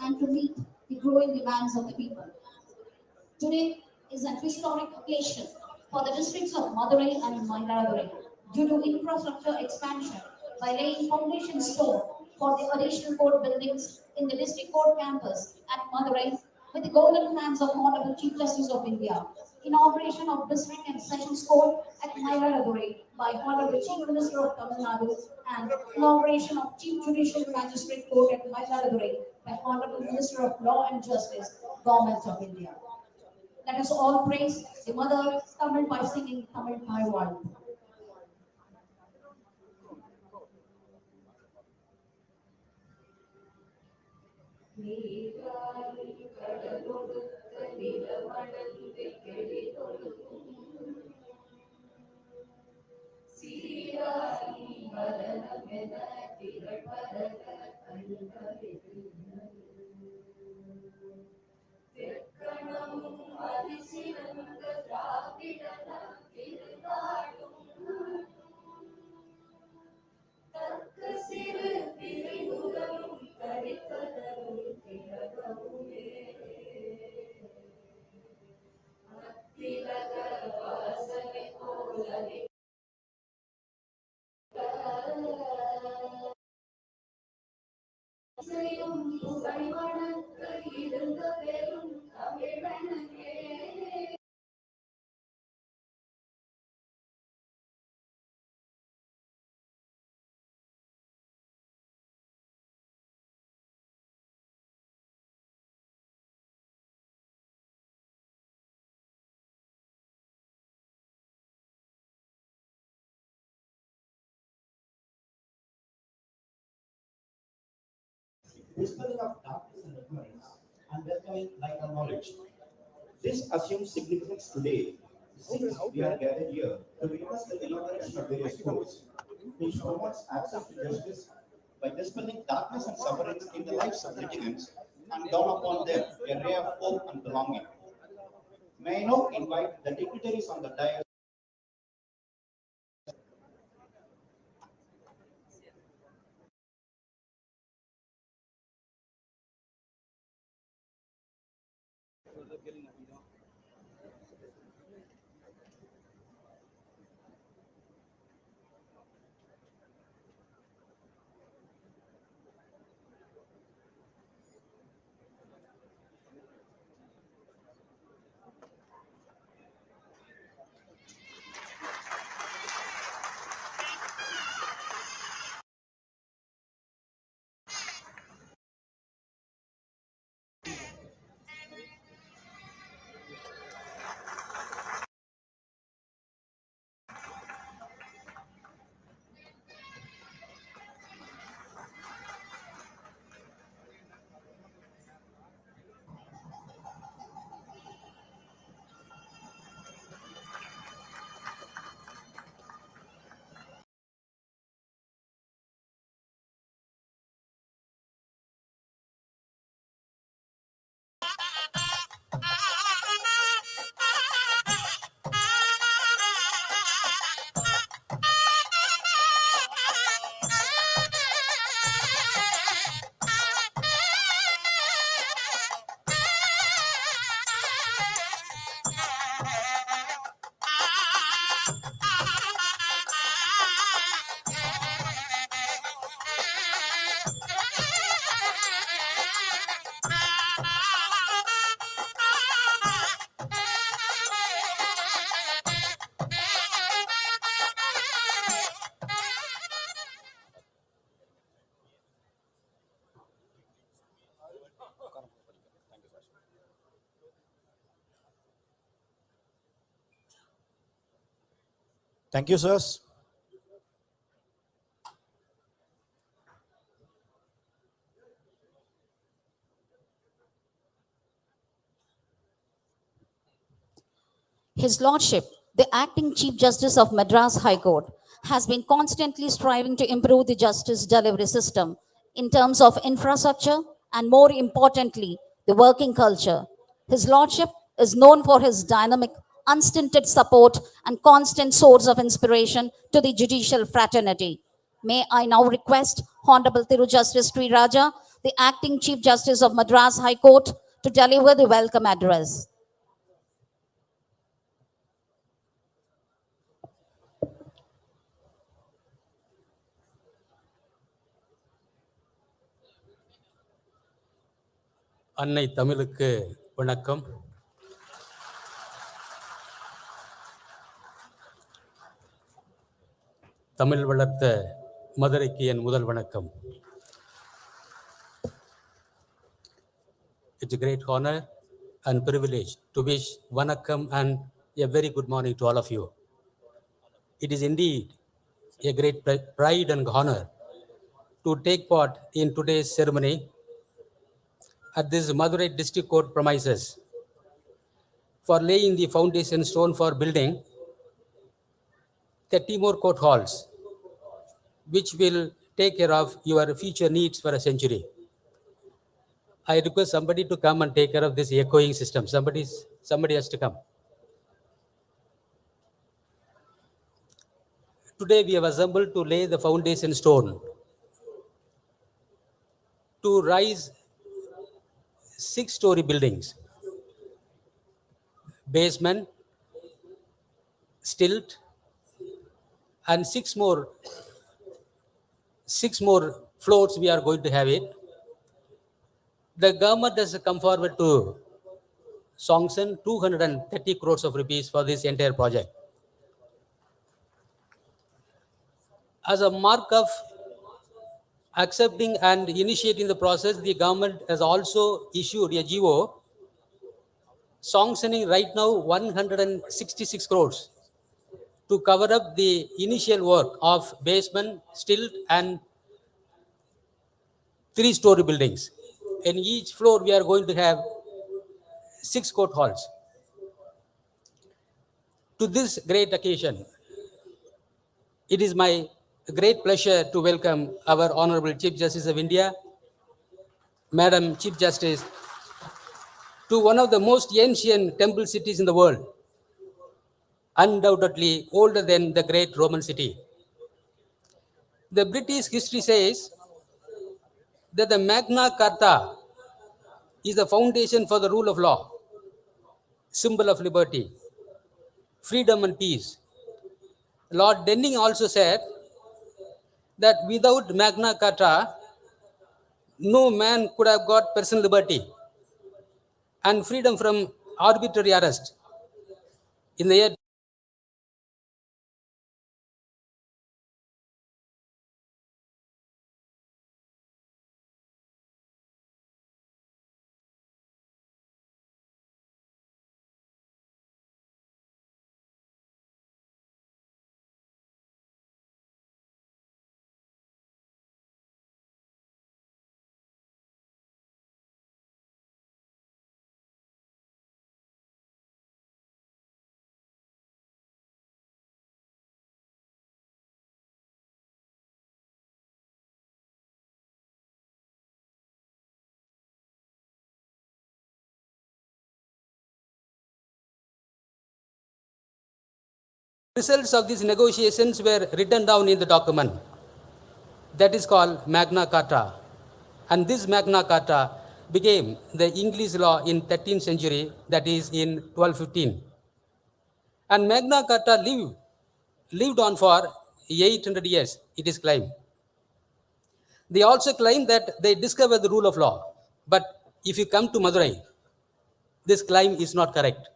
and to meet the growing demands of the people. Today is an historic occasion for the districts of Madurai and Mayiladuthurai due to infrastructure expansion by laying foundation stone for the additional court buildings in the district court campus at Madurai with the golden hands of Honorable Chief Justice of India. Inauguration of District and Sessions Court at Mayiladuthurai by Honorable Chief Minister of Tamil Nadu and inauguration of Chief Judicial Magistrate Court at Mayiladuthurai by Honorable Minister of Law and Justice, Government of India. Let us all praise the mother Tamil by singing Tamil Thaiwal. Dispelling of darkness and ignorance, and welcoming light and knowledge. This assumes significance today, since we are gathered here to witness the inauguration of various courts, which promotes access to justice by dispelling darkness and suffering in the lives of litigants and dawn upon them a ray of hope and belonging. May I now invite the dignitaries on the dais. Thank you, sirs. His Lordship, the acting Chief Justice of Madras High Court, has been constantly striving to improve the justice delivery system in terms of infrastructure and, more importantly, the working culture. His Lordship is known for his dynamic, unstinted support and constant source of inspiration to the judicial fraternity. May I now request Honorable Thiru Justice Sri Raja the Acting Chief Justice of Madras High Court, to deliver the welcome address. அன்னை தமிழுக்கு வணக்கம். தமிழ் வளர்த்த மதுரைக்கு என் முதல் வணக்கம். It's a great honor and privilege to wish vanakkam and a very good morning to all of you. It is indeed a great pride and honor to take part in today's ceremony at this Madurai District Court premises for laying the foundation stone for building 30 more court halls, which will take care of your future needs for a century. I request somebody to come and take care of this echoing system. Somebody has to come. Today we have assembled to lay the foundation stone to rise 6-story buildings, basement, stilt, and six more floors we are going to have it. The government has come forward to sanction 230 crores of rupees for this entire project. As a mark of accepting and initiating the process, the government has also issued a GO sanctioning right now 166 crores to cover up the initial work of basement, stilt, and 3-story buildings. In each floor, we are going to have 6 court halls. To this great occasion, it is my great pleasure to welcome our Honorable Chief Justice of India, Madam Chief Justice, to one of the most ancient temple cities in the world, undoubtedly older than the great Roman city. The British history says that the Magna Carta is the foundation for the rule of law, symbol of liberty, freedom and peace. Lord Denning also said that without Magna Carta, no man could have got personal liberty and freedom from arbitrary arrest. In the year results of these negotiations were written down in the document that is called Magna Carta. And this Magna Carta became the English law in 13th century, that is in 1215. And Magna Carta lived on for 800 years, it is claimed. They also claim that they discovered the rule of law. But if you come to Madurai, this claim is not correct.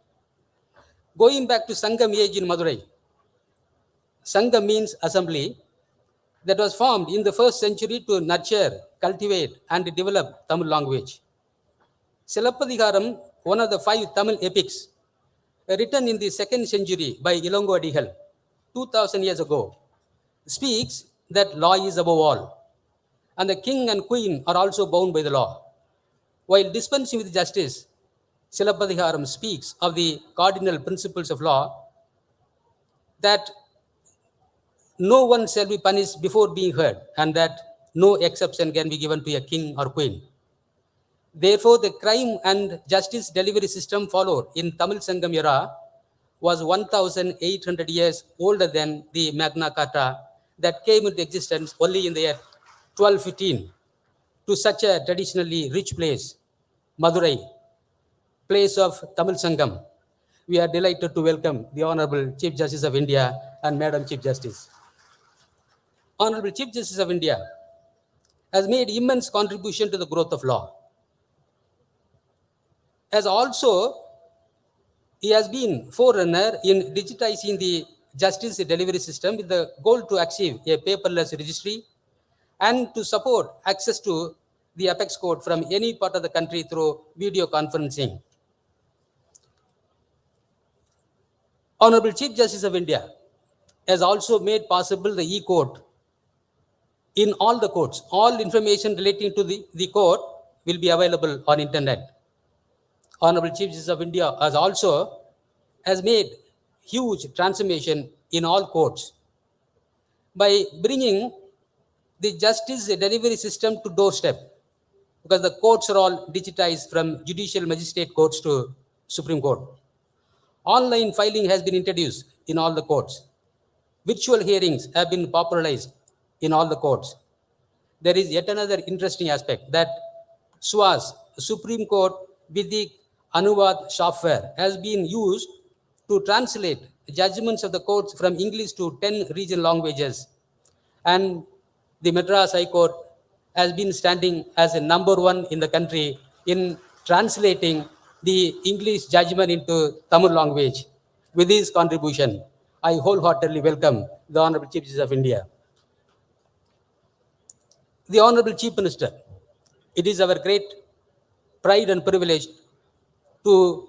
Going back to Sangam age in Madurai, Sangam means assembly, that was formed in the 1st century to nurture, cultivate, and develop Tamil language. Silappadigaram, one of the 5 Tamil epics, written in the 2nd century by Ilongo Adigal, 2000 years ago, speaks that law is above all, and the king and queen are also bound by the law. While dispensing with justice, Silappadigaram speaks of the cardinal principles of law, that no one shall be punished before being heard, and that no exception can be given to a king or queen. Therefore, the crime and justice delivery system followed in Tamil Sangam era was 1,800 years older than the Magna Carta that came into existence only in the year 1215. to such a traditionally rich place, Madurai, place of Tamil Sangam. We are delighted to welcome the Honorable Chief Justice of India and Madam Chief Justice. Honorable Chief Justice of India has made immense contribution to the growth of law. As also, he has been forerunner in digitizing the justice delivery system with the goal to achieve a paperless registry and to support access to the apex court from any part of the country through video conferencing. Honorable Chief Justice of India has also made possible the e-court in all the courts. All information relating to the court will be available on internet. Honorable Chief Justice of India has made huge transformation in all courts by bringing the justice delivery system to doorstep, because the courts are all digitized from judicial magistrate courts to Supreme Court. Online filing has been introduced in all the courts. Virtual hearings have been popularized in all the courts. There is yet another interesting aspect that SWAS, Supreme Court Vidik Anuvad software, has been used to translate judgments of the courts from English to 10 regional languages. And the Madras High Court has been standing as a number one in the country in translating the English judgment into Tamil language. With his contribution, I wholeheartedly welcome the Honorable Chief Justice of India. The Honorable Chief Minister, it is our great pride and privilege to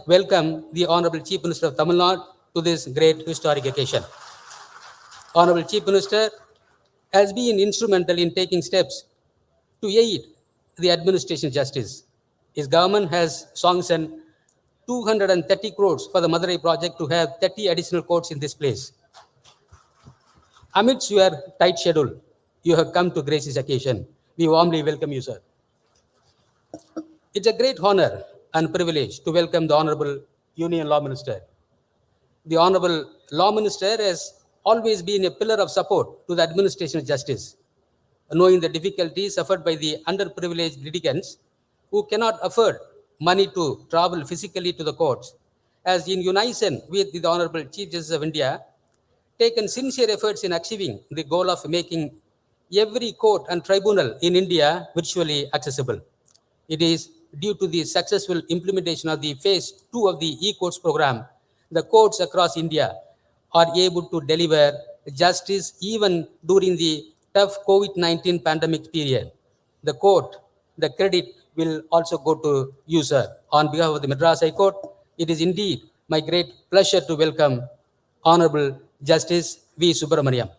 welcome the Honorable Chief Minister of Tamil Nadu to this great historic occasion. Honorable Chief Minister has been instrumental in taking steps to aid the administration of justice. His government has sanctioned 230 crores for the Madurai project to have 30 additional courts in this place. Amidst your tight schedule, you have come to grace this occasion. We warmly welcome you, sir. It's a great honor and privilege to welcome the Honorable Union Law Minister. The Honorable Law Minister has always been a pillar of support to the administration of justice, knowing the difficulties suffered by the underprivileged litigants who cannot afford money to travel physically to the courts, has in unison with the Honorable Chief Justice of India taken sincere efforts in achieving the goal of making every court and tribunal in India virtually accessible. It is due to the successful implementation of the phase 2 of the e-courts program, the courts across India are able to deliver justice even during the tough COVID-19 pandemic period. The credit will also go to you, sir. On behalf of the Madras High Court, it is indeed my great pleasure to welcome Honorable Justice V. Subramaniam,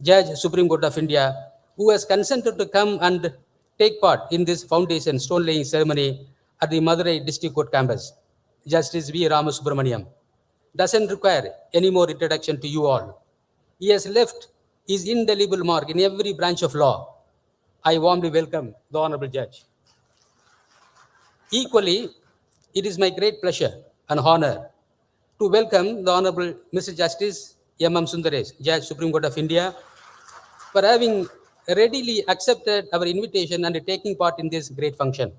Judge, Supreme Court of India, who has consented to come and take part in this foundation stone laying ceremony at the Madurai District Court campus. Justice V. Ramasubramaniam doesn't require any more introduction to you all. He has left his indelible mark in every branch of law. I warmly welcome the Honorable Judge. Equally, it is my great pleasure and honor to welcome the Honorable Mr. Justice M. Sundaresh, Judge, Supreme Court of India, for having readily accepted our invitation and taking part in this great function.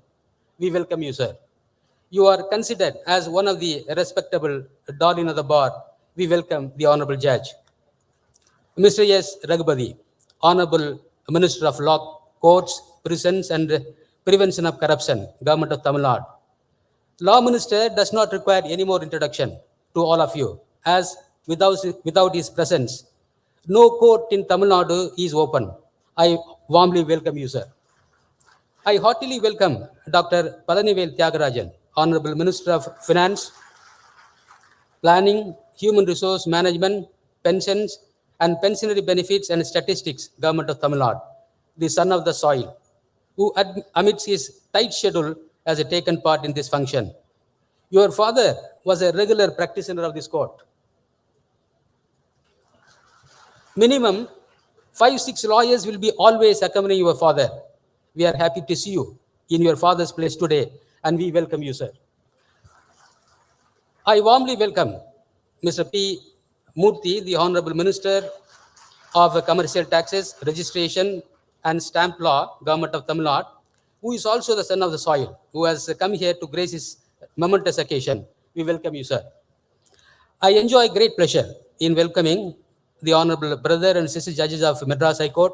We welcome you, sir. You are considered as one of the respectable darling of the bar. We welcome the Honorable Judge. Mr. S. Raghupati, Honorable Minister of Law, Courts, Prisons and Prevention of Corruption, Government of Tamil Nadu. Law Minister does not require any more introduction to all of you, as without his presence, no court in Tamil Nadu is open. I warmly welcome you, sir. I heartily welcome Dr. Palanivel Tyagarajan, Honorable Minister of Finance, Planning, Human Resource Management, Pensions and Pensionary Benefits and Statistics, Government of Tamil Nadu, the son of the soil, who amidst his tight schedule has taken part in this function. Your father was a regular practitioner of this court. Minimum 5-6 lawyers will be always accompanying your father. We are happy to see you in your father's place today, and we welcome you, sir. I warmly welcome Mr. P. Murthy, the Honorable Minister of Commercial Taxes, Registration, and Stamp Law, Government of Tamil Nadu, who is also the son of the soil, who has come here to grace this momentous occasion. We welcome you, sir. I enjoy great pleasure in welcoming the honorable brother and sister judges of Madras High Court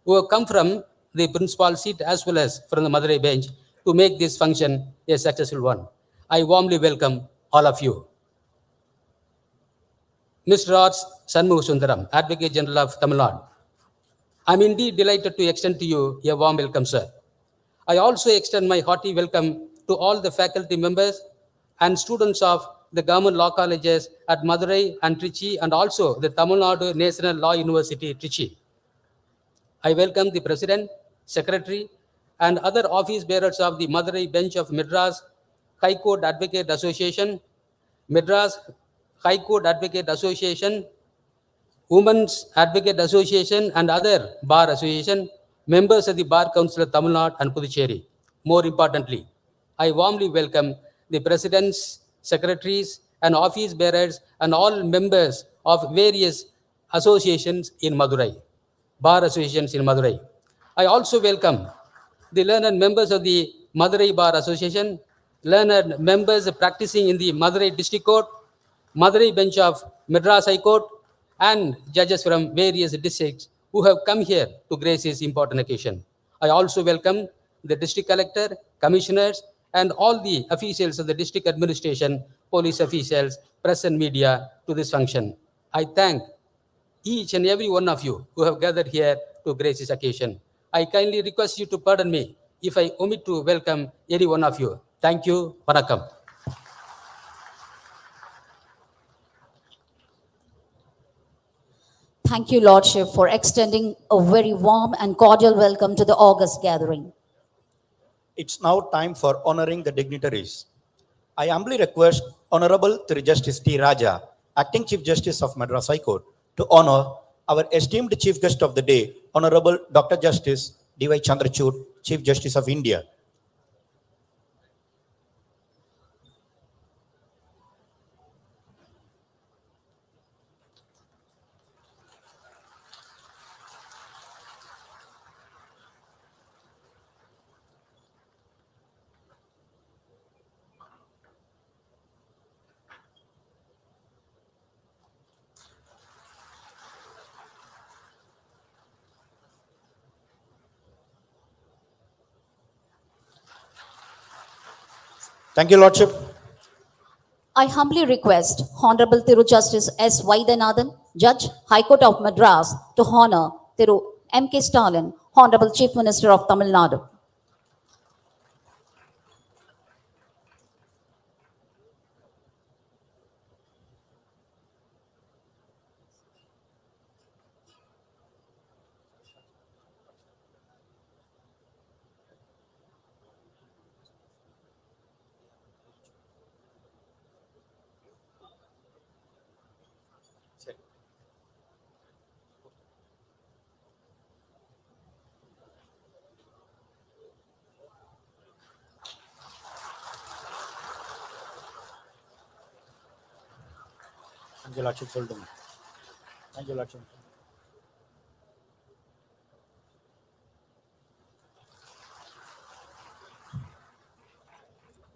who have come from the principal seat as well as from the Madurai bench to make this function a successful one. I warmly welcome all of you. Mr. Raj Shanmugha Sundaram, Advocate General of Tamil Nadu. I'm indeed delighted to extend to you a warm welcome, sir. I also extend my hearty welcome to all the faculty members and students of the government law colleges at Madurai and Trichy and also the Tamil Nadu National Law University, Trichy. I welcome the President, Secretary, and other office bearers of the Madurai Bench of Madras High Court Advocate Association, Madras High Court Advocate Association, Women's Advocate Association, and other bar association, members of the Bar Council of Tamil Nadu and Puducherry. More importantly, I warmly welcome the presidents, secretaries, and office bearers and all members of various associations in Madurai, bar associations in Madurai. I also welcome the learned members of the Madurai Bar Association, learned members practicing in the Madurai District Court, Madurai Bench of Madras High Court, and judges from various districts who have come here to grace this important occasion. I also welcome the district collector, commissioners, and all the officials of the district administration, police officials, press and media to this function. I thank each and every one of you who have gathered here to grace this occasion. I kindly request you to pardon me if I omit to welcome any one of you. Thank you. Vanakkam. Thank you, Lordship, for extending a very warm and cordial welcome to the August gathering. It's now time for honoring the dignitaries. I humbly request Honorable Thiru Justice T. Raja, Acting Chief Justice of Madras High Court, to honor our esteemed Chief Guest of the Day, Honorable Dr. Justice D.Y. Chandrachud, Chief Justice of India. Thank you, Lordship. I humbly request Honorable Thiru Justice S. Vaidyanathan, Judge, High Court of Madras, to honor Thiru MK Stalin, Honorable Chief Minister of Tamil Nadu. Thank you, Lordship. Thank you, Lordship.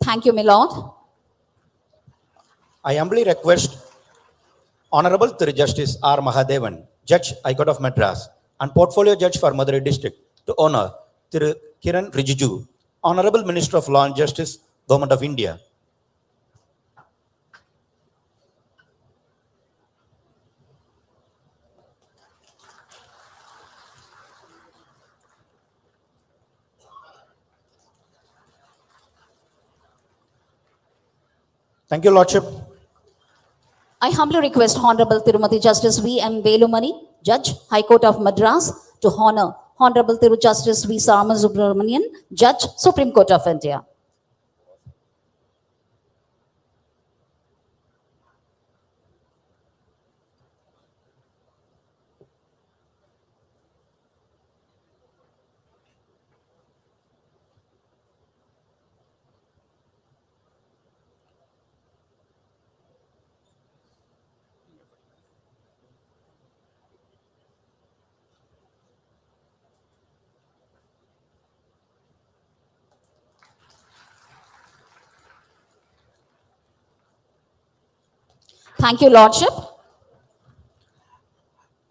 Thank you, my lord. I humbly request Honorable Thiru Justice R. Mahadevan, Judge, High Court of Madras, and Portfolio Judge for Madurai District, to honor Thiru Kiran Rijiju, Honorable Minister of Law and Justice, Government of India. Thank you, Lordship. I humbly request Honorable Tirumati Justice V. M. Velumani, Judge, High Court of Madras, to honor Honorable Thiru Justice V. Sarma Subramanian, Judge, Supreme Court of India. Thank you, Lordship.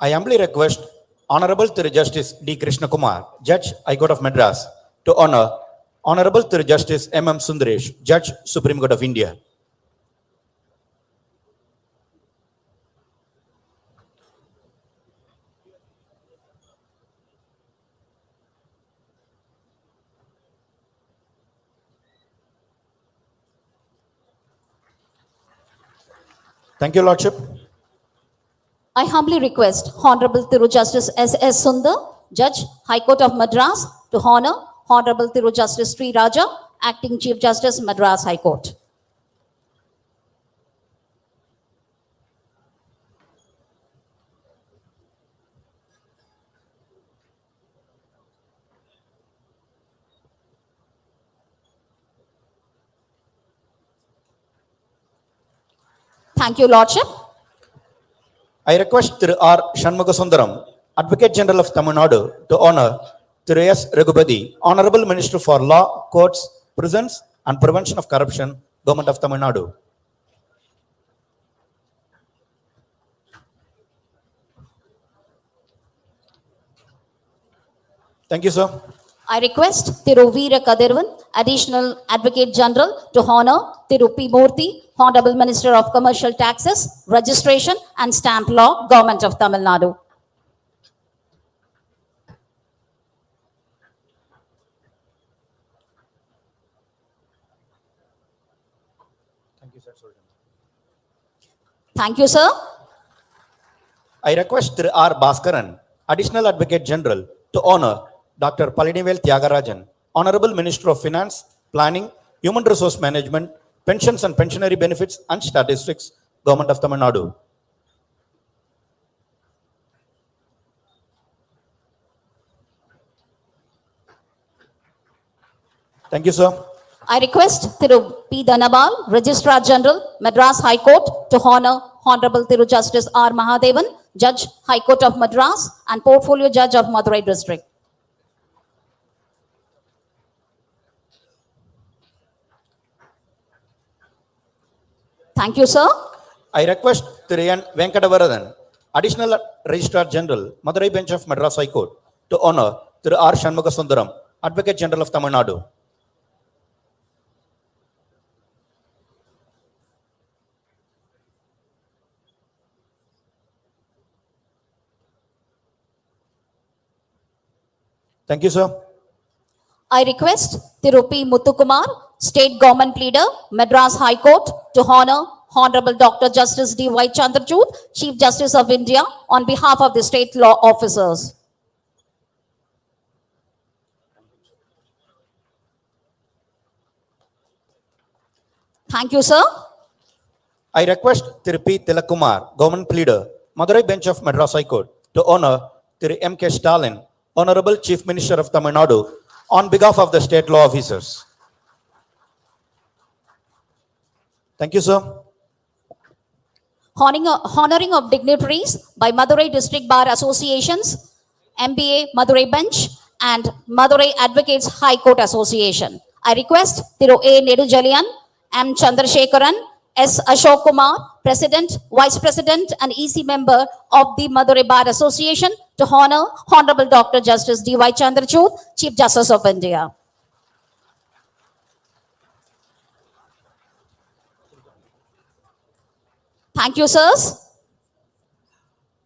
I humbly request Honorable Thiru Justice D. Krishna Kumar, Judge, High Court of Madras, to honor Honorable Thiru Justice M. M. Sundaresh, Judge, Supreme Court of India. Thank you, Lordship. I humbly request Honorable Thiru Justice S. S. Sundar, Judge, High Court of Madras, to honor Honorable Thiru Justice Sri Raja, Acting Chief Justice, Madras High Court. Thank you, Lordship. I request Thiru R. Shanmugasundaram, Advocate General of Tamil Nadu, to honor Thiru S. Raghupati, Honorable Minister for Law, Courts, Prisons and Prevention of Corruption, Government of Tamil Nadu. Thank you, sir. I request Thiru Veera Kadirvan, Additional Advocate General, to honor Thiru P. Murthy, Honorable Minister of Commercial Taxes, Registration and Stamp Law, Government of Tamil Nadu. Thank you, sir. I request Thiru R. Bhaskaran, Additional Advocate General, to honor Dr. Palanivel Tyagarajan, Honorable Minister of Finance, Planning, Human Resource Management, Pensions and Pensionary Benefits and Statistics, Government of Tamil Nadu. Thank you, sir. I request Thiru P. Dhanabal, Registrar General, Madras High Court, to honor Honorable Thiru Justice R. Mahadevan, Judge, High Court of Madras and Portfolio Judge of Madurai District. Thank you, sir. I request Thiru N. Venkatavaradhan, Additional Registrar General, Madurai Bench of Madras High Court, to honor Thiru R. Shanmugasundaram, Advocate General of Tamil Nadu. Thank you, sir. I request Thiru P. Muthukumar, State Government Leader, Madras High Court, to honor Honorable Dr. Justice D. Y. Chandrachud, Chief Justice of India, on behalf of the state law officers. Thank you, sir. I request Thiru P. Tilakumar, Government Pleader, Madurai Bench of Madras High Court, to honor Thiru MK Stalin, Honorable Chief Minister of Tamil Nadu, on behalf of the state law officers. Thank you, sir. Honoring of dignitaries by Madurai District Bar Associations, MBA Madurai Bench and Madurai Advocates High Court Association. I request Thiru A. Nadu Jalian, M. Chandrasekharan, S. Ashok Kumar, President, Vice President and EC member of the Madurai Bar Association, to honor Honorable Dr. Justice D. Y. Chandrachud, Chief Justice of India. Thank you, sirs.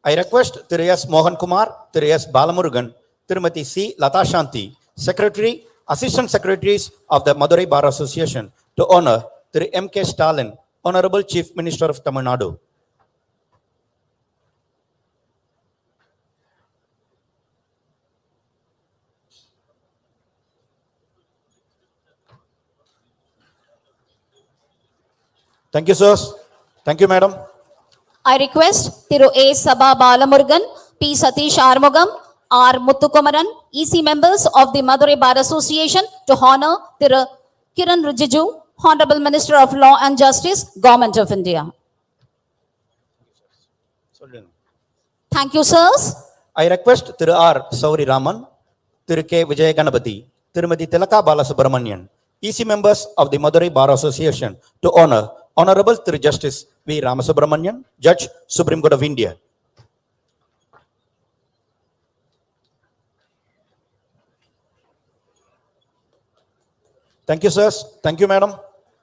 I request Thiru S. Mohan Kumar, Thiru S. Balamurugan, Tirumati C. Lata Shanti, Secretary, Assistant Secretaries of the Madurai Bar Association, to honor Thiru MK Stalin, Honorable Chief Minister of Tamil Nadu. Thank you, sirs. Thank you, madam. I request Thiru A. Sabha Balamurugan, P. Satish Armugam, R. Muthukumaran, EC members of the Madurai Bar Association, to honor Thiru Kiran Rijiju, Honorable Minister of Law and Justice, Government of India. Thank you, sirs. I request Thiru R. Sauri Raman, Thiru K. Vijay Ganapati, Tirumati Tilaka Balasubramanian, EC members of the Madurai Bar Association, to honor Honorable Thiru Justice V. Ramasubramanian, Judge, Supreme Court of India. Thank you, sirs. Thank you, madam.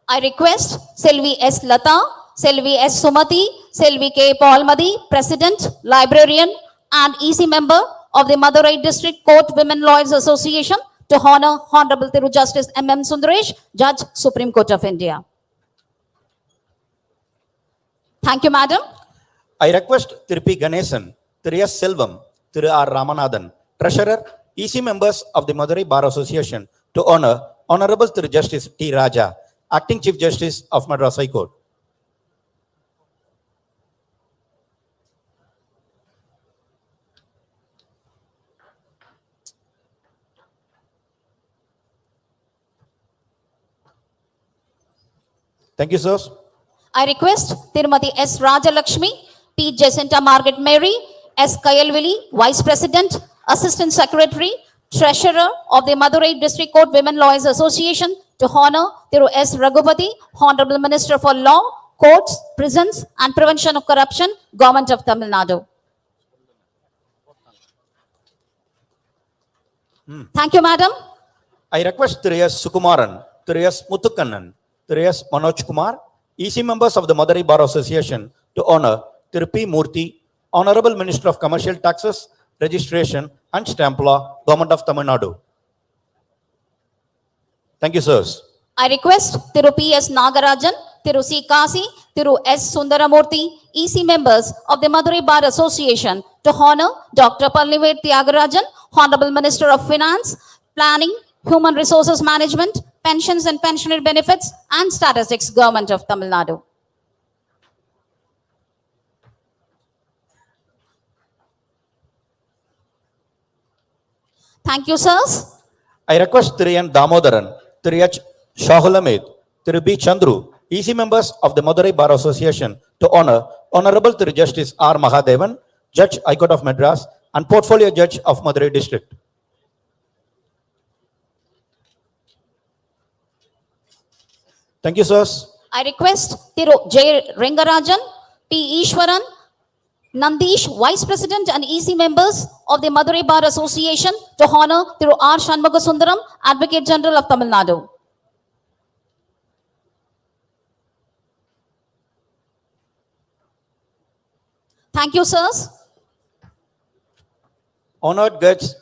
I request Selvi S. Lata, Selvi S. Sumati, Selvi K. Paulmadi, President, Librarian, and EC member of the Madurai District Court Women Lawyers Association to honor Honorable Thiru Justice M.M. Sundaresh, Judge, Supreme Court of India. Thank you, madam. I request Thiru P. Ganesan, Thiru S. Selvam, Thiru R. Ramanathan, Treasurer, EC members of the Madurai Bar Association to honor Honorable Thiru Justice T. Raja, Acting Chief Justice of Madras High Court. Thank you, sirs. I request Tirumati S. Rajalakshmi, P. Jacinta Margaret Mary, S. Kayalvili, Vice President, Assistant Secretary, Treasurer of the Madurai District Court Women Lawyers Association to honor Thiru S. Raghupati, Honorable Minister for Law, Courts, Prisons and Prevention of Corruption, Government of Tamil Nadu. Thank you, madam. I request Thiru S. Sukumaran, Thiru S. Muthukannan, Thiru S. Manoj Kumar, EC members of the Madurai Bar Association to honor Thiru P. Murthy, Honorable Minister of Commercial Taxes, Registration and Stamp Law, Government of Tamil Nadu. Thank you, sirs. I request Thiru P. S. Nagarajan, Thiru C. Kasi, Thiru S. Sundaramurthy, EC members of the Madurai Bar Association to honor Dr. Pallivet Tyagarajan, Honorable Minister of Finance, Planning, Human Resources Management, Pensions and Pensionary Benefits and Statistics, Government of Tamil Nadu. Thank you, sirs. I request Thiru N. Damodaran, Thiru H. Shahulamed, Thiru B. Chandru, EC members of the Madurai Bar Association to honor Honorable Thiru Justice R. Mahadevan, Judge, High Court of Madras and Portfolio Judge of Madurai District. Thank you, sirs. I request Thiru J. Rengarajan, P. Ishwaran, Nandish, Vice President and EC members of the Madurai Bar Association to honor Thiru R. Shanmugasundaram, Advocate General of Tamil Nadu. Thank you, sirs. Honored guests,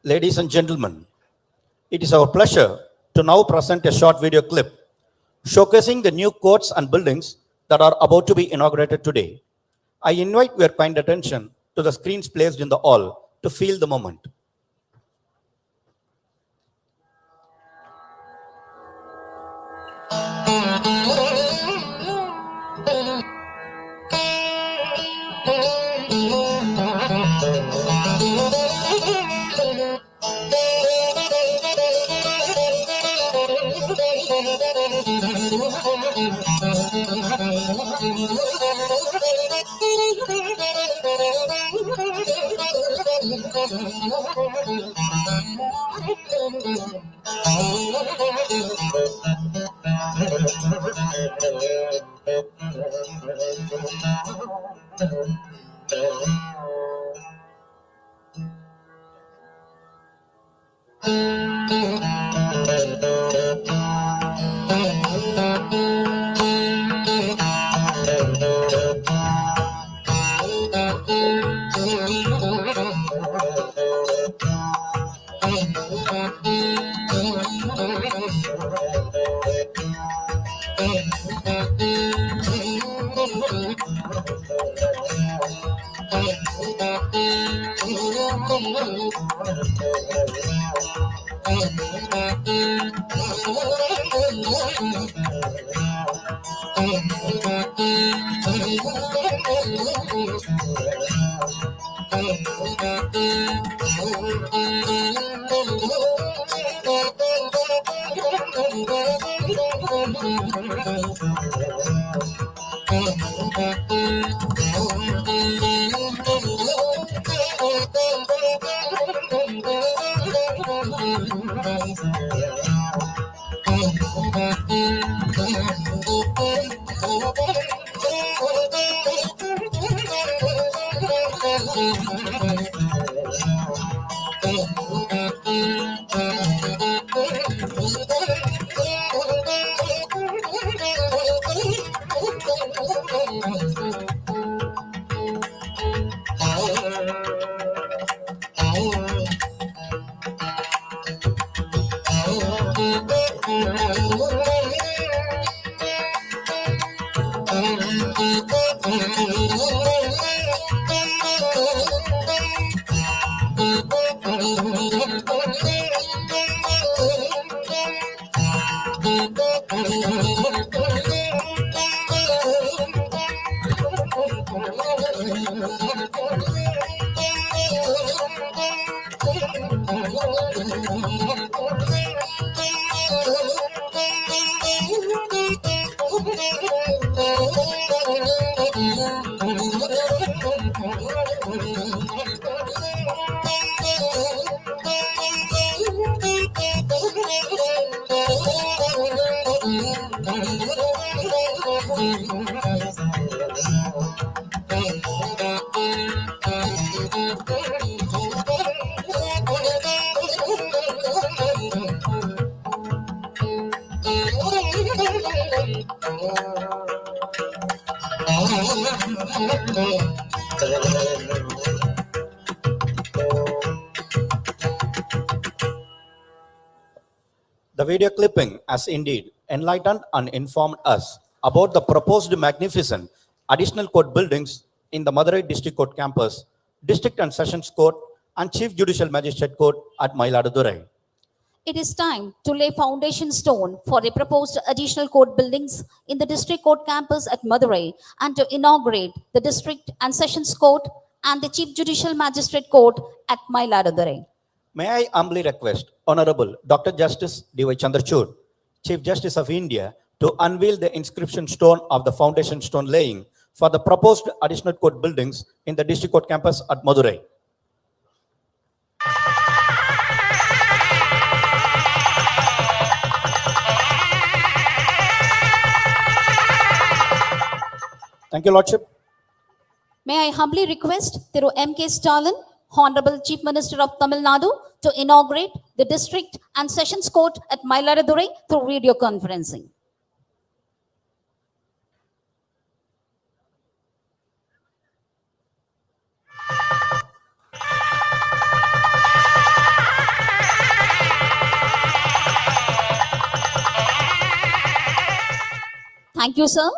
ladies and gentlemen, it is our pleasure to now present a short video clip showcasing the new courts and buildings that are about to be inaugurated today. I invite your kind attention to the screens placed in the hall to feel the moment. The video clipping has indeed enlightened and informed us about the proposed magnificent additional court buildings in the Madurai District Court campus, District and Sessions Court, and Chief Judicial Magistrate Court at Mayiladuthurai. It is time to lay foundation stone for the proposed additional court buildings in the District Court campus at Madurai and to inaugurate the District and Sessions Court and the Chief Judicial Magistrate Court at Mayiladuthurai. May I humbly request Honorable Dr. Justice D.Y. Chandrachud, Chief Justice of India, to unveil the inscription stone of the foundation stone laying for the proposed additional court buildings in the District Court campus at Madurai. Thank you, Lordship. May I humbly request Thiru MK Stalin, Honorable Chief Minister of Tamil Nadu, to inaugurate the District and Sessions Court at Mayiladuthurai through video conferencing. Thank you, sir.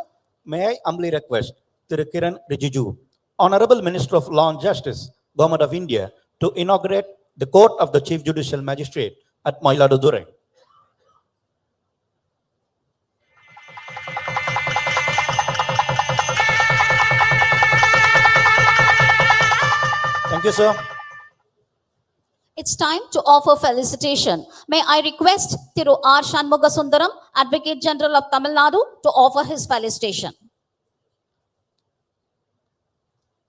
May I humbly request Thiru Kiran Rijiju, Honorable Minister of Law and Justice, Government of India, to inaugurate the Court of the Chief Judicial Magistrate at Mayiladuthurai. Thank you, sir. It's time to offer felicitation. May I request Thiru R. Shanmugasundaram, Advocate General of Tamil Nadu, to offer his felicitation.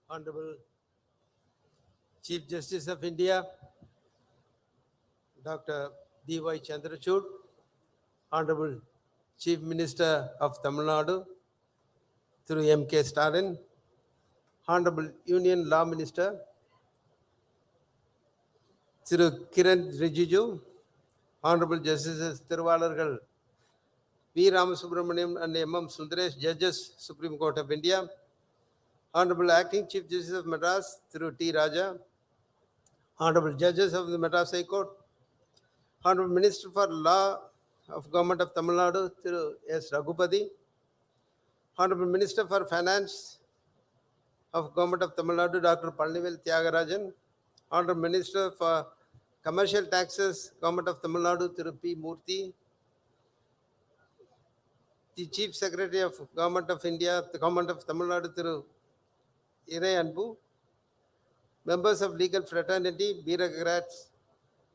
Honorable Chief Justice of India, Dr. D.Y. Chandrachud, Honorable Chief Minister of Tamil Nadu, through MK Stalin, Honorable Union Law Minister, through Kiran Rijiju, Honorable Justices Thiruvalargal V. Ramasubramaniam and M.M. Sundaresh, Judges, Supreme Court of India, Honorable Acting Chief Justice of Madras, through T. Raja, Honorable Judges of the Madras High Court, Honorable Minister for Law of Government of Tamil Nadu, through S. Raghupati, Honorable Minister for Finance of Government of Tamil Nadu, Dr. Palnivel Tyagarajan, Honorable Minister for Commercial Taxes, Government of Tamil Nadu, through P. Murthy, the Chief Secretary of Government of India, the Government of Tamil Nadu, through Irai Anbu, members of legal fraternity, bureaucrats,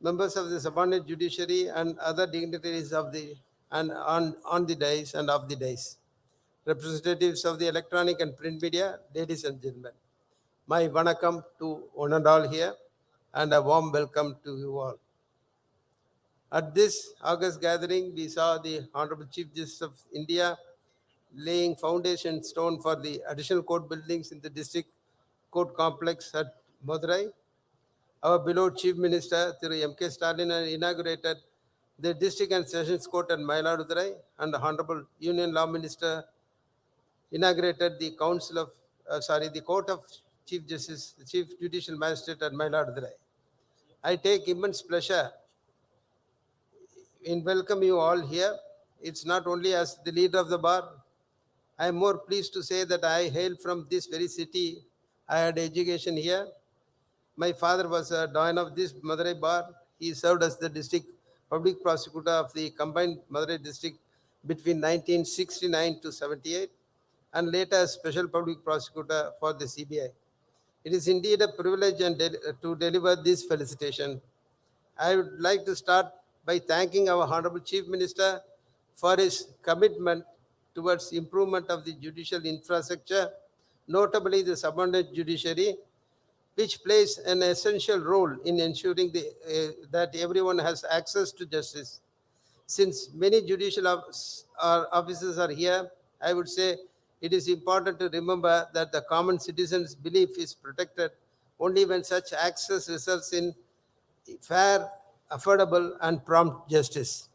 members of the subordinate judiciary, and other dignitaries of the and on the dais and off the dais, representatives of the electronic and print media, ladies and gentlemen. My vanakkam to one and all here, and a warm welcome to you all. At this August gathering, we saw the Honorable Chief Justice of India laying foundation stone for the additional court buildings in the district court complex at Madurai. Our beloved Chief Minister, through MK Stalin, inaugurated the District and Sessions Court at Mayiladuthurai, and the Honorable Union Law Minister inaugurated the the Court of Chief Justice, the Chief Judicial Magistrate at Mayiladuthurai. I take immense pleasure in welcome you all here. It's not only as the leader of the bar. I am more pleased to say that I hail from this very city. I had education here. My father was a doyen of this Madurai bar. He served as the district public prosecutor of the combined Madurai district between 1969 to 78 and later as special public prosecutor for the CBI. It is indeed a privilege to deliver this felicitation. I would like to start by thanking our Honorable Chief Minister for his commitment towards improvement of the judicial infrastructure, notably the subordinate judiciary, which plays an essential role in ensuring that everyone has access to justice. Since many judicial officers are here, I would say it is important to remember that the common citizen's belief is protected only when such access results in fair, affordable, and prompt justice.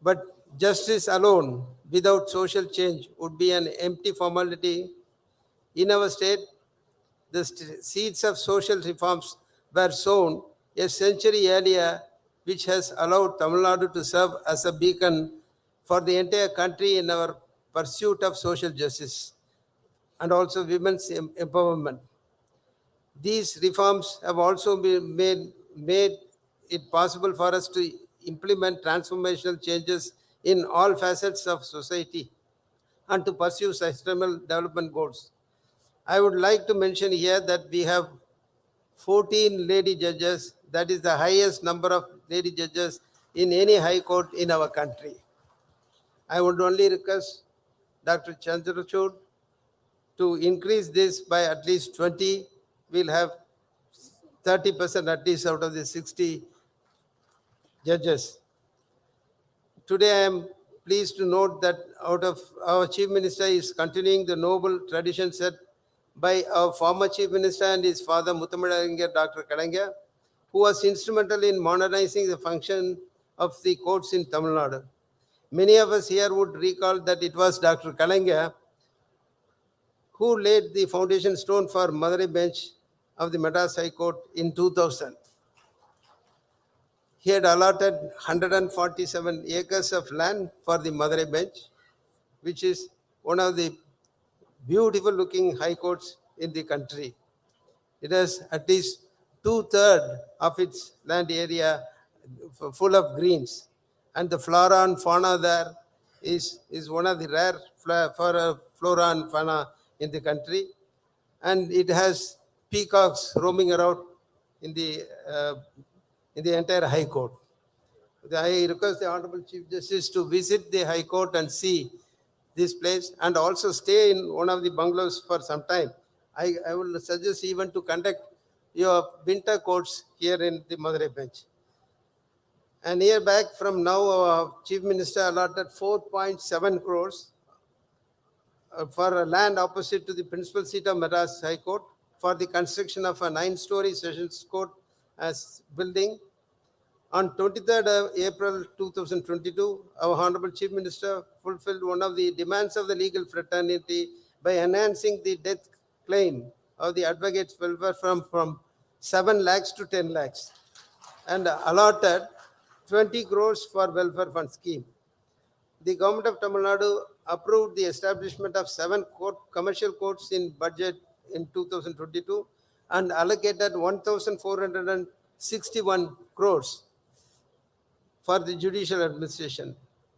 But justice alone, without social change, would be an empty formality. In our state, the seeds of social reforms were sown a century earlier, which has allowed Tamil Nadu to serve as a beacon for the entire country in our pursuit of social justice and also women's empowerment. These reforms have also made it possible for us to implement transformational changes in all facets of society and to pursue sustainable development goals. I would like to mention here that we have 14 lady judges. That is the highest number of lady judges in any high court in our country. I would only request Dr. Chandrachud to increase this by at least 20. We'll have 30% at least out of the 60 judges. Today I am pleased to note that out of our Chief Minister is continuing the noble tradition set by our former Chief Minister and his father Mutthamizharinger Dr. Kalanga, who was instrumental in modernizing the function of the courts in Tamil Nadu. Many of us here would recall that it was Dr. Kalanga who laid the foundation stone for Madurai bench of the Madras High Court in 2000. He had allotted 147 acres of land for the Madurai bench, which is one of the beautiful looking high courts in the country. It has at least 2/3 of its land area full of greens. And the flora and fauna there is one of the rare flora and fauna in the country. And it has peacocks roaming around in the entire High Court. I request the Honorable Chief Justice to visit the High Court and see this place and also stay in one of the bungalows for some time. I will suggest even to conduct your winter courts here in the Madurai bench. And year back from now, our Chief Minister allotted 4.7 crores for a land opposite to the principal seat of Madras High Court for the construction of a 9-story sessions court as building. On 23rd of April 2022, our Honorable Chief Minister fulfilled one of the demands of the legal fraternity by enhancing the death claim of the advocates' welfare from 7 lakhs to 10 lakhs and allotted 20 crores for welfare fund scheme. The government of Tamil Nadu approved the establishment of 7 commercial courts in budget in 2022 and allocated 1,461 crores for the judicial administration.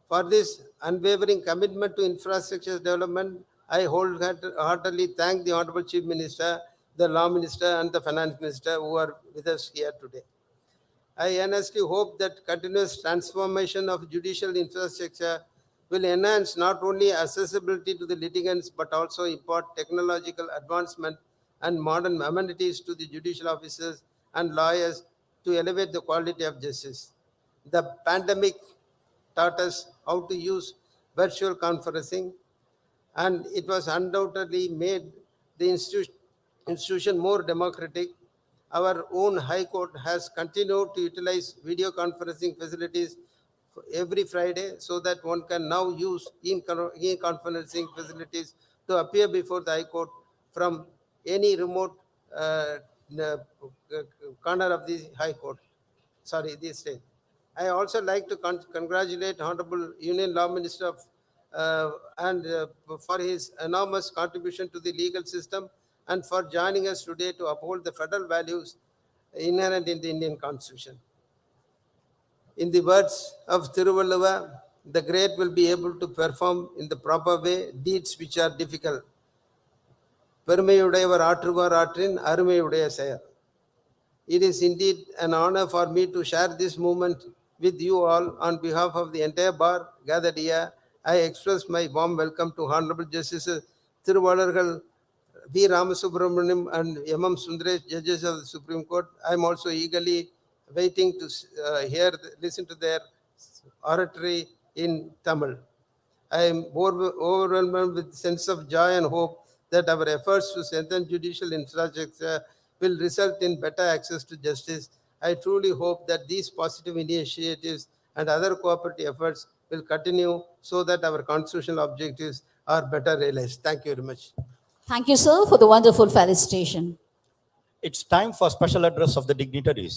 For this unwavering commitment to infrastructure development, I wholeheartedly thank the Honorable Chief Minister, the Law Minister, and the Finance Minister who are with us here today. I earnestly hope that continuous transformation of judicial infrastructure will enhance not only accessibility to the litigants but also impart technological advancement and modern amenities to the judicial officers and lawyers to elevate the quality of justice. The pandemic taught us how to use virtual conferencing, and it was undoubtedly made the institution more democratic. Our own High Court has continued to utilize video conferencing facilities every Friday so that one can now use e-conferencing facilities to appear before the High Court from any remote corner of the High Court, the state. I also like to congratulate Honorable Union Law Minister for his enormous contribution to the legal system and for joining us today to uphold the federal values inherent in the Indian Constitution. In the words of Thiruvalluvar, the great will be able to perform in the proper way deeds which are difficult. பெருமையுடையவர் ஆற்றுவார் ஆற்றின் அருமையுடைய செயல். It is indeed an honor for me to share this moment with you all on behalf of the entire bar gathered here. I express my warm welcome to Honorable Justices Thiruvalargal V. Ramasubramaniam and M. Sundaresh, judges of the Supreme Court. I am also eagerly waiting to listen to their oratory in Tamil. I am overwhelmed with a sense of joy and hope that our efforts to strengthen judicial infrastructure will result in better access to justice. I truly hope that these positive initiatives and other cooperative efforts will continue so that our constitutional objectives are better realized. Thank you very much. Thank you, sir, for the wonderful felicitation. It's time for special address of the dignitaries.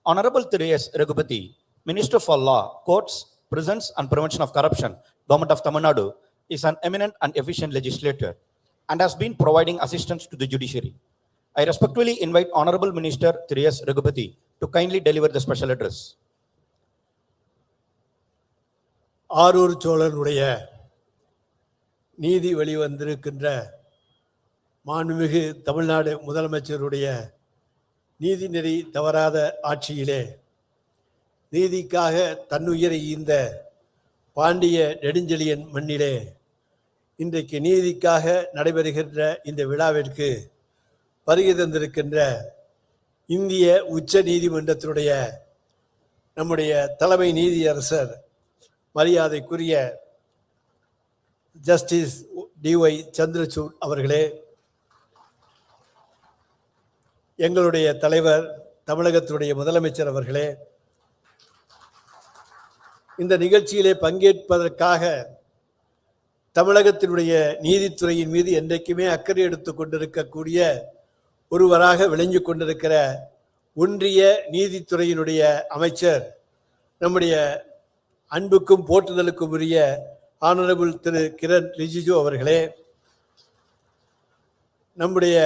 Honorable S. Raghupati, Minister for Law, Courts, Prisons and Prevention of Corruption, Government of Tamil Nadu, is an eminent and efficient legislator and has been providing assistance to the judiciary. I respectfully invite Honorable Minister S. Raghupati to kindly deliver the special address. Arur சோழனுடைய நீதி வெளிவந்திருக்கின்ற மாண்புமிகு தமிழ்நாடு முதலமைச்சருடைய நீதிநெறி தவறாத ஆட்சியிலே நீதிக்காக தன்னுயிரை ஈந்த பாண்டிய நெடுஞ்செழியன் மண்ணிலே இன்றைக்கு நீதிக்காக நடைபெறுகின்ற இந்த விழாவிற்கு வருகை தந்திருக்கின்ற இந்திய உச்ச நீதிமன்றத்தினுடைய நம்முடைய தலைமை நீதியரசர் மரியாதைக்குரிய ஜஸ்டிஸ் டி.ஒய். சந்திரசூட் அவர்களே, எங்களுடைய தலைவர் தமிழகத்துடைய முதலமைச்சர் அவர்களே, இந்த நிகழ்ச்சியிலே பங்கேற்பதற்காக தமிழகத்தினுடைய நீதித்துறையின் மீது என்றைக்குமே அக்கறை எடுத்துக் கொண்டிருக்கக்கூடிய ஒருவராக விளங்கிக் கொண்டிருக்கிற ஒன்றிய நீதித்துறையினுடைய அமைச்சர் நம்முடைய அன்புக்கும் போற்றுதலுக்கும் உரிய ஆனரபிள் திரு கிரண் ரிஜிஜு அவர்களே, நம்முடைய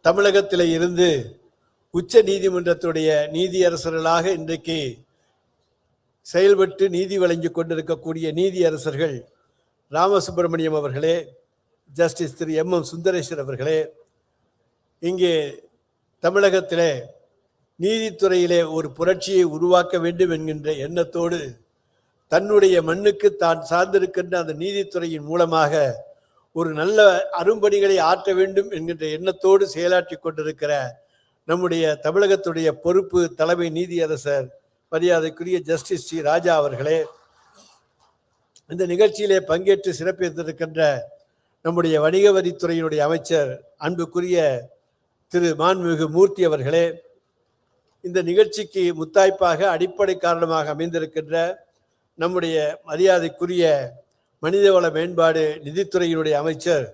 தமிழகத்தில் இருந்து உச்ச நீதிமன்றத்துடைய நீதியரசர்களாக இன்றைக்கு செயல்பட்டு நீதி வழங்கிக் கொண்டிருக்கக்கூடிய நீதியரசர்கள் ராமசுப்பிரமணியம் அவர்களே, ஜஸ்டிஸ் திரு M. சுந்தரேஸ்வர் அவர்களே, இங்கே தமிழகத்திலே நீதித்துறையிலே ஒரு புரட்சியை உருவாக்க வேண்டும் என்கின்ற எண்ணத்தோடு தன்னுடைய மண்ணுக்கு தான் சார்ந்திருக்கின்ற அந்த நீதித்துறையின் மூலமாக ஒரு நல்ல அரும்பணிகளை ஆற்ற வேண்டும் என்கின்ற எண்ணத்தோடு செயலாற்றி கொண்டிருக்கிற நம்முடைய தமிழகத்துடைய பொறுப்பு தலைமை நீதியரசர் மரியாதைக்குரிய ஜஸ்டிஸ் சி. ராஜா அவர்களே, இந்த நிகழ்ச்சியிலே பங்கேற்று சிறப்பித்திருக்கின்ற நம்முடைய வணிக வரித்துறையினுடைய அமைச்சர் அன்புக்குரிய திரு மாண்புமிகு மூர்த்தி அவர்களே, இந்த நிகழ்ச்சிக்கு முத்தாய்ப்பாக அடிப்படை காரணமாக அமைந்திருக்கின்ற நம்முடைய மரியாதைக்குரிய மனிதவள மேம்பாடு நிதித்துறையினுடைய அமைச்சர்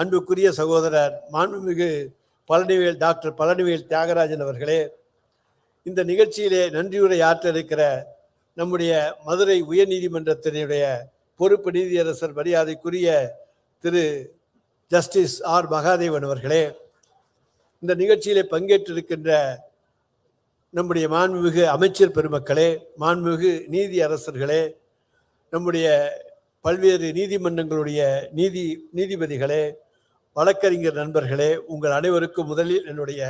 அன்புக்குரிய சகோதரர் மாண்புமிகு டாக்டர் பழனிவேல் தியாகராஜன் அவர்களே, இந்த நிகழ்ச்சியிலே நன்றியுரை ஆற்ற இருக்கிற நம்முடைய மதுரை உயர்நீதிமன்றத்தினுடைய பொறுப்பு நீதியரசர் மரியாதைக்குரிய திரு ஜஸ்டிஸ் ஆர். மகாதேவன் அவர்களே, இந்த நிகழ்ச்சியிலே பங்கேற்றிருக்கின்ற நம்முடைய மாண்புமிகு அமைச்சர் பெருமக்களே, மாண்புமிகு நீதி அரசர்களே, நம்முடைய பல்வேறு நீதிமன்றங்களுடைய நீதிபதிகளே, வழக்கறிஞர் நண்பர்களே, உங்கள் அனைவருக்கும் முதலில் என்னுடைய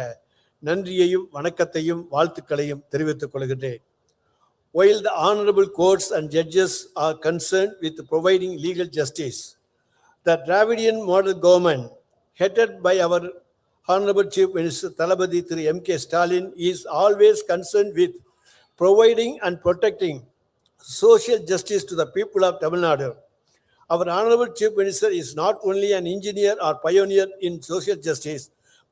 நன்றியையும் வணக்கத்தையும் வாழ்த்துக்களையும் தெரிவித்துக் கொள்கின்றேன். While the honorable courts and judges are concerned with providing legal justice, the Dravidian model government headed by our Honorable Chief Minister Thalapathy Thiru MK Stalin is always concerned with providing and protecting social justice to the people of Tamil Nadu. Our Honorable Chief Minister is not only an engineer or pioneer in social justice,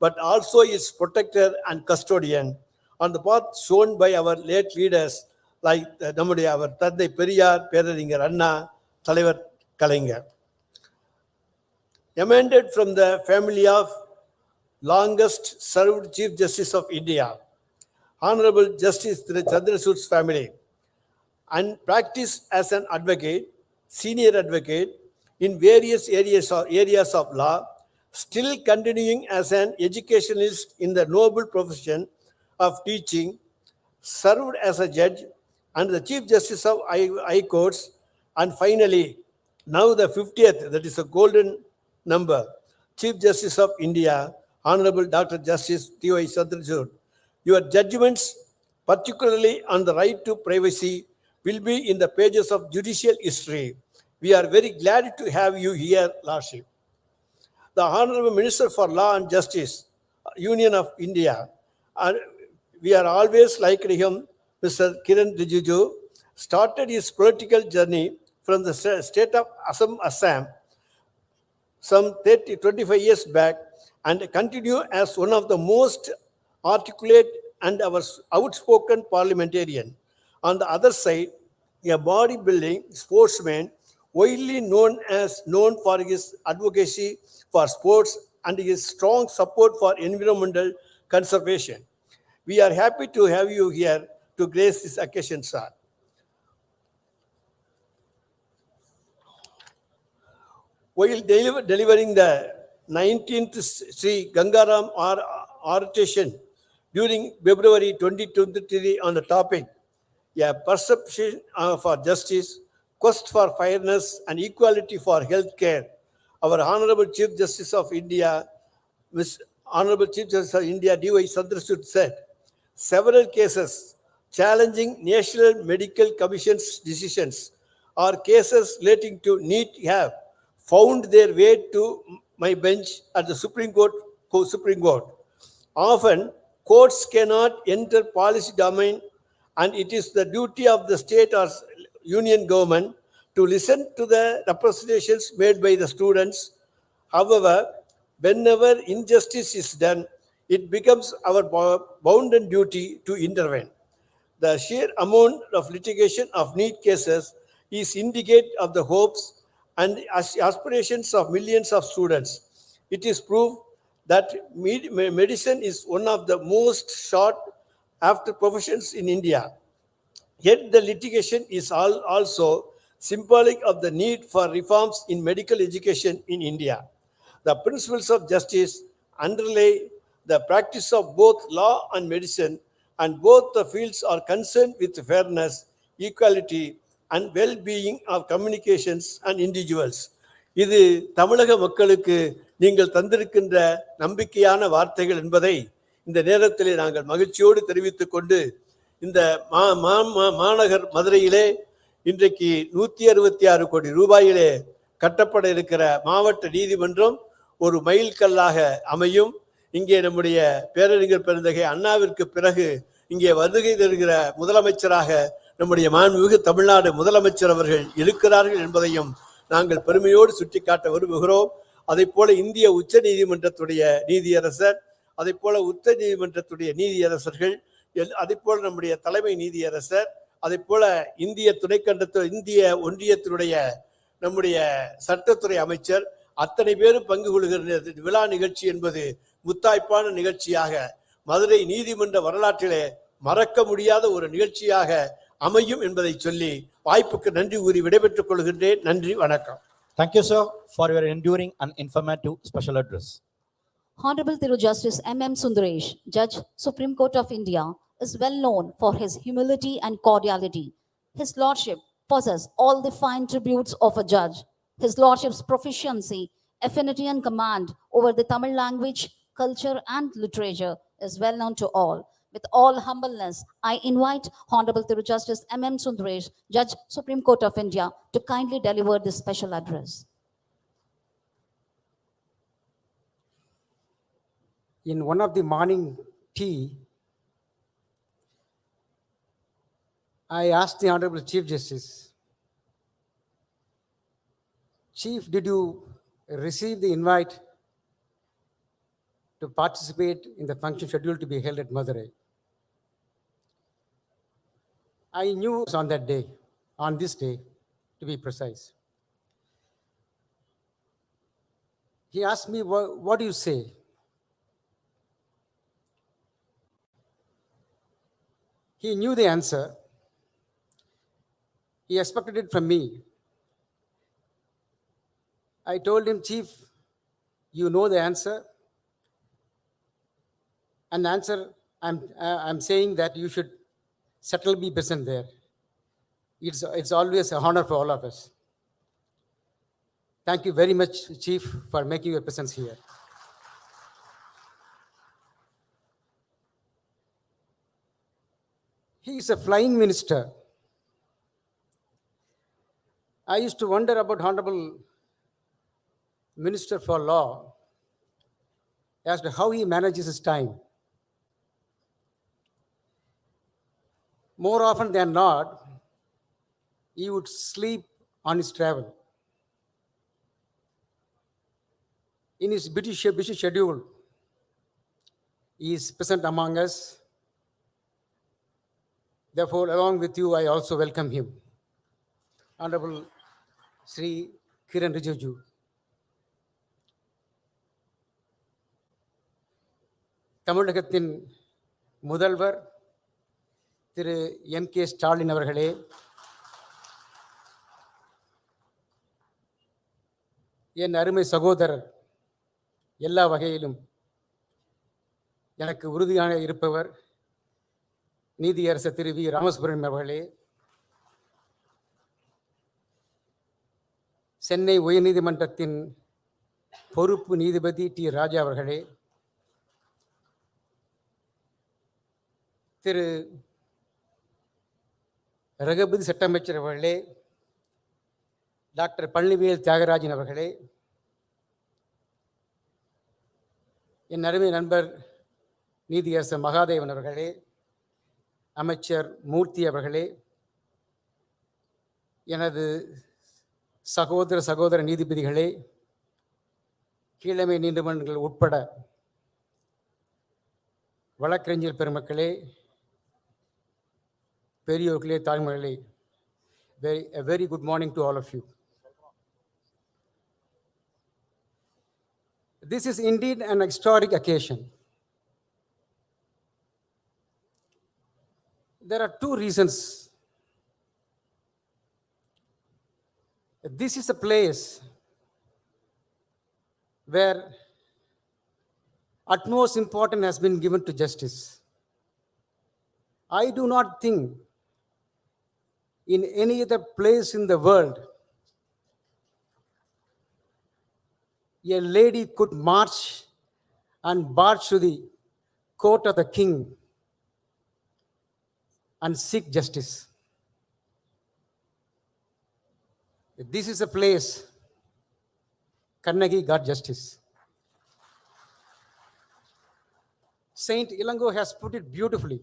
but also its protector and custodian on the path shown by our late leaders like நம்முடைய அவர் தந்தை பெரியார், பேரறிஞர் அண்ணா, தலைவர் கலைஞர். Emanated from the family of longest served Chief Justice of India, Honorable Justice Thiru Chandrasood's family, and practice as an advocate, senior advocate in various areas of law, still continuing as an educationalist in the noble profession of teaching, served as a judge and the Chief Justice of High Courts, and finally, now the 50th, that is a golden number, Chief Justice of India, Honorable Dr. Justice T.Y. Chandrachud. Your judgments, particularly on the right to privacy, will be in the pages of judicial history. We are very glad to have you here, Lordship. The Honorable Minister for Law and Justice, Union of India, and we are always like him, Mr. Kiran Rijiju, started his political journey from the state of Assam some 25 years back and continue as one of the most articulate and outspoken parliamentarian. On the other side, a bodybuilding sportsman widely known for his advocacy for sports and his strong support for environmental conservation. We are happy to have you here to grace this occasion, sir. While delivering the 19th Sri Gangaram oration during February 2023 on the topic, a perception for justice, quest for fairness and equality for health care, our Honorable Chief Justice of India, Honorable Chief Justice of India, D.Y. Chandrachud said, several cases challenging National Medical Commission's decisions or cases relating to NEET have found their way to my bench at the Supreme Court. Often, courts cannot enter policy domain, and it is the duty of the state or union government to listen to the representations made by the students. However, whenever injustice is done, it becomes our bounden duty to intervene. The sheer amount of litigation of NEET cases is indicative of the hopes and aspirations of millions of students. It is proof that medicine is one of the most sought after professions in India. Yet the litigation is also symbolic of the need for reforms in medical education in India. The principles of justice underlie the practice of both law and medicine, and both the fields are concerned with fairness, equality, and well-being of communications and individuals. இது தமிழக மக்களுக்கு நீங்கள் தந்திருக்கின்ற நம்பிக்கையான வார்த்தைகள் என்பதை இந்த நேரத்திலே நாங்கள் மகிழ்ச்சியோடு தெரிவித்துக் கொண்டு, இந்த மாநகர் மதுரையிலே இன்றைக்கு 166 கோடி ரூபாயிலே கட்டப்பட இருக்கிற மாவட்ட நீதிமன்றம் ஒரு மைல்கல்லாக அமையும். இங்கே நம்முடைய பேரறிஞர் பெருந்தகை அண்ணாவிற்கு பிறகு இங்கே வருகை தருகிற முதலமைச்சராக நம்முடைய மாண்புமிகு தமிழ்நாடு முதலமைச்சர் அவர்கள் இருக்கிறார்கள் என்பதையும் நாங்கள் பெருமையோடு சுட்டிக்காட்ட விரும்புகிறோம். அதை போல இந்திய உச்ச நீதிமன்றத்துடைய நீதியரசர், அதை போல உச்ச நீதிமன்றத்துடைய நீதியரசர்கள், அதை போல நம்முடைய தலைமை நீதியரசர், அதை போல இந்திய இந்திய ஒன்றியத்தினுடைய நம்முடைய சட்டத்துறை அமைச்சர், அத்தனை பேரும் பங்கு கொள்கிற விழா நிகழ்ச்சி என்பது முத்தாய்ப்பான நிகழ்ச்சியாக மதுரை நீதிமன்ற வரலாற்றிலே மறக்க முடியாத ஒரு நிகழ்ச்சியாக அமையும் என்பதை சொல்லி வாய்ப்புக்கு நன்றி கூறி விடைபெற்றுக் கொள்கின்றேன். நன்றி, வணக்கம். Thank you, sir, for your enduring and informative special address. Honorable Thiru Justice M.M. Sundaresh, Judge, Supreme Court of India, is well known for his humility and cordiality. His Lordship possesses all the fine tributes of a judge. His Lordship's proficiency, affinity and command over the Tamil language, culture and literature is well known to all. With all humbleness, I invite Honorable Thiru Justice M.M. Sundaresh, Judge, Supreme Court of India, to kindly deliver this special address. In one of the morning tea, I asked the Honorable Chief Justice, Chief, did you receive the invite to participate in the function scheduled to be held at Madurai? I knew it was on that day, on this day, to be precise. He asked me, what do you say? He knew the answer. He expected it from me. I told him, Chief, you know the answer. And answer, I'm saying that you should settle be present there. It's always an honor for all of us. Thank you very much, Chief, for making your presence here. He is a flying minister. I used to wonder about Honorable Minister for Law as to how he manages his time. More often than not, he would sleep on his travel. In his busy schedule, he is present among us. Therefore, along with you, I also welcome him. Honorable Sri Kiran Rijiju. தமிழகத்தின் முதல்வர் திரு MK Stalin அவர்களே, என் அருமை சகோதரர், எல்லா வகையிலும் எனக்கு உறுதியாக இருப்பவர் நீதியரசர் திரு வி. ராமசுப்ரமணியம் அவர்களே, சென்னை உயர்நீதிமன்றத்தின் பொறுப்பு நீதிபதி டி. ராஜா அவர்களே, திரு ரகுபதி சட்டமைச்சர் அவர்களே, டாக்டர் பழனிவேல் தியாகராஜன் அவர்களே, என் அருமை நண்பர் நீதியரசர் மகாதேவன் அவர்களே, அமைச்சர் மூர்த்தி அவர்களே, எனது சகோதர நீதிபதிகளே, கீழமை நீதிமன்றங்கள் உட்பட வழக்கறிஞர் பெருமக்களே, பெரியோர்களே, தாய்மொழிகளே, a very good morning to all of you. This is indeed an historic occasion. There are two reasons. This is a place where utmost importance has been given to justice. I do not think in any other place in the world a lady could march and barge to the court of the king and seek justice. This is a place Kannagi got justice. Saint Ilango has put it beautifully.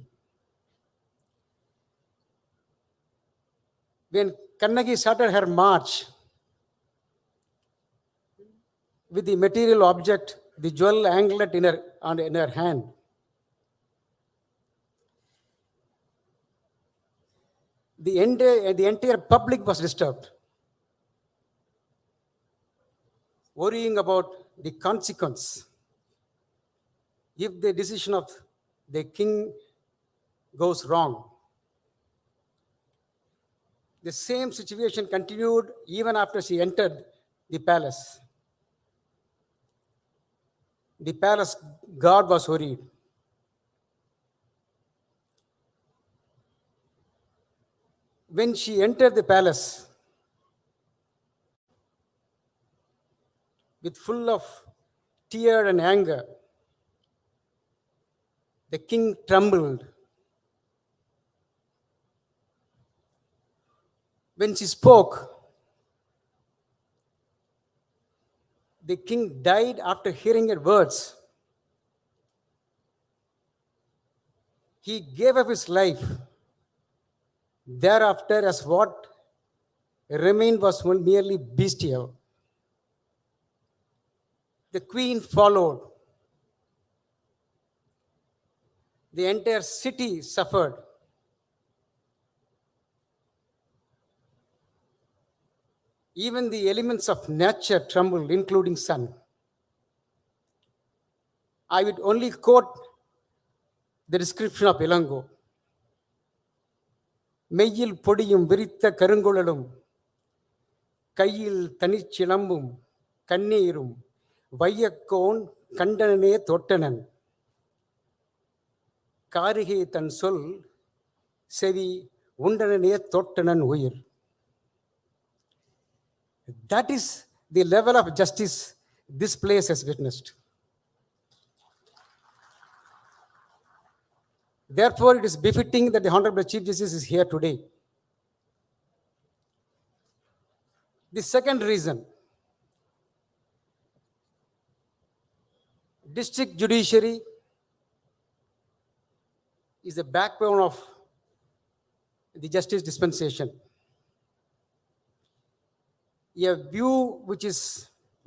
When Kannagi started her march with the material object, the jewel anklet in her hand, the entire public was disturbed, worrying about the consequence if the decision of the king goes wrong. The same situation continued even after she entered the palace. The palace guard was worried. When she entered the palace with full of tear and anger, the king trembled. When she spoke, the king died after hearing her words. He gave up his life. Thereafter, as what remained was merely bestial. The queen followed. The entire city suffered. Even the elements of nature trembled, including sun. I would only quote the description of Ilango. மெய்யில் பொடியும் விரித்த கருங்குழலும் கையில் தனிச்சிலம்பும் கண்ணீரும் வையக்கோன் கண்டனனே தோட்டனன் காரிகை தன் சொல் செவி உண்டனனே தோட்டனன் உயிர். That is the level of justice this place has witnessed. Therefore, it is befitting that the Honorable Chief Justice is here today. The second reason, district judiciary is the backbone of the justice dispensation. A view which is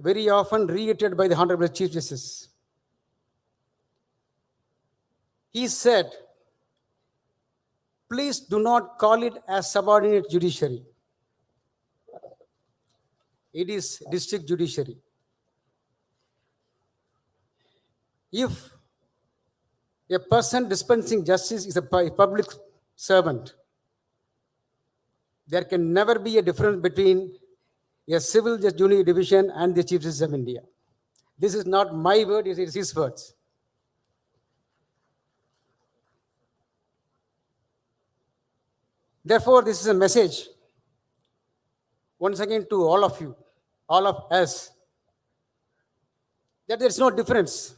very often reiterated by the Honorable Chief Justice. He said, please do not call it as subordinate judiciary. It is district judiciary. If a person dispensing justice is a public servant, there can never be a difference between a civil judiciary division and the Chief Justice of India. This is not my word, it is his words. Therefore, this is a message once again to all of you, all of us, that there is no difference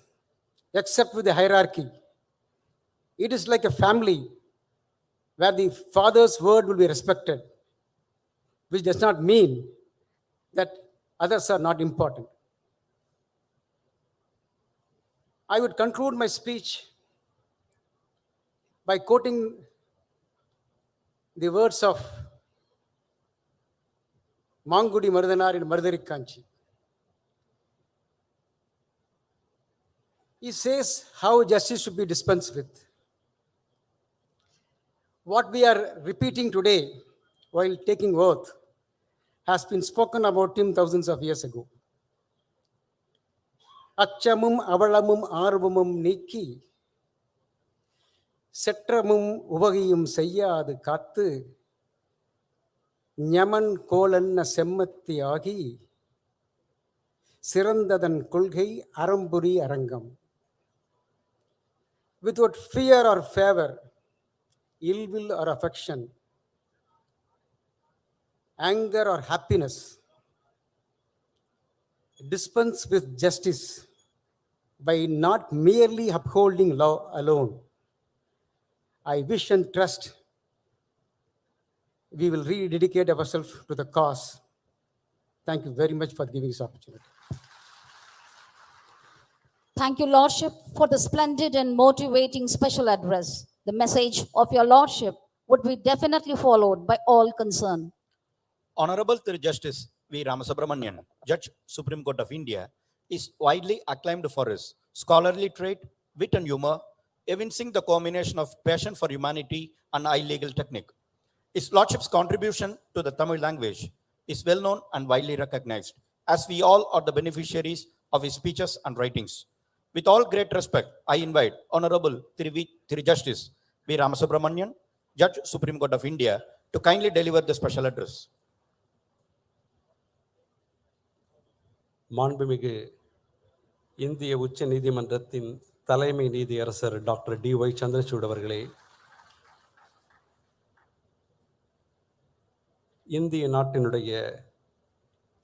except with the hierarchy. It is like a family where the father's word will be respected, which does not mean that others are not important. I would conclude my speech by quoting the words of Mangudi Mardanar in Mardarikkanchi. He says how justice should be dispensed with. What we are repeating today while taking oath has been spoken about him thousands of years ago. Achamum avalamum arvumum nikki செற்றமும் உவகையும் செய்யாது காத்து ஞமன் கோலன்ன செம்மத்தி ஆகி சிறந்ததன் கொள்கை அறம்புரி அரங்கம். Without fear or favor, ill will or affection, anger or happiness, dispense with justice by not merely upholding law alone. I wish and trust we will rededicate ourselves to the cause. Thank you very much for giving this opportunity. Thank you, Lordship, for the splendid and motivating special address. The message of your Lordship would be definitely followed by all concerned. Honorable Thiru Justice V. Ramasubramanian, Judge, Supreme Court of India, is widely acclaimed for his scholarly trait, wit and humor, evincing the combination of passion for humanity and high legal technique. His Lordship's contribution to the Tamil language is well known and widely recognized, as we all are the beneficiaries of his speeches and writings. With all great respect, I invite Honorable Thiru Justice V. Ramasubramanian, Judge, Supreme Court of India, to kindly deliver the special address. மாண்புமிகு இந்திய உச்ச நீதிமன்றத்தின் தலைமை நீதியரசர் doctor D.Y. Chandrachud அவர்களே, இந்திய நாட்டினுடைய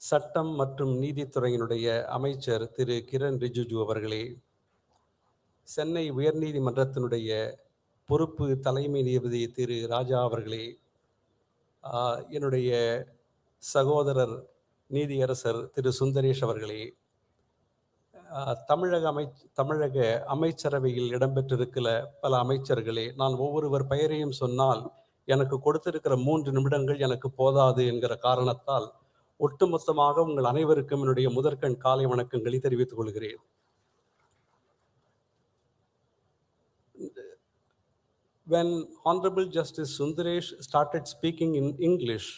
சட்டம் மற்றும் நீதித்துறையினுடைய அமைச்சர் திரு கிரண் ரிஜிஜு அவர்களே, சென்னை உயர்நீதிமன்றத்தினுடைய பொறுப்பு தலைமை நீதிபதி திரு ராஜா அவர்களே, என்னுடைய சகோதரர் நீதியரசர் திரு சுந்தரேஷ் அவர்களே, தமிழக அமைச்சரவையில் இடம்பெற்றிருக்கிற பல அமைச்சர்களே, நான் ஒவ்வொருவர் பெயரையும் சொன்னால் எனக்கு கொடுத்திருக்கிற 3 நிமிடங்கள் எனக்கு போதாது என்கிற காரணத்தால் ஒட்டுமொத்தமாக உங்கள் அனைவருக்கும் என்னுடைய முதற்கண் காலை வணக்கங்களை தெரிவித்துக் கொள்கிறேன். When Honorable Justice Sundaresh started speaking in English,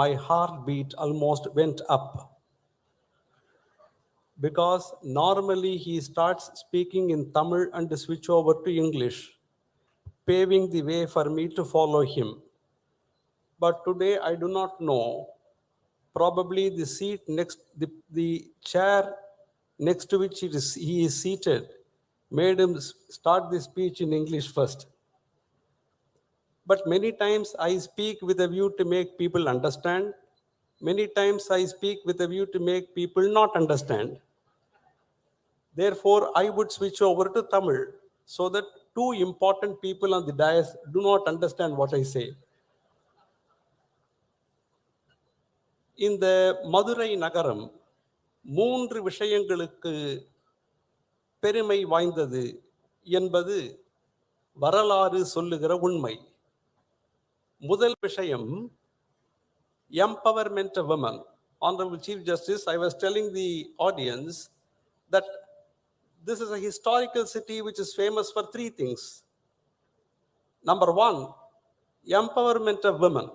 my heartbeat almost went up, because normally he starts speaking in Tamil and switch over to English. paving the way for me to follow him. But today I do not know. Probably the seat next, the chair next to which he is seated made him start the speech in English first. But many times I speak with a view to make people understand. Many times I speak with a view to make people not understand. Therefore, I would switch over to Tamil so that two important people on the dais do not understand what I say. இந்த மதுரை நகரம் மூன்று விஷயங்களுக்கு பெருமை வாய்ந்தது என்பது வரலாறு சொல்லுகிற உண்மை. முதல் விஷயம் empowerment of women. Honorable Chief Justice, I was telling the audience that this is a historical city which is famous for three things. Number one, empowerment of women.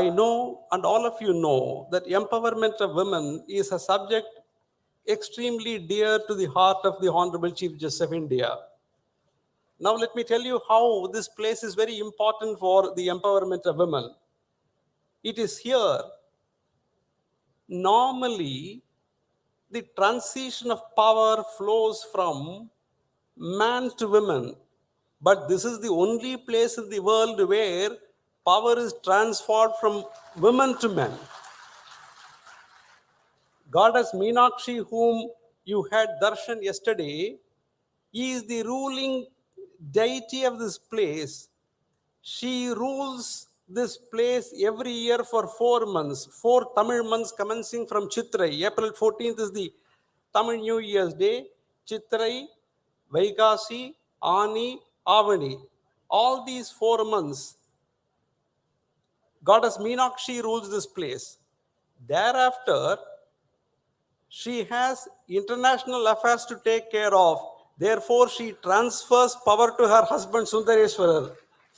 I know, and all of you know, that empowerment of women is a subject extremely dear to the heart of the Honorable Chief Justice of India. Now, let me tell you how this place is very important for the empowerment of women. It is here, normally, the transition of power flows from man to women. But this is the only place in the world where power is transferred from women to men. Goddess Meenakshi, whom you had darshan yesterday, is the ruling deity of this place. She rules this place every year for 4 months, 4 Tamil months commencing from Chitrai. April 14th is the Tamil New Year's Day. Chitrai, Vaikasi, Ani, Avani. All these 4 months, Goddess Meenakshi rules this place. Thereafter, she has international affairs to take care of. Therefore, she transfers power to her husband Sundareshwarar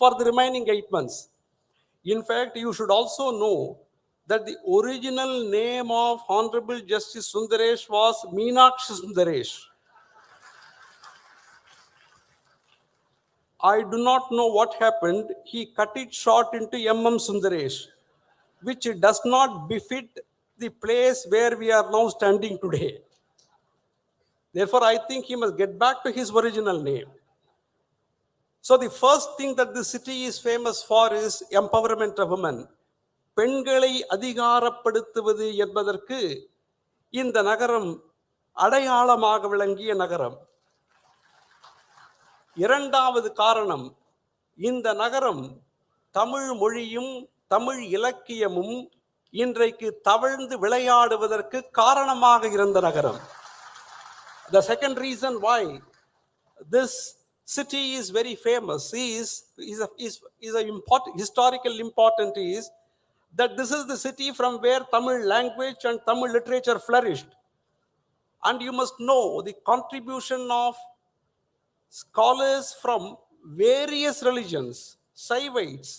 for the remaining 8 months. In fact, you should also know that the original name of Honorable Justice Sundaresh was Meenakshi Sundaresh. I do not know what happened. He cut it short into MM Sundaresh, which does not befit the place where we are now standing today. Therefore, I think he must get back to his original name. So the first thing that the city is famous for is empowerment of women. பெண்களை அதிகாரப்படுத்துவது என்பதற்கு இந்த நகரம் அடையாளமாக விளங்கிய நகரம். இரண்டாவது காரணம், இந்த நகரம் தமிழ் மொழியும் தமிழ் இலக்கியமும் இன்றைக்கு தவழ்ந்து விளையாடுவதற்கு காரணமாக இருந்த நகரம். The second reason why this city is very famous is a important historical important is that this is the city from where Tamil language and Tamil literature flourished. And you must know the contribution of scholars from various religions, Saivites,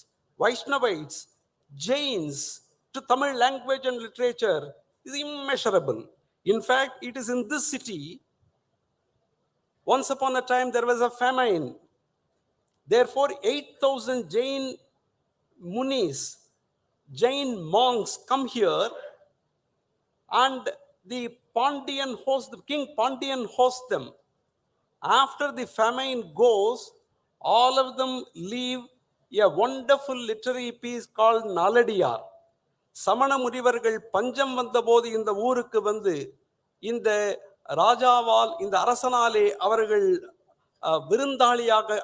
Vaishnavites, Jains, to Tamil language and literature is immeasurable. In fact, it is in this city, once upon a time there was a famine. Therefore, 8,000 Jain munis, Jain monks come here, and the King Pandian hosts them. After the famine goes, all of them leave a wonderful literary piece called Naladiyar. சமண முனிவர்கள் பஞ்சம் வந்தபோது இந்த ஊருக்கு வந்து இந்த ராஜாவால், இந்த அரசனாலே அவர்கள் விருந்தாளியாக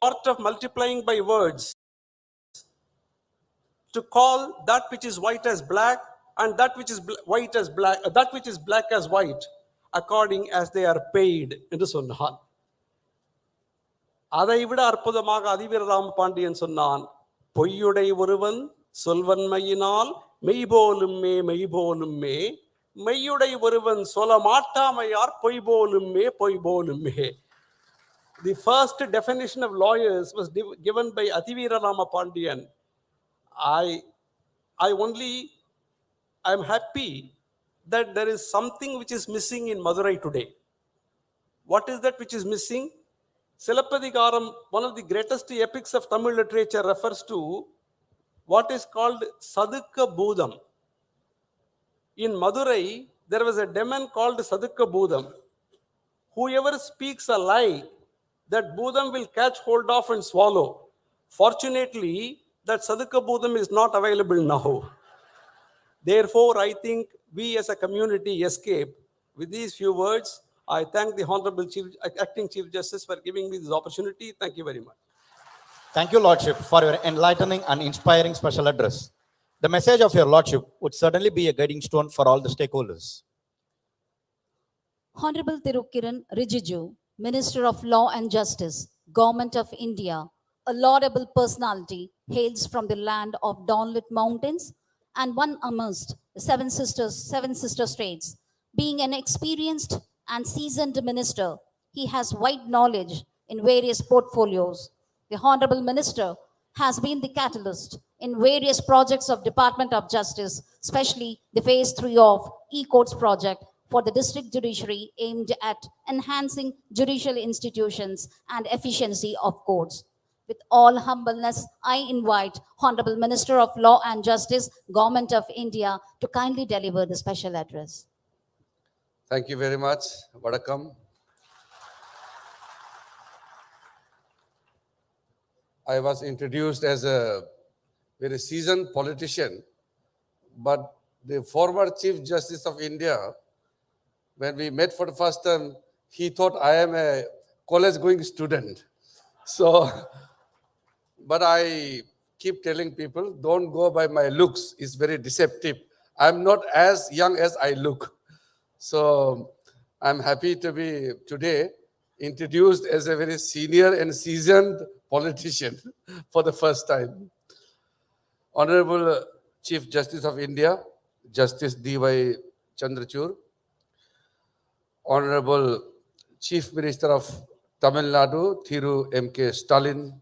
art of multiplying by words, to call that which is white as black and that which is white as black, that which is black as white, according as they are paid என்று சொன்னான். அதைவிட அற்புதமாக அதிவீரராம பாண்டியன் சொன்னான், பொய்யுடை ஒருவன் சொல்வன்மையினால் மெய்போலும்மே மெய்போலும்மே, மெய்யுடை ஒருவன் சொல்ல மாட்டாமையார் பொய் போலும்மே பொய் போலும்மே. The first definition of lawyers was given by Adiveera Pandian. I'm happy that there is something which is missing in Madurai today. What is that which is missing? Silappatikaram, one of the greatest epics of Tamil literature, refers to what is called Sadukka Bhoodam. In Madurai, there was a demon called Sadukka Bhoodam. Whoever speaks a lie, that Bhoodam will catch hold of and swallow. Fortunately, that Sadukka Bhoodam is not available now. Therefore, I think we as a community escape. With these few words, I thank the Honorable Acting Chief Justice for giving me this opportunity. Thank you very much. Thank you, Lordship, for your enlightening and inspiring special address. The message of your Lordship would certainly be a guiding stone for all the stakeholders. Honorable Thirukiran Rijiju, Minister of Law and Justice, Government of India, a laudable personality, hails from the land of dawnlit mountains and one amongst the seven sister states. Being an experienced and seasoned minister, he has wide knowledge in various portfolios. The Honorable Minister has been the catalyst in various projects of Department of Justice, especially the Phase 3 of E-Courts project for the district judiciary aimed at enhancing judicial institutions and efficiency of courts. With all humbleness, I invite Honorable Minister of Law and Justice, Government of India, to kindly deliver the special address. Thank you very much. Vadakkam. I was introduced as a very seasoned politician, but the former Chief Justice of India, when we met for the first time, he thought I am a college-going student. So, but I keep telling people, don't go by my looks. It's very deceptive. I'm not as young as I look. So, I'm happy to be today introduced as a very senior and seasoned politician for the first time. Honorable Chief Justice of India, Justice D.Y. Chandrachud, Honorable Chief Minister of Tamil Nadu, Thiru MK Stalin,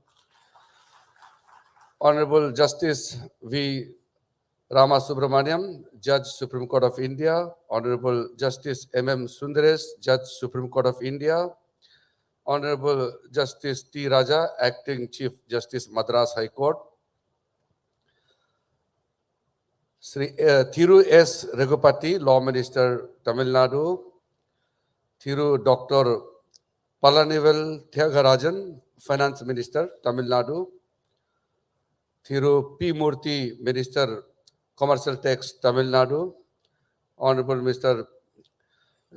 Honorable Justice V. Rama Subramaniam, Judge Supreme Court of India, Honorable Justice M.M. Sundaresh, Judge Supreme Court of India, Honorable Justice T. Raja, Acting Chief Justice Madras High Court, Sri Thiru S. Raghupati, Law Minister, Tamil Nadu, Thiru Dr. Palanivel Thiagarajan, Finance Minister, Tamil Nadu, Thiru P. Murthy, Minister, Commercial Tax, Tamil Nadu, Honorable Mr.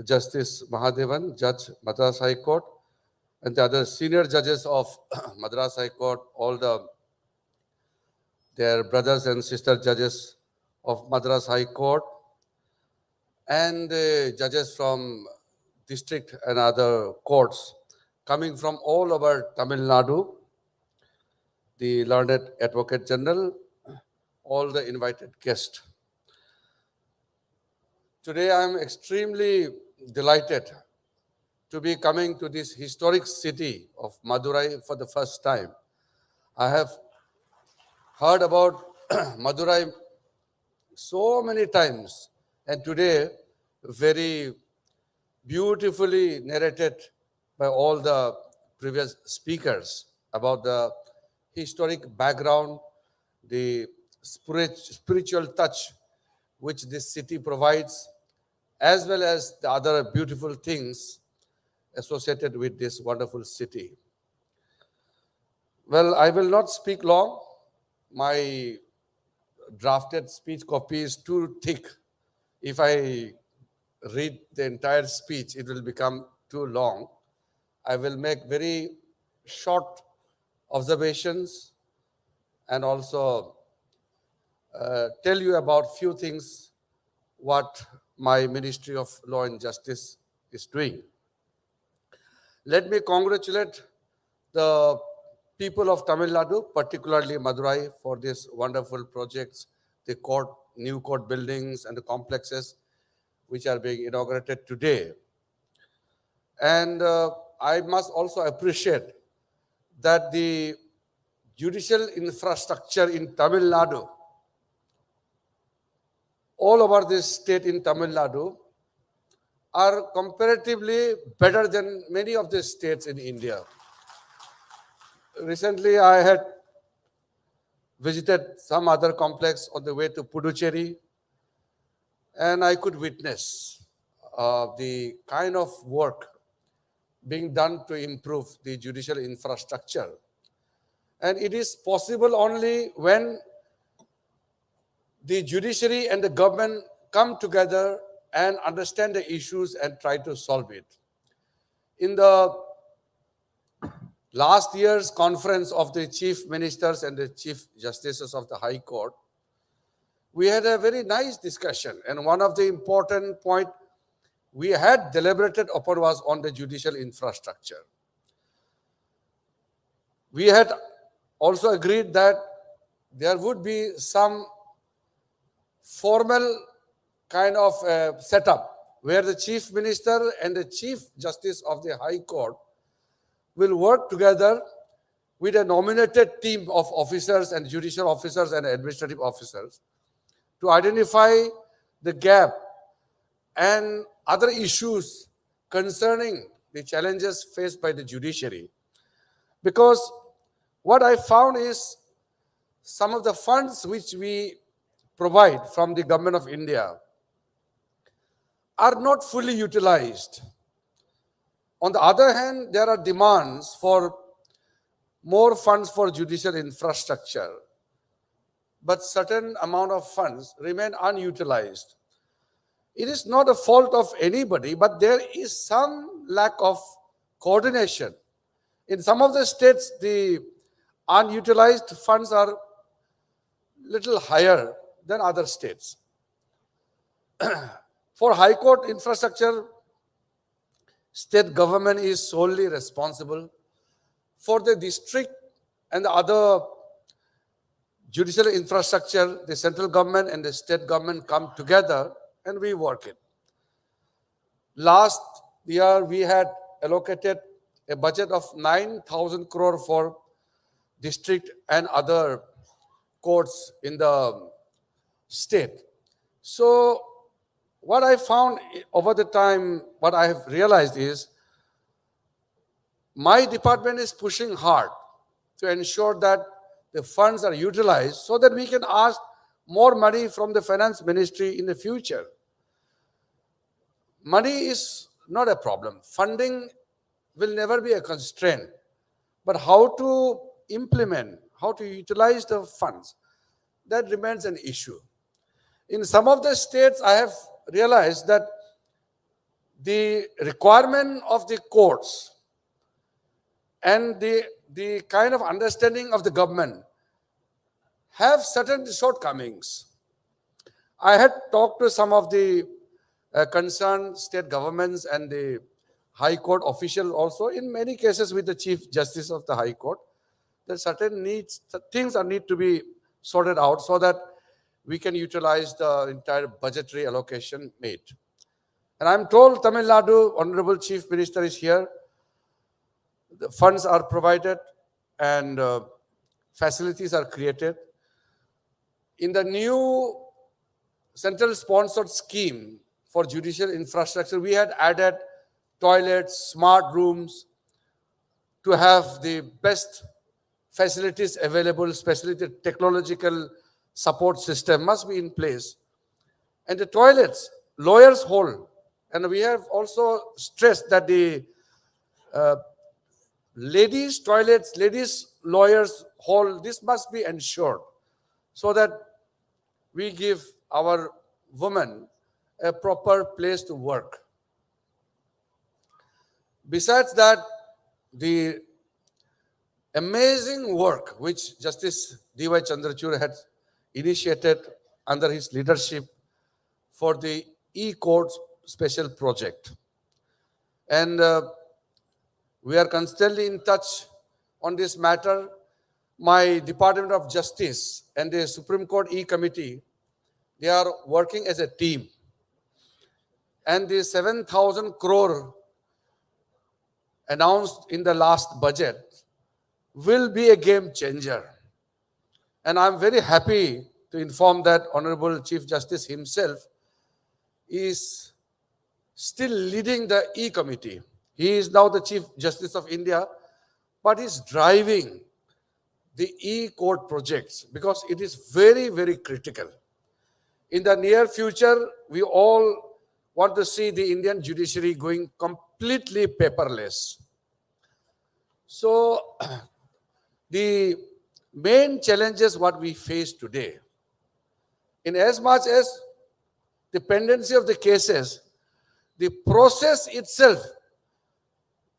Justice Mahadevan, Judge, Madras High Court, and the other senior judges of Madras High Court, all their brothers and sister judges of Madras High Court, and judges from district and other courts coming from all over Tamil Nadu, the learned Advocate General, all the invited guests. Today I am extremely delighted to be coming to this historic city of Madurai for the first time. I have heard about Madurai so many times, and today very beautifully narrated by all the previous speakers about the historic background, the spiritual touch which this city provides, as well as the other beautiful things associated with this wonderful city. Well, I will not speak long. My drafted speech copy is too thick. If I read the entire speech, it will become too long. I will make very short observations and also tell you about few things what my Ministry of Law and Justice is doing. Let me congratulate the people of Tamil Nadu, particularly Madurai, for these wonderful projects, the court, new court buildings and the complexes which are being inaugurated today. And I must also appreciate that the judicial infrastructure in Tamil Nadu, all over this state in Tamil Nadu, are comparatively better than many of the states in India. Recently, I had visited some other complex on the way to Puducherry, and I could witness the kind of work being done to improve the judicial infrastructure. And it is possible only when the judiciary and the government come together and understand the issues and try to solve it. In the last year's conference of the chief ministers and the chief justices of the High Court, we had a very nice discussion. And one of the important points we had deliberated upon was on the judicial infrastructure. We had also agreed that there would be some formal kind of setup where the chief minister and the chief justice of the High Court will work together with a nominated team of officers and judicial officers and administrative officers to identify the gap and other issues concerning the challenges faced by the judiciary. Because what I found is some of the funds which we provide from the government of India are not fully utilized. On the other hand, there are demands for more funds for judicial infrastructure, but certain amount of funds remain unutilized. It is not a fault of anybody, but there is some lack of coordination. In some of the states, the unutilized funds are little higher than other states. For High Court infrastructure, state government is solely responsible. For the district and the other judicial infrastructure, the central government and the state government come together and we work it. Last year, we had allocated a budget of 9,000 crore for district and other courts in the state. So what I found over the time, what I have realized is my department is pushing hard to ensure that the funds are utilized so that we can ask more money from the finance ministry in the future. Money is not a problem. Funding will never be a constraint. But how to implement, how to utilize the funds, that remains an issue. In some of the states, I have realized that the requirement of the courts and the kind of understanding of the government have certain shortcomings. I had talked to some of the concerned state governments and the High Court official also, in many cases with the Chief Justice of the High Court, that certain needs, things are need to be sorted out so that we can utilize the entire budgetary allocation made. And I'm told Tamil Nadu, Honorable Chief Minister is here. The funds are provided and facilities are created. In the new central sponsored scheme for judicial infrastructure, we had added toilets, smart rooms to have the best facilities available, especially the technological support system must be in place. And the toilets, lawyers' hall. And we have also stressed that the ladies' toilets, ladies' lawyers' hall, this must be ensured so that we give our women a proper place to work. Besides that, the amazing work which Justice D.Y. Chandrachud had initiated under his leadership for the e-court special project. And we are constantly in touch on this matter. My Department of Justice and the Supreme Court E-Committee, they are working as a team. And the 7,000 crore announced in the last budget will be a game changer. And I'm very happy to inform that Honorable Chief Justice himself is still leading the E-Committee. He is now the Chief Justice of India, but is driving the e-court projects because it is very, very critical. In the near future, we all want to see the Indian judiciary going completely paperless. So, the main challenges what we face today, in as much as the pendency of the cases, the process itself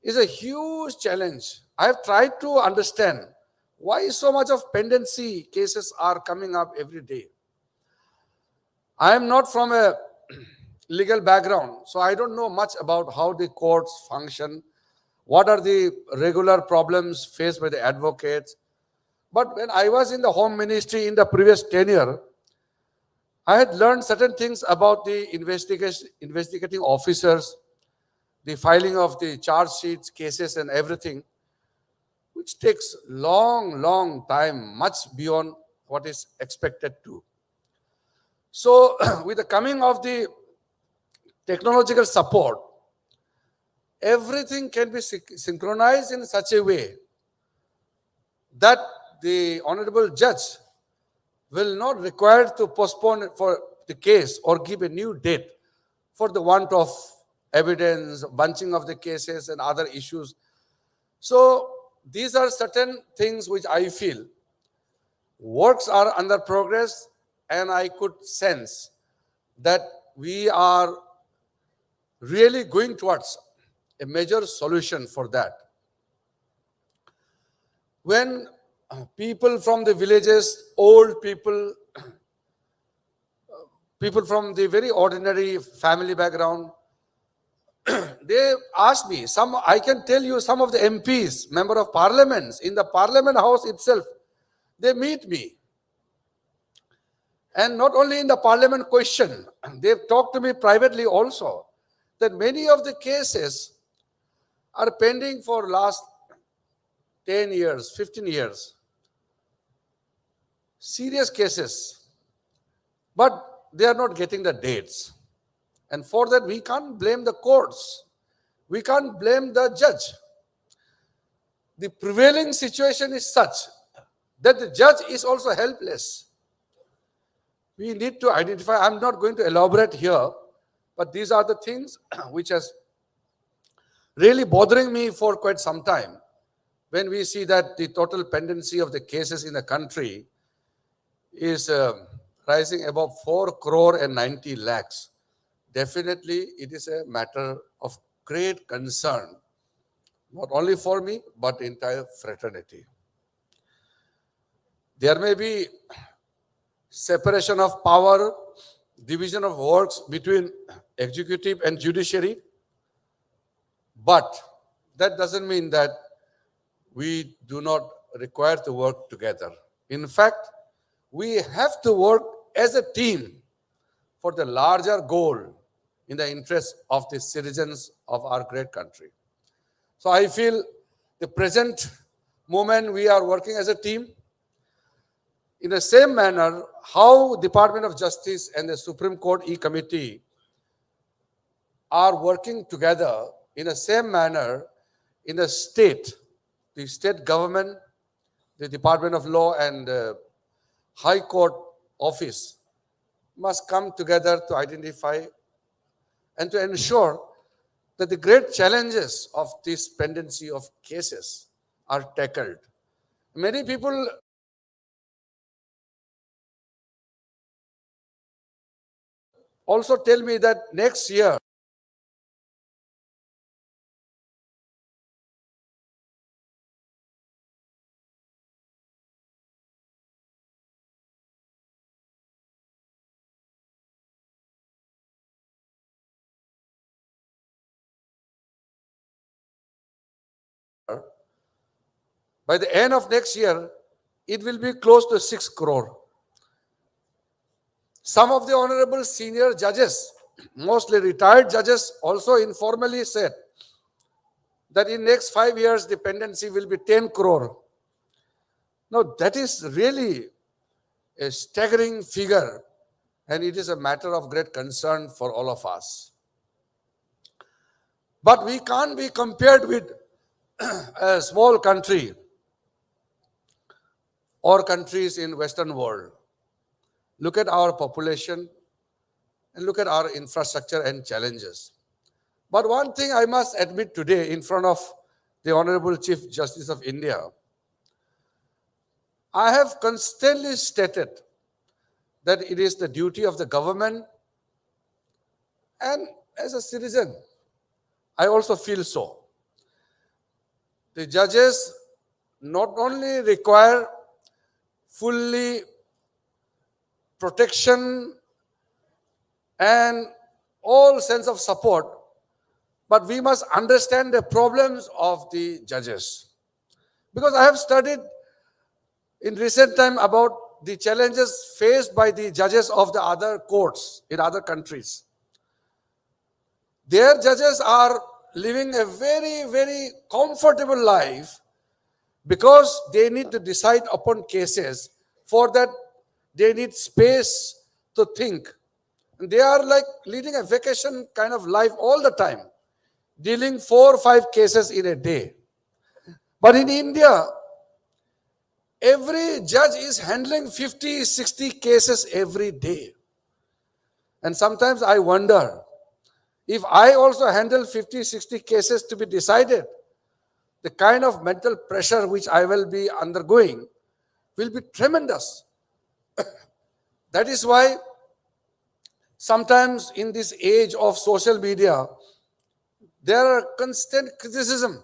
is a huge challenge. I have tried to understand why so much of pendency cases are coming up every day. I am not from a legal background, so I don't know much about how the courts function, what are the regular problems faced by the advocates. But when I was in the Home Ministry in the previous tenure, I had learned certain things about the investigating officers, the filing of the charge sheets, cases and everything, which takes long time, much beyond what is expected to. So with the coming of the technological support, everything can be synchronized in such a way that the honorable judge will not require to postpone for the case or give a new date for the want of evidence, bunching of the cases and other issues. So these are certain things which I feel works are under progress, and I could sense that we are really going towards a major solution for that. When people from the villages, old people, people from the very ordinary family background, they asked me, I can tell you some of the MPs, member of parliaments, in the parliament house itself, they meet me. And not only in the parliament question, they've talked to me privately also, that many of the cases are pending for last 10 years, 15 years. Serious cases. But they are not getting the dates. And for that, we can't blame the courts. We can't blame the judge. The prevailing situation is such that the judge is also helpless. We need to identify, I'm not going to elaborate here, but these are the things which has really bothering me for quite some time. When we see that the total pendency of the cases in the country is rising above 4 crore and 90 lakhs. Definitely, it is a matter of great concern, not only for me, but the entire fraternity. There may be separation of power, division of works between executive and judiciary, but that doesn't mean that we do not require to work together. In fact, we have to work as a team for the larger goal in the interest of the citizens of our great country. So I feel the present moment we are working as a team. In the same manner, how Department of Justice and the Supreme Court E-Committee are working together in the same manner in the state government, the Department of Law and High Court office must come together to identify and to ensure that the great challenges of this pendency of cases are tackled. Many people also tell me that next year by the end of next year, it will be close to 6 crore. Some of the honorable senior judges, mostly retired judges, also informally said that in next 5 years, the pendency will be 10 crore. Now, that is really a staggering figure, and it is a matter of great concern for all of us. But we can't be compared with a small country or countries in Western world. Look at our population and look at our infrastructure and challenges. But one thing I must admit today in front of the Honorable Chief Justice of India, I have constantly stated that it is the duty of the government, and as a citizen, I also feel so. The judges not only require fully protection and all sense of support, but we must understand the problems of the judges. Because I have studied in recent time about the challenges faced by the judges of the other courts in other countries. Their judges are living a very, very comfortable life because they need to decide upon cases. For that, they need space to think. And they are like leading a vacation kind of life all the time, dealing 4 or 5 cases in a day. But in India, every judge is handling 50, 60 cases every day. And sometimes I wonder, if I also handle 50, 60 cases to be decided, the kind of mental pressure which I will be undergoing will be tremendous. That is why sometimes in this age of social media, there are constant criticism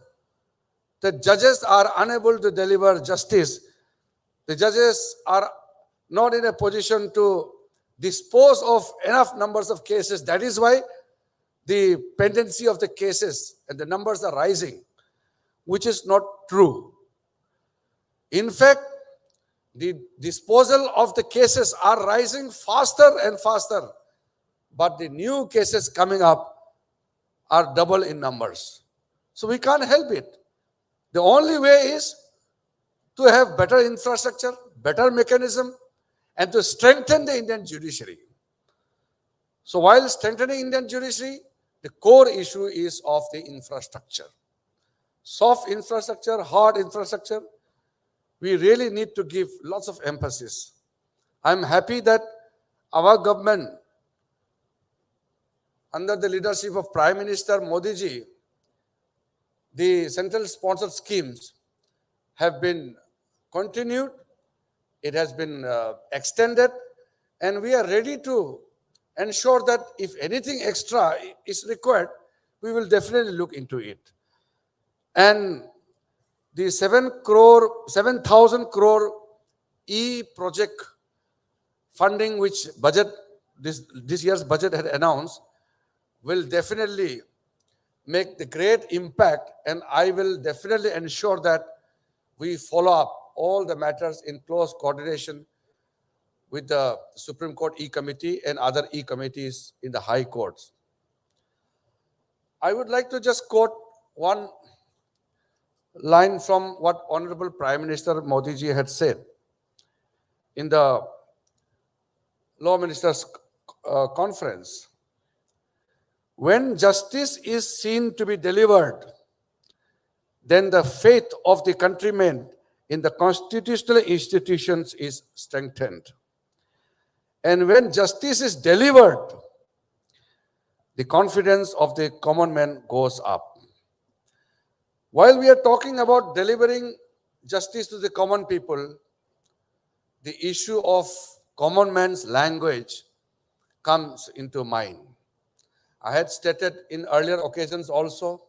that judges are unable to deliver justice. The judges are not in a position to dispose of enough numbers of cases. That is why the pendency of the cases and the numbers are rising, which is not true. In fact, the disposal of the cases are rising faster and faster, but the new cases coming up are double in numbers. So we can't help it. The only way is to have better infrastructure, better mechanism, and to strengthen the Indian judiciary. So while strengthening Indian judiciary, the core issue is of the infrastructure. Soft infrastructure, hard infrastructure, we really need to give lots of emphasis. I'm happy that our government, under the leadership of Prime Minister Modi ji, the central sponsored schemes have been continued, it has been extended, and we are ready to ensure that if anything extra is required, we will definitely look into it. And the 7,000 crore e-project funding which this year's budget had announced will definitely make the great impact, and I will definitely ensure that we follow up all the matters in close coordination with the Supreme Court E-Committee and other E-Committees in the High Courts. I would like to just quote one line from what Honorable Prime Minister Modi ji had said in the Law Ministers' conference. When justice is seen to be delivered, then the faith of the countrymen in the constitutional institutions is strengthened. And when justice is delivered, the confidence of the common man goes up. While we are talking about delivering justice to the common people, the issue of common man's language comes into mind. I had stated in earlier occasions also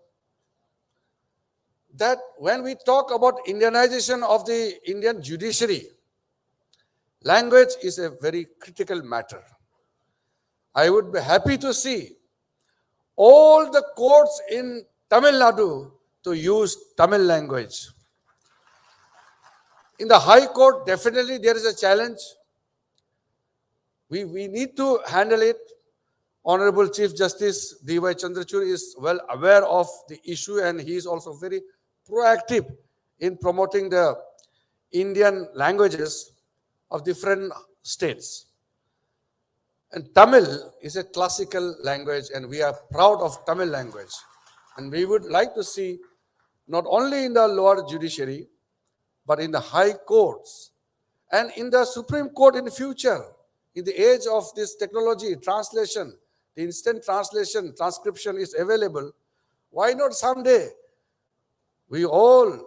that when we talk about Indianization of the Indian judiciary, language is a very critical matter. I would be happy to see all the courts in Tamil Nadu to use Tamil language. In the High Court, definitely there is a challenge. We need to handle it. Honorable Chief Justice D.Y. Chandrachud is well aware of the issue, and he is also very proactive in promoting the Indian languages of different states. And Tamil is a classical language, and we are proud of Tamil language. And we would like to see not only in the lower judiciary, but in the high courts and in the Supreme Court in the future, in the age of this technology, translation, the instant translation, transcription is available. Why not someday? We all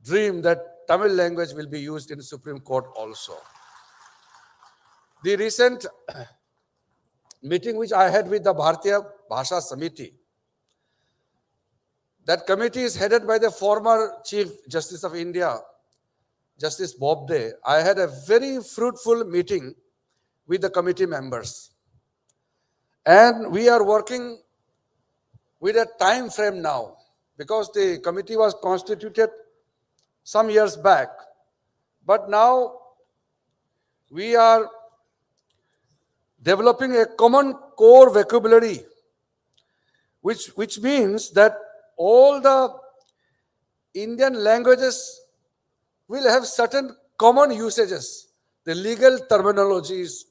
dream that Tamil language will be used in the Supreme Court also. The recent meeting which I had with the Bharatiya Bhasha Samiti, that committee is headed by the former Chief Justice of India, Justice Bobde. I had a very fruitful meeting with the committee members. And we are working with a time frame now, because the committee was constituted some years back. But now we are developing a common core vocabulary, which means that all the Indian languages will have certain common usages, the legal terminologies,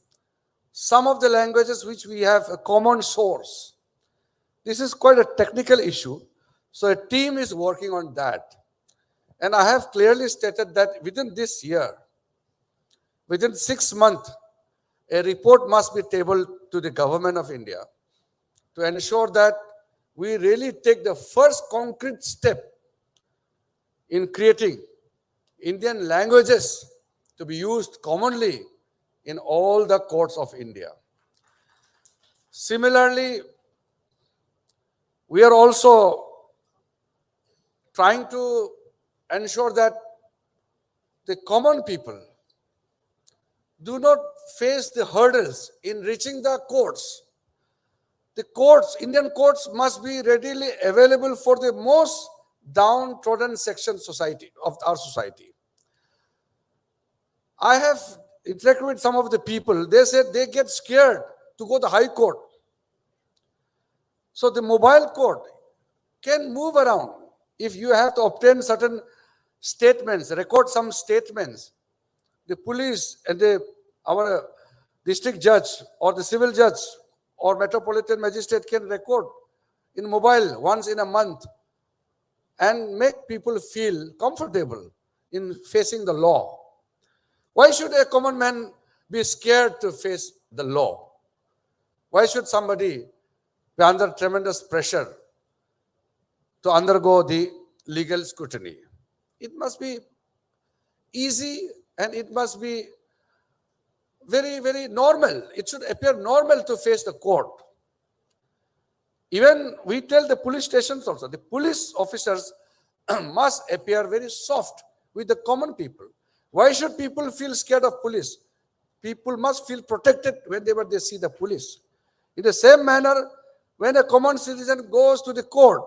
some of the languages which we have a common source. This is quite a technical issue, so a team is working on that. And I have clearly stated that within this year, within 6 months, a report must be tabled to the government of India to ensure that we really take the first concrete step in creating Indian languages to be used commonly in all the courts of India. Similarly, we are also trying to ensure that the common people do not face the hurdles in reaching the courts. The courts, Indian courts, must be readily available for the most downtrodden section of our society. I have interacted with some of the people. They said they get scared to go to the High Court. So the mobile court can move around. If you have to obtain certain statements, record some statements, the police and our district judge or the civil judge or metropolitan magistrate can record in mobile once in a month and make people feel comfortable in facing the law. Why should a common man be scared to face the law? Why should somebody be under tremendous pressure to undergo the legal scrutiny? It must be easy and it must be very, very normal. It should appear normal to face the court. Even we tell the police stations also, the police officers must appear very soft with the common people. Why should people feel scared of police? People must feel protected whenever they see the police. In the same manner, when a common citizen goes to the court,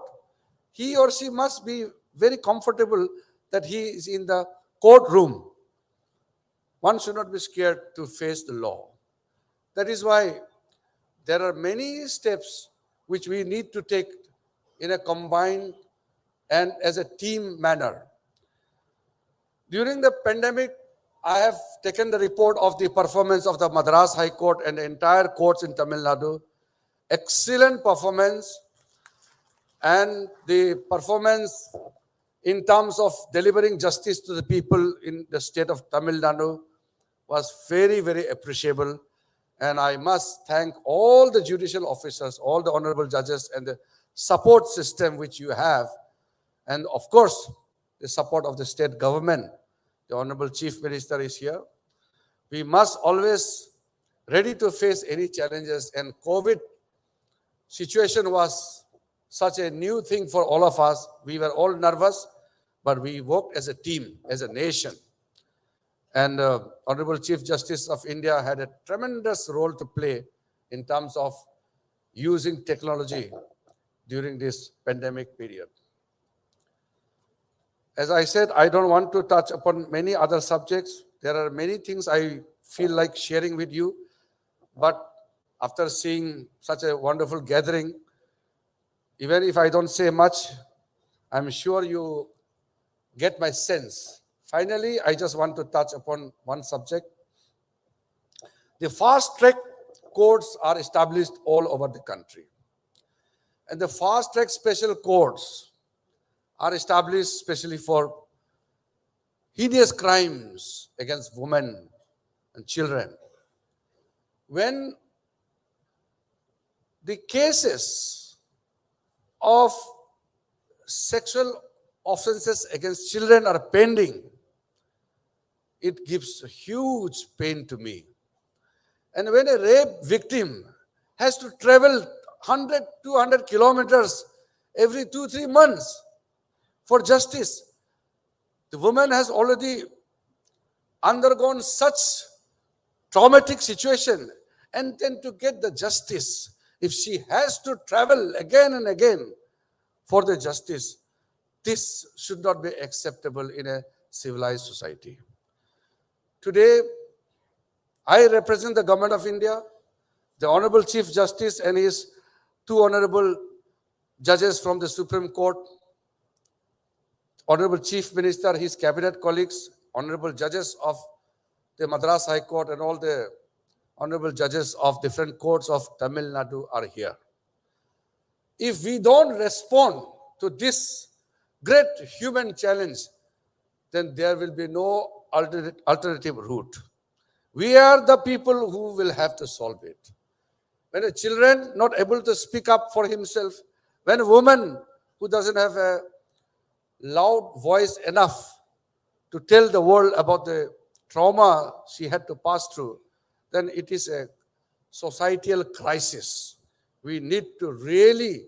he or she must be very comfortable that he is in the courtroom. One should not be scared to face the law. That is why there are many steps which we need to take in a combined and as a team manner. During the pandemic, I have taken the report of the performance of the Madras High Court and the entire courts in Tamil Nadu. Excellent performance, and the performance in terms of delivering justice to the people in the state of Tamil Nadu was very, very appreciable. And I must thank all the judicial officers, all the honorable judges, and the support system which you have. And of course, the support of the state government. The Honorable Chief Minister is here. We must always ready to face any challenges, and COVID situation was such a new thing for all of us. We were all nervous, but we worked as a team, as a nation. And Honorable Chief Justice of India had a tremendous role to play in terms of using technology during this pandemic period. As I said, I don't want to touch upon many other subjects. There are many things I feel like sharing with you, but after seeing such a wonderful gathering, even if I don't say much, I'm sure you get my sense. Finally, I just want to touch upon one subject. The fast-track courts are established all over the country. And the fast-track special courts are established especially for heinous crimes against women and children. When the cases of sexual offenses against children are pending, it gives huge pain to me. And when a rape victim has to travel 100, 200 kilometers every 2-3 months for justice, the woman has already undergone such traumatic situation, and then to get the justice, if she has to travel again and again for the justice, this should not be acceptable in a civilized society. Today, I represent the Government of India, the Honorable Chief Justice and his 2 honorable judges from the Supreme Court, Honorable Chief Minister, his cabinet colleagues, honorable judges of the Madras High Court, and all the honorable judges of different courts of Tamil Nadu are here. If we don't respond to this great human challenge, then there will be no alternative route. We are the people who will have to solve it. When a children not able to speak up for himself, when a woman who doesn't have a loud voice enough to tell the world about the trauma she had to pass through, then it is a societal crisis. We need to really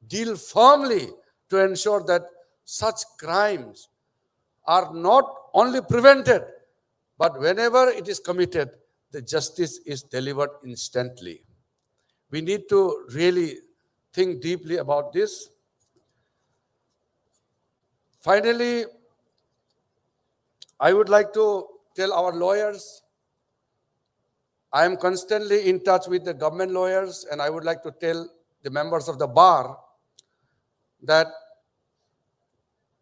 deal firmly to ensure that such crimes are not only prevented, but whenever it is committed, the justice is delivered instantly. We need to really think deeply about this. Finally, I would like to tell our lawyers, I am constantly in touch with the government lawyers, and I would like to tell the members of the bar that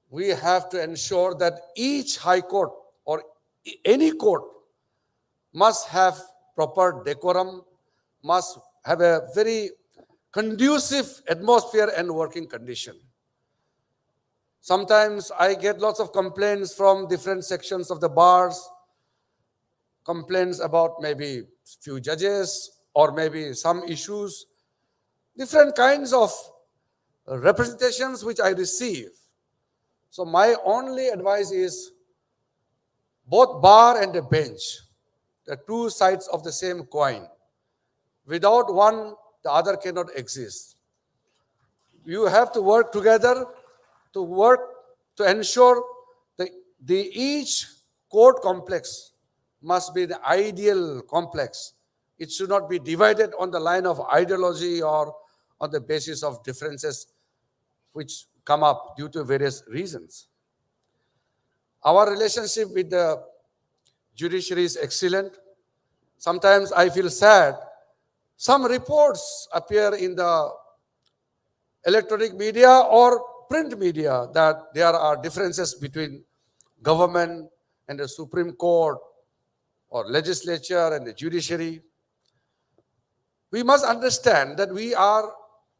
we have to ensure that each high court or any court must have proper decorum, must have a very conducive atmosphere and working condition. Sometimes I get lots of complaints from different sections of the bars, complaints about maybe few judges or maybe some issues, different kinds of representations which I receive. So my only advice is both bar and the bench, the two sides of the same coin. Without one, the other cannot exist. You have to work together to ensure that each court complex must be the ideal complex. It should not be divided on the line of ideology or on the basis of differences which come up due to various reasons. Our relationship with the judiciary is excellent. Sometimes I feel sad. Some reports appear in the electronic media or print media that there are differences between government and the Supreme Court or legislature and the judiciary. We must understand that we are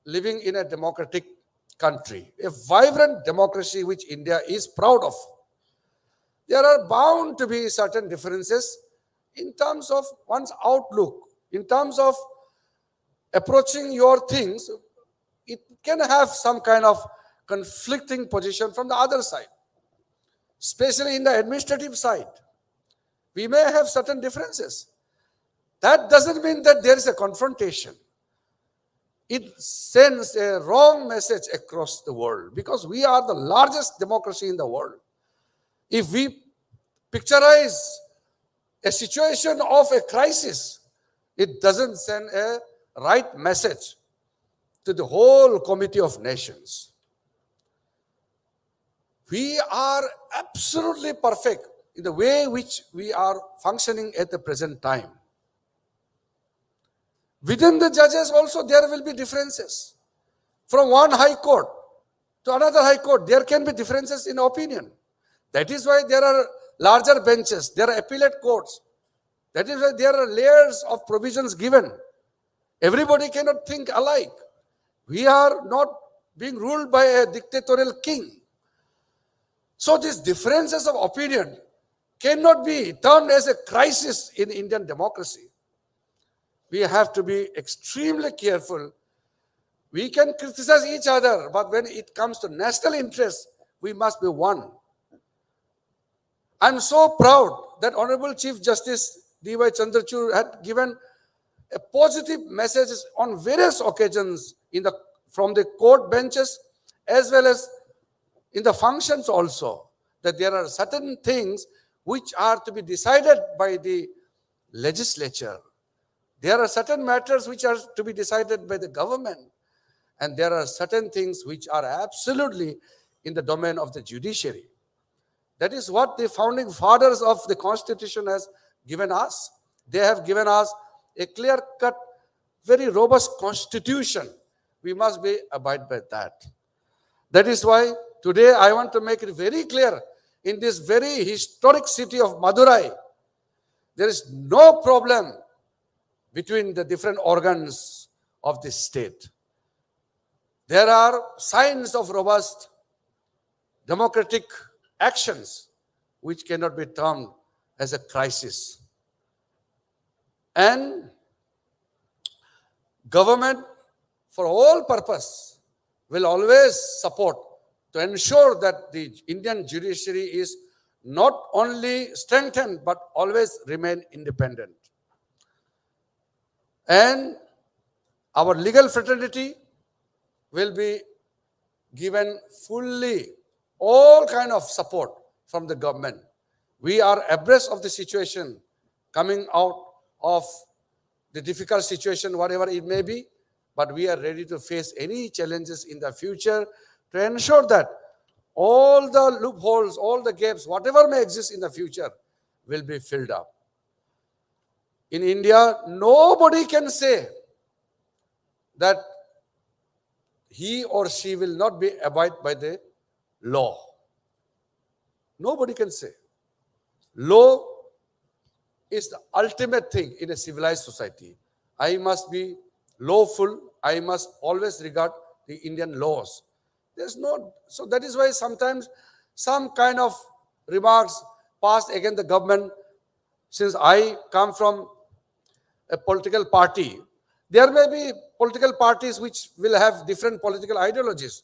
living in a democratic country, a vibrant democracy which India is proud of. There are bound to be certain differences in terms of one's outlook, in terms of approaching your things. It can have some kind of conflicting position from the other side, especially in the administrative side. We may have certain differences. That doesn't mean that there is a confrontation. It sends a wrong message across the world because we are the largest democracy in the world. If we picturize a situation of a crisis, it doesn't send a right message to the whole community of nations. We are absolutely perfect in the way which we are functioning at the present time. Within the judges also there will be differences. From one high court to another high court, there can be differences in opinion. That is why there are larger benches, there are appellate courts. That is why there are layers of provisions given. Everybody cannot think alike. We are not being ruled by a dictatorial king. So these differences of opinion cannot be termed as a crisis in Indian democracy. We have to be extremely careful. We can criticize each other, but when it comes to national interest, we must be one. I'm so proud that Honorable Chief Justice D.Y. Chandrachud had given a positive message on various occasions from the court benches as well as in the functions also, that there are certain things which are to be decided by the legislature. There are certain matters which are to be decided by the government. And there are certain things which are absolutely in the domain of the judiciary. That is what the founding fathers of the Constitution has given us. They have given us a clear-cut, very robust Constitution. We must abide by that. That is why today I want to make it very clear, in this very historic city of Madurai, there is no problem between the different organs of this state. There are signs of robust democratic actions which cannot be termed as a crisis. And government, for all purpose, will always support to ensure that the Indian judiciary is not only strengthened but always remain independent. And our legal fraternity will be given fully all kind of support from the government. We are abreast of the situation, coming out of the difficult situation, whatever it may be, but we are ready to face any challenges in the future to ensure that all the loopholes, all the gaps, whatever may exist in the future, will be filled up. In India, nobody can say that he or she will not be abide by the law. Nobody can say. Law is the ultimate thing in a civilized society. I must be lawful. I must always regard the Indian laws. There's no, so that is why sometimes some kind of remarks passed against the government. Since I come from a political party, there may be political parties which will have different political ideologies.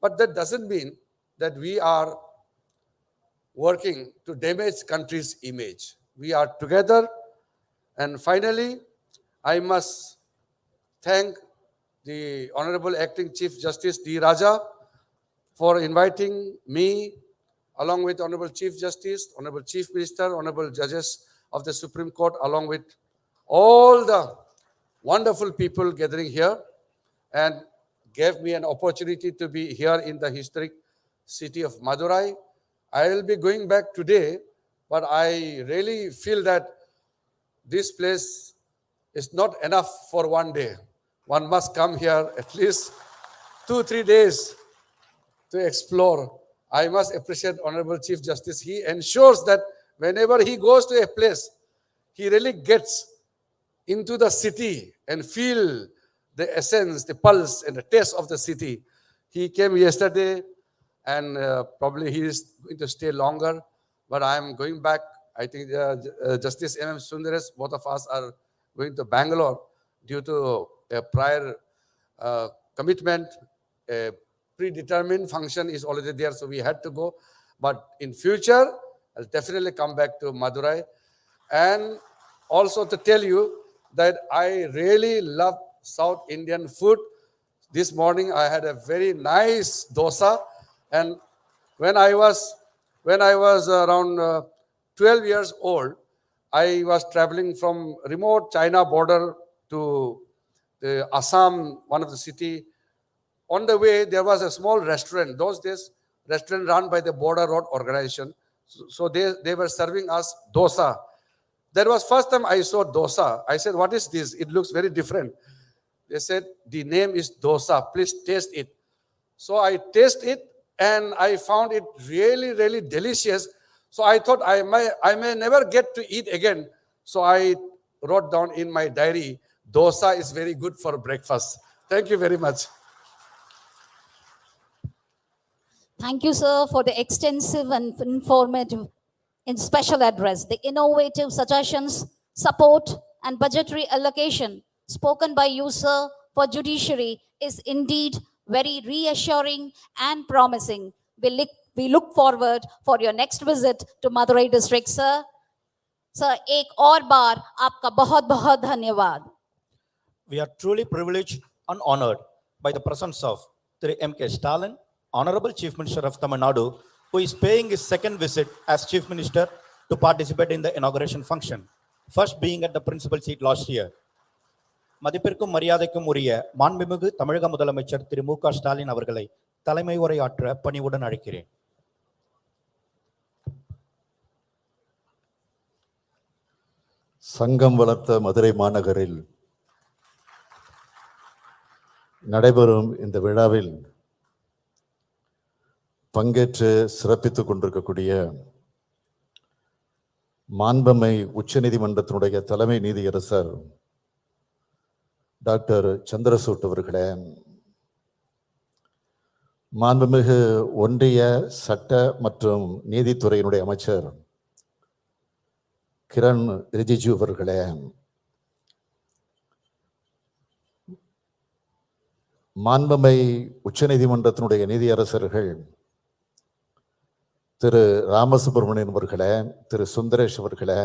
But that doesn't mean that we are working to damage country's image. We are together. And finally, I must thank the Honorable Acting Chief Justice D. Raja for inviting me, along with Honorable Chief Justice, Honorable Chief Minister, Honorable Judges of the Supreme Court, along with all the wonderful people gathering here, and gave me an opportunity to be here in the historic city of Madurai. I will be going back today, but I really feel that this place is not enough for one day. One must come here at least 2-3 days to explore. I must appreciate Honorable Chief Justice. He ensures that whenever he goes to a place, he really gets into the city and feel the essence, the pulse, and the taste of the city. He came yesterday, and probably he is going to stay longer, but I am going back. I think Justice M.M. Sundares, both of us are going to Bangalore due to a prior commitment. A predetermined function is already there, so we had to go. But in future, I'll definitely come back to Madurai. And also to tell you that I really love South Indian food. This morning I had a very nice dosa, and when I was around 12 years old, I was traveling from remote China border to Assam, one of the city. On the way, there was a small restaurant. Those days, restaurant run by the Border Road Organization. So they were serving us dosa. That was first time I saw dosa. I said, what is this? It looks very different. They said, the name is dosa. Please taste it. So I tasted it and I found it really, really delicious. So I thought I may never get to eat again. So I wrote down in my diary, dosa is very good for breakfast. Thank you very much. Thank you, sir, for the extensive and informative and special address. The innovative suggestions, support, and budgetary allocation spoken by you, sir, for judiciary is indeed very reassuring and promising. We look forward for your next visit to Madurai district, sir. Sir, एक और बार आपका बहुत बहुत धन्यवाद. We are truly privileged and honored by the presence of MK Stalin, Honorable Chief Minister of Tamil Nadu, who is paying his second visit as Chief Minister to participate in the inauguration function, first being at the principal seat last year. மதிப்பிற்கும் மரியாதைக்கும் உரிய மாண்புமிகு தமிழக முதலமைச்சர் திரு MK Stalin அவர்களை தலைமை உரையாற்ற பணிவுடன் அழைக்கிறேன். சங்கம் வளர்த்த மதுரை மாநகரில் நடைபெறும் இந்த விழாவில் பங்கேற்று சிறப்பித்துக் கொண்டிருக்கக்கூடிய மாண்புமை உச்சநீதிமன்றத்தினுடைய தலைமை நீதியரசர் டாக்டர் சந்திரசூட் அவர்களே, மாண்புமிகு ஒன்றிய சட்ட மற்றும் நீதித்துறையினுடைய அமைச்சர் கிரண் ரிஜிஜு அவர்களே, மாண்புமை உச்சநீதிமன்றத்தினுடைய நீதியரசர்கள் திரு ராமசுப்ரமணியன் அவர்களே, திரு சுந்தரேஷ் அவர்களே,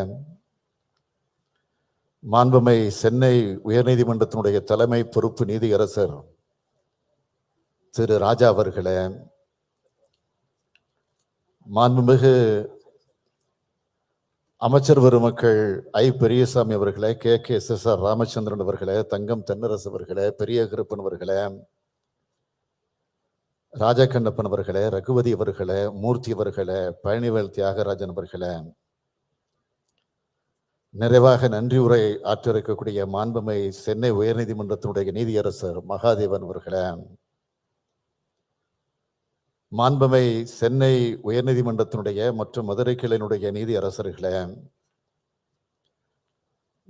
மாண்புமை சென்னை உயர்நீதிமன்றத்தினுடைய தலைமை பொறுப்பு நீதியரசர் திரு ராஜா அவர்களே, மாண்புமிகு அமைச்சர் பெருமக்கள் ஐ பெரியசாமி அவர்களே, KSR ராமச்சந்திரன் அவர்களே, தங்கம் தென்னரசு அவர்களே, பெரிய கருப்பன் அவர்களே, ராஜகண்ணப்பன் அவர்களே, ரகுவதி அவர்களே, மூர்த்தி அவர்களே, பழனிவேல் தியாகராஜன் அவர்களே, நிறைவாக நன்றி உரை ஆற்ற இருக்கக்கூடிய மாண்புமை சென்னை உயர்நீதிமன்றத்தினுடைய நீதியரசர் மகாதேவன் அவர்களே, மாண்புமை சென்னை உயர்நீதிமன்றத்தினுடைய மற்றும் மதுரை கிளையினுடைய நீதி அரசர்களே,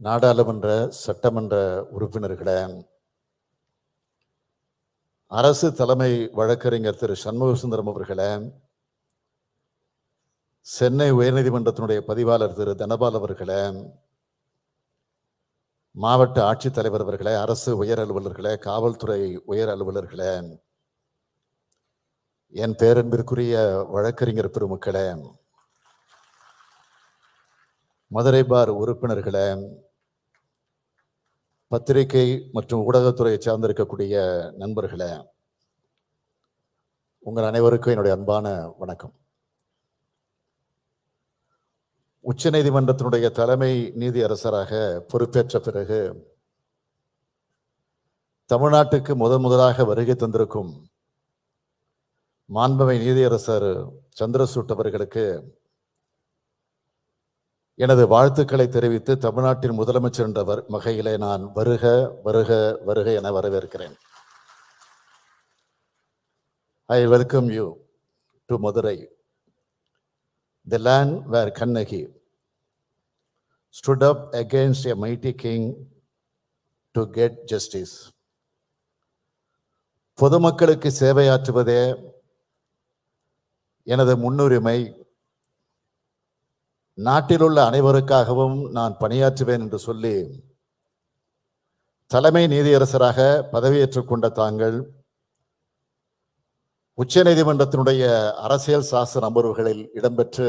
நாடாளுமன்ற சட்டமன்ற உறுப்பினர்களே, அரசு தலைமை வழக்கறிஞர் திரு சண்முகசுந்தரம் அவர்களே, சென்னை உயர்நீதிமன்றத்தினுடைய பதிவாளர் திரு தனபால் அவர்களே, மாவட்ட ஆட்சித்தலைவர் அவர்களே, அரசு உயர் அலுவலர்களே, காவல்துறை உயர் அலுவலர்களே, என் பேரன்பிற்குரிய வழக்கறிஞர் பெருமக்களே, மதுரை பார் உறுப்பினர்களே, பத்திரிகை மற்றும் ஊடகத்துறையை சார்ந்திருக்கக்கூடிய நண்பர்களே, உங்கள் அனைவருக்கும் என்னுடைய அன்பான வணக்கம். உச்சநீதிமன்றத்தினுடைய தலைமை நீதி அரசராக பொறுப்பேற்ற பிறகு தமிழ்நாட்டுக்கு முதலாக வருகை தந்திருக்கும் மாண்புமை நீதியரசர் சந்திரசூட் அவர்களுக்கு எனது வாழ்த்துக்களை தெரிவித்து தமிழ்நாட்டின் முதலமைச்சர் என்ற வகையிலே நான் வருக வருக வருக என வரவேற்கிறேன். I welcome you to Madurai, the land where Kannagi stood up against a mighty king to get justice. பொதுமக்களுக்கு சேவையாற்றுவதே எனது முன்னுரிமை. நாட்டில் உள்ள அனைவருக்காகவும் நான் பணியாற்றுவேன் என்று சொல்லி தலைமை நீதியரசராக பதவியேற்றுக் கொண்ட தாங்கள் உச்சநீதிமன்றத்தினுடைய அரசியல் சாசன அமர்வுகளில் இடம்பெற்று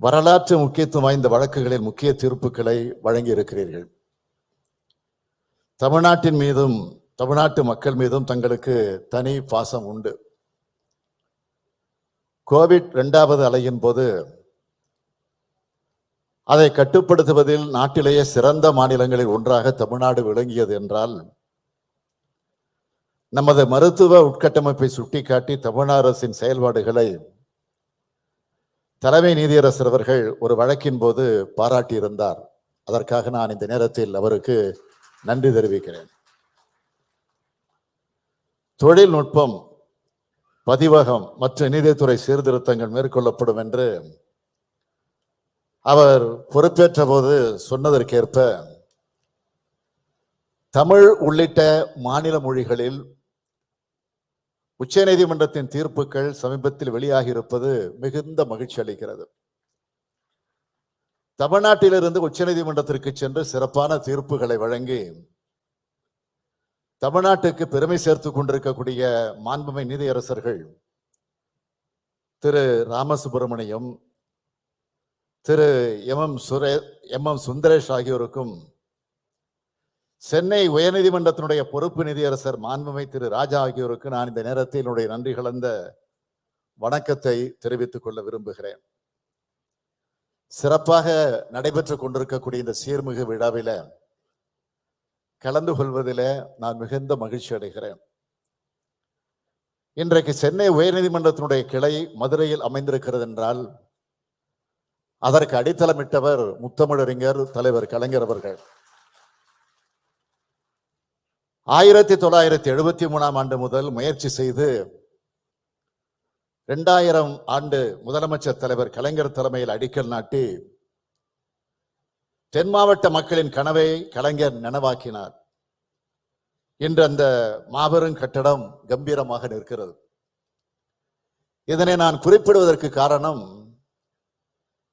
வரலாற்று முக்கியத்துவம் வாய்ந்த வழக்குகளில் முக்கிய தீர்ப்புகளை வழங்கி இருக்கிறீர்கள். தமிழ்நாட்டின் மீதும் தமிழ்நாட்டு மக்கள் மீதும் தங்களுக்கு தனி பாசம் உண்டு. கோவிட் 2வது அலையின் போது அதை கட்டுப்படுத்துவதில் நாட்டிலேயே சிறந்த மாநிலங்களில் ஒன்றாக தமிழ்நாடு விளங்கியது என்றால் நமது மருத்துவ உட்கட்டமைப்பை சுட்டிக்காட்டி தமிழ்நாடு அரசின் செயல்பாடுகளை தலைமை நீதியரசர் அவர்கள் ஒரு வழக்கின் போது பாராட்டியிருந்தார். அதற்காக நான் இந்த நேரத்தில் அவருக்கு நன்றி தெரிவிக்கிறேன். தொழில்நுட்பம், பதிவகம் மற்றும் நீதித்துறை சீர்திருத்தங்கள் மேற்கொள்ளப்படும் என்று அவர் பொறுப்பேற்ற போது சொன்னதற்கேற்ப தமிழ் உள்ளிட்ட மாநில மொழிகளில் உச்சநீதிமன்றத்தின் தீர்ப்புகள் சமீபத்தில் வெளியாகி இருப்பது மிகுந்த மகிழ்ச்சி அளிக்கிறது. தமிழ்நாட்டிலிருந்து உச்சநீதிமன்றத்திற்கு சென்று சிறப்பான தீர்ப்புகளை வழங்கி தமிழ்நாட்டுக்கு பெருமை சேர்த்துக் கொண்டிருக்கக்கூடிய மாண்புமை நீதியரசர்கள் திரு ராமசுப்பிரமணியம், திரு எம் சுந்தரேஷ் ஆகியோருக்கும் சென்னை உயர்நீதிமன்றத்தினுடைய பொறுப்பு நீதியரசர் மாண்புமை திரு ராஜா ஆகியோருக்கு நான் இந்த நேரத்தில் என்னுடைய நன்றி கலந்த வணக்கத்தை தெரிவித்துக் கொள்ள விரும்புகிறேன். சிறப்பாக நடைபெற்றுக் கொண்டிருக்கக்கூடிய இந்த சீர்மிகு விழாவில கலந்து கொள்வதில் நான் மிகுந்த மகிழ்ச்சி அடைகிறேன். இன்றைக்கு சென்னை உயர்நீதிமன்றத்தினுடைய கிளை மதுரையில் அமைந்திருக்கிறது என்றால் அதற்கு அடித்தளமிட்டவர் முத்தமிழறிஞர் தலைவர் கலைஞர் அவர்கள். 1973 ஆண்டு முதல் முயற்சி செய்து 2000 ஆண்டு முதலமைச்சர் தலைவர் கலைஞர் தலைமையில் அடிக்கல் நாட்டி தென் மாவட்ட மக்களின் கனவை கலைஞர் நனவாக்கினார். இன்று அந்த மாபெரும் கட்டடம் கம்பீரமாக நிற்கிறது. இதனை நான் குறிப்பிடுவதற்கு காரணம்,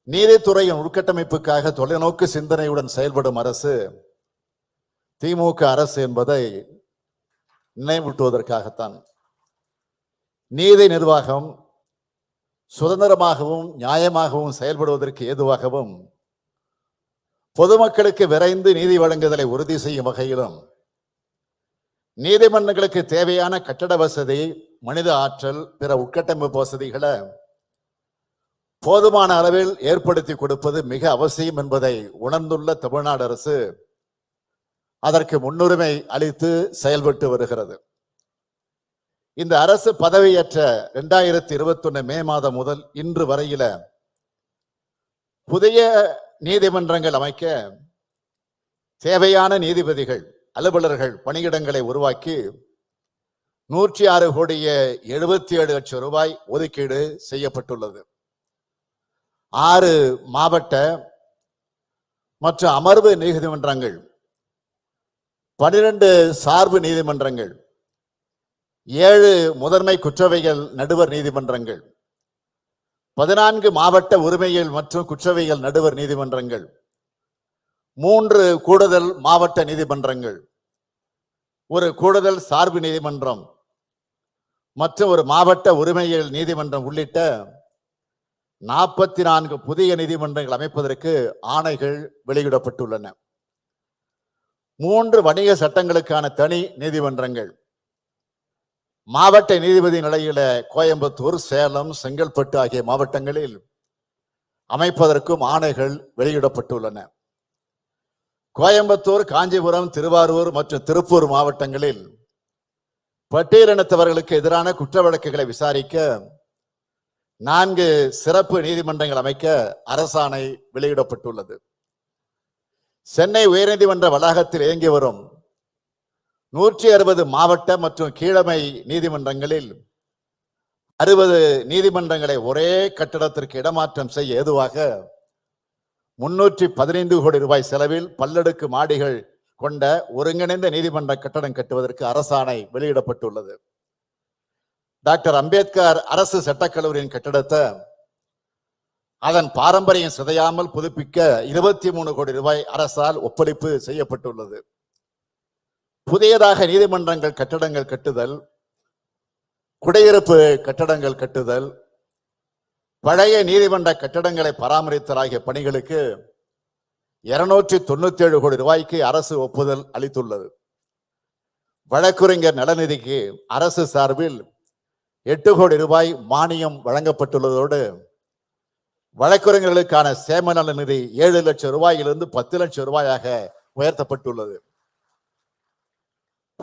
நீதித்துறையின் உள்கட்டமைப்புக்காக தொலைநோக்கு சிந்தனையுடன் செயல்படும் அரசு திமுக அரசு என்பதை நினைவூட்டுவதற்காகத்தான். நீதி நிர்வாகம் சுதந்திரமாகவும் நியாயமாகவும் செயல்படுவதற்கு ஏதுவாகவும் பொதுமக்களுக்கு விரைந்து நீதி வழங்குதலை உறுதி செய்யும் வகையிலும் நீதிமன்றங்களுக்கு தேவையான கட்டட வசதி, மனித ஆற்றல், பிற உட்கட்டமைப்பு வசதிகளை போதுமான அளவில் ஏற்படுத்தி கொடுப்பது மிக அவசியம் என்பதை உணர்ந்துள்ள தமிழ்நாடு அரசு அதற்கு முன்னுரிமை அளித்து செயல்பட்டு வருகிறது. இந்த அரசு பதவியேற்ற 2021 மே மாதம் முதல் இன்று வரையில புதிய நீதிமன்றங்கள் அமைக்க தேவையான நீதிபதிகள், அலுவலர்கள் பணியிடங்களை உருவாக்கி 106 கோடியே 77 லட்சம் ரூபாய் ஒதுக்கீடு செய்யப்பட்டுள்ளது. 6 மாவட்ட மற்றும் அமர்வு நீதிமன்றங்கள், 12 சார்பு நீதிமன்றங்கள், 7 முதன்மை குற்றவியல் நடுவர் நீதிமன்றங்கள், 14 மாவட்ட உரிமையியல் மற்றும் குற்றவியல் நடுவர் நீதிமன்றங்கள், 3 கூடுதல் மாவட்ட நீதிமன்றங்கள், ஒரு கூடுதல் சார்பு நீதிமன்றம் மற்றும் ஒரு மாவட்ட உரிமையியல் நீதிமன்றம் உள்ளிட்ட 44 புதிய நீதிமன்றங்கள் அமைப்பதற்கு ஆணைகள் வெளியிடப்பட்டுள்ளன. 3 வணிக சட்டங்களுக்கான தனி நீதிமன்றங்கள், மாவட்ட நீதிபதி நிலையில கோயம்புத்தூர், சேலம், செங்கல்பட்டு ஆகிய மாவட்டங்களில் அமைப்பதற்கும் ஆணைகள் வெளியிடப்பட்டுள்ளன. கோயம்புத்தூர், காஞ்சிபுரம், திருவாரூர் மற்றும் திருப்பூர் மாவட்டங்களில் பட்டியலினத்தவர்களுக்கு எதிரான குற்ற வழக்குகளை விசாரிக்க 4 சிறப்பு நீதிமன்றங்கள் அமைக்க அரசாணை வெளியிடப்பட்டுள்ளது. சென்னை உயர்நீதிமன்ற வளாகத்தில் இயங்கி வரும் 160 மாவட்ட மற்றும் கீழமை நீதிமன்றங்களில் 60 நீதிமன்றங்களை ஒரே கட்டடத்திற்கு இடமாற்றம் செய்ய ஏதுவாக 315 கோடி ரூபாய் செலவில் பல்லடுக்கு மாடிகள் கொண்ட ஒருங்கிணைந்த நீதிமன்ற கட்டடம் கட்டுவதற்கு அரசாணை வெளியிடப்பட்டுள்ளது. டாக்டர் அம்பேத்கர் அரசு சட்டக்கல்லூரியின் கட்டடத்தை அதன் பாரம்பரியம் சிதையாமல் புதுப்பிக்க 23 கோடி ரூபாய் அரசால் ஒப்படைப்பு செய்யப்பட்டுள்ளது. புதியதாக நீதிமன்றங்கள் கட்டடங்கள் கட்டுதல், குடியிருப்பு கட்டடங்கள் கட்டுதல், பழைய நீதிமன்ற கட்டடங்களை பராமரித்தல் ஆகிய பணிகளுக்கு 297 கோடி ரூபாய்க்கு அரசு ஒப்புதல் அளித்துள்ளது. வழக்குரைஞர் நலநிதிக்கு அரசு சார்பில் 8 கோடி ரூபாய் மானியம் வழங்கப்பட்டுள்ளதோடு வழக்குரைஞர்களுக்கான சேம நல நிதி 7 லட்சம் ரூபாயிலிருந்து 10 லட்சம் ரூபாயாக உயர்த்தப்பட்டுள்ளது.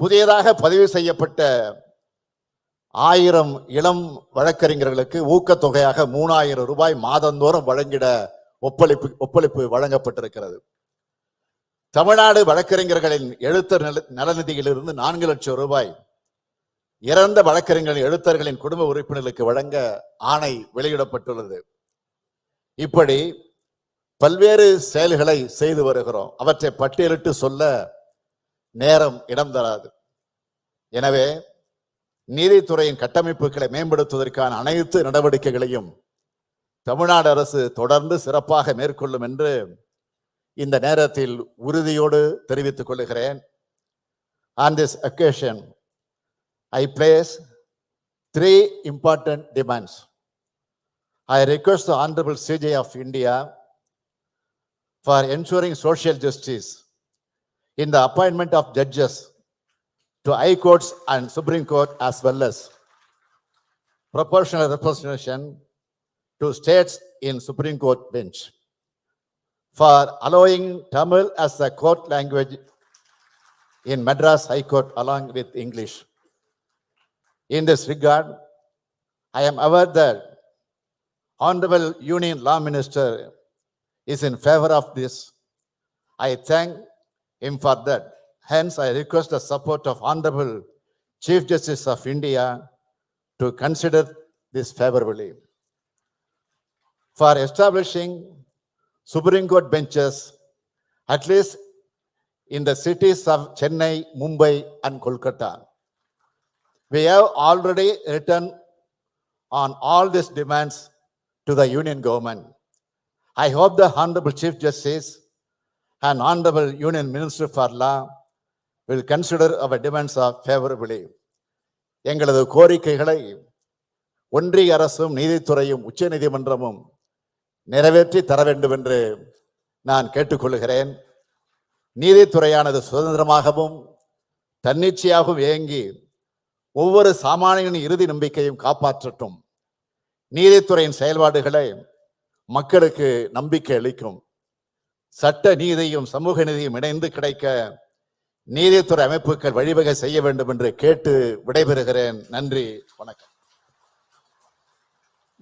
புதியதாக பதிவு செய்யப்பட்ட 1000 இளம் வழக்கறிஞர்களுக்கு ஊக்கத்தொகையாக 3000 ரூபாய் மாதந்தோறும் வழங்கிட ஒப்பளிப்பு வழங்கப்பட்டிருக்கிறது. தமிழ்நாடு வழக்கறிஞர்களின் எழுத்தர் நலநிதியிலிருந்து 4 லட்சம் ரூபாய் இறந்த வழக்கறிஞர்களின் எழுத்தர்களின் குடும்ப உறுப்பினர்களுக்கு வழங்க ஆணை வெளியிடப்பட்டுள்ளது. இப்படி பல்வேறு செயல்களை செய்து வருகிறோம். அவற்றை பட்டியலிட்டு சொல்ல நேரம் இடம் தராது. எனவே நீதித்துறையின் கட்டமைப்புகளை மேம்படுத்துவதற்கான அனைத்து நடவடிக்கைகளையும் தமிழ்நாடு அரசு தொடர்ந்து சிறப்பாக மேற்கொள்ளும் என்று இந்த நேரத்தில் உறுதியோடு தெரிவித்துக் கொள்கிறேன். On this occasion, I place 3 important demands. I request the Honorable CJ of India for ensuring social justice in the appointment of judges to High Courts and Supreme Court, as well as proportional representation to states in Supreme Court bench, for allowing Tamil as a court language in Madras High Court along with English. In this regard, I am aware that Honorable Union Law Minister is in favor of this. I thank him for that. Hence, I request the support of Honorable Chief Justice of India to consider this favorably. For establishing Supreme Court benches, at least in the cities of Chennai, Mumbai, and Kolkata. We have already written on all these demands to the Union government. I hope the Honorable Chief Justice and Honorable Union Minister for Law will consider our demands favorably. எங்களது கோரிக்கைகளை ஒன்றிய அரசும் நீதித்துறையும் உச்ச நீதிமன்றமும் நிறைவேற்றி தர வேண்டும் என்று நான் கேட்டுக்கொள்கிறேன். நீதித்துறையானது சுதந்திரமாகவும் தன்னிச்சையாகவும் இயங்கி ஒவ்வொரு சாமானியனின் இறுதி நம்பிக்கையும் காப்பாற்றட்டும். நீதித்துறையின் செயல்பாடுகளை மக்களுக்கு நம்பிக்கை அளிக்கும். சட்ட நீதியும் சமூக நீதியும் இணைந்து கிடைக்க நீதித்துறை அமைப்புகள் வழிவகை செய்ய வேண்டும் என்று கேட்டு விடைபெறுகிறேன். நன்றி, வணக்கம்.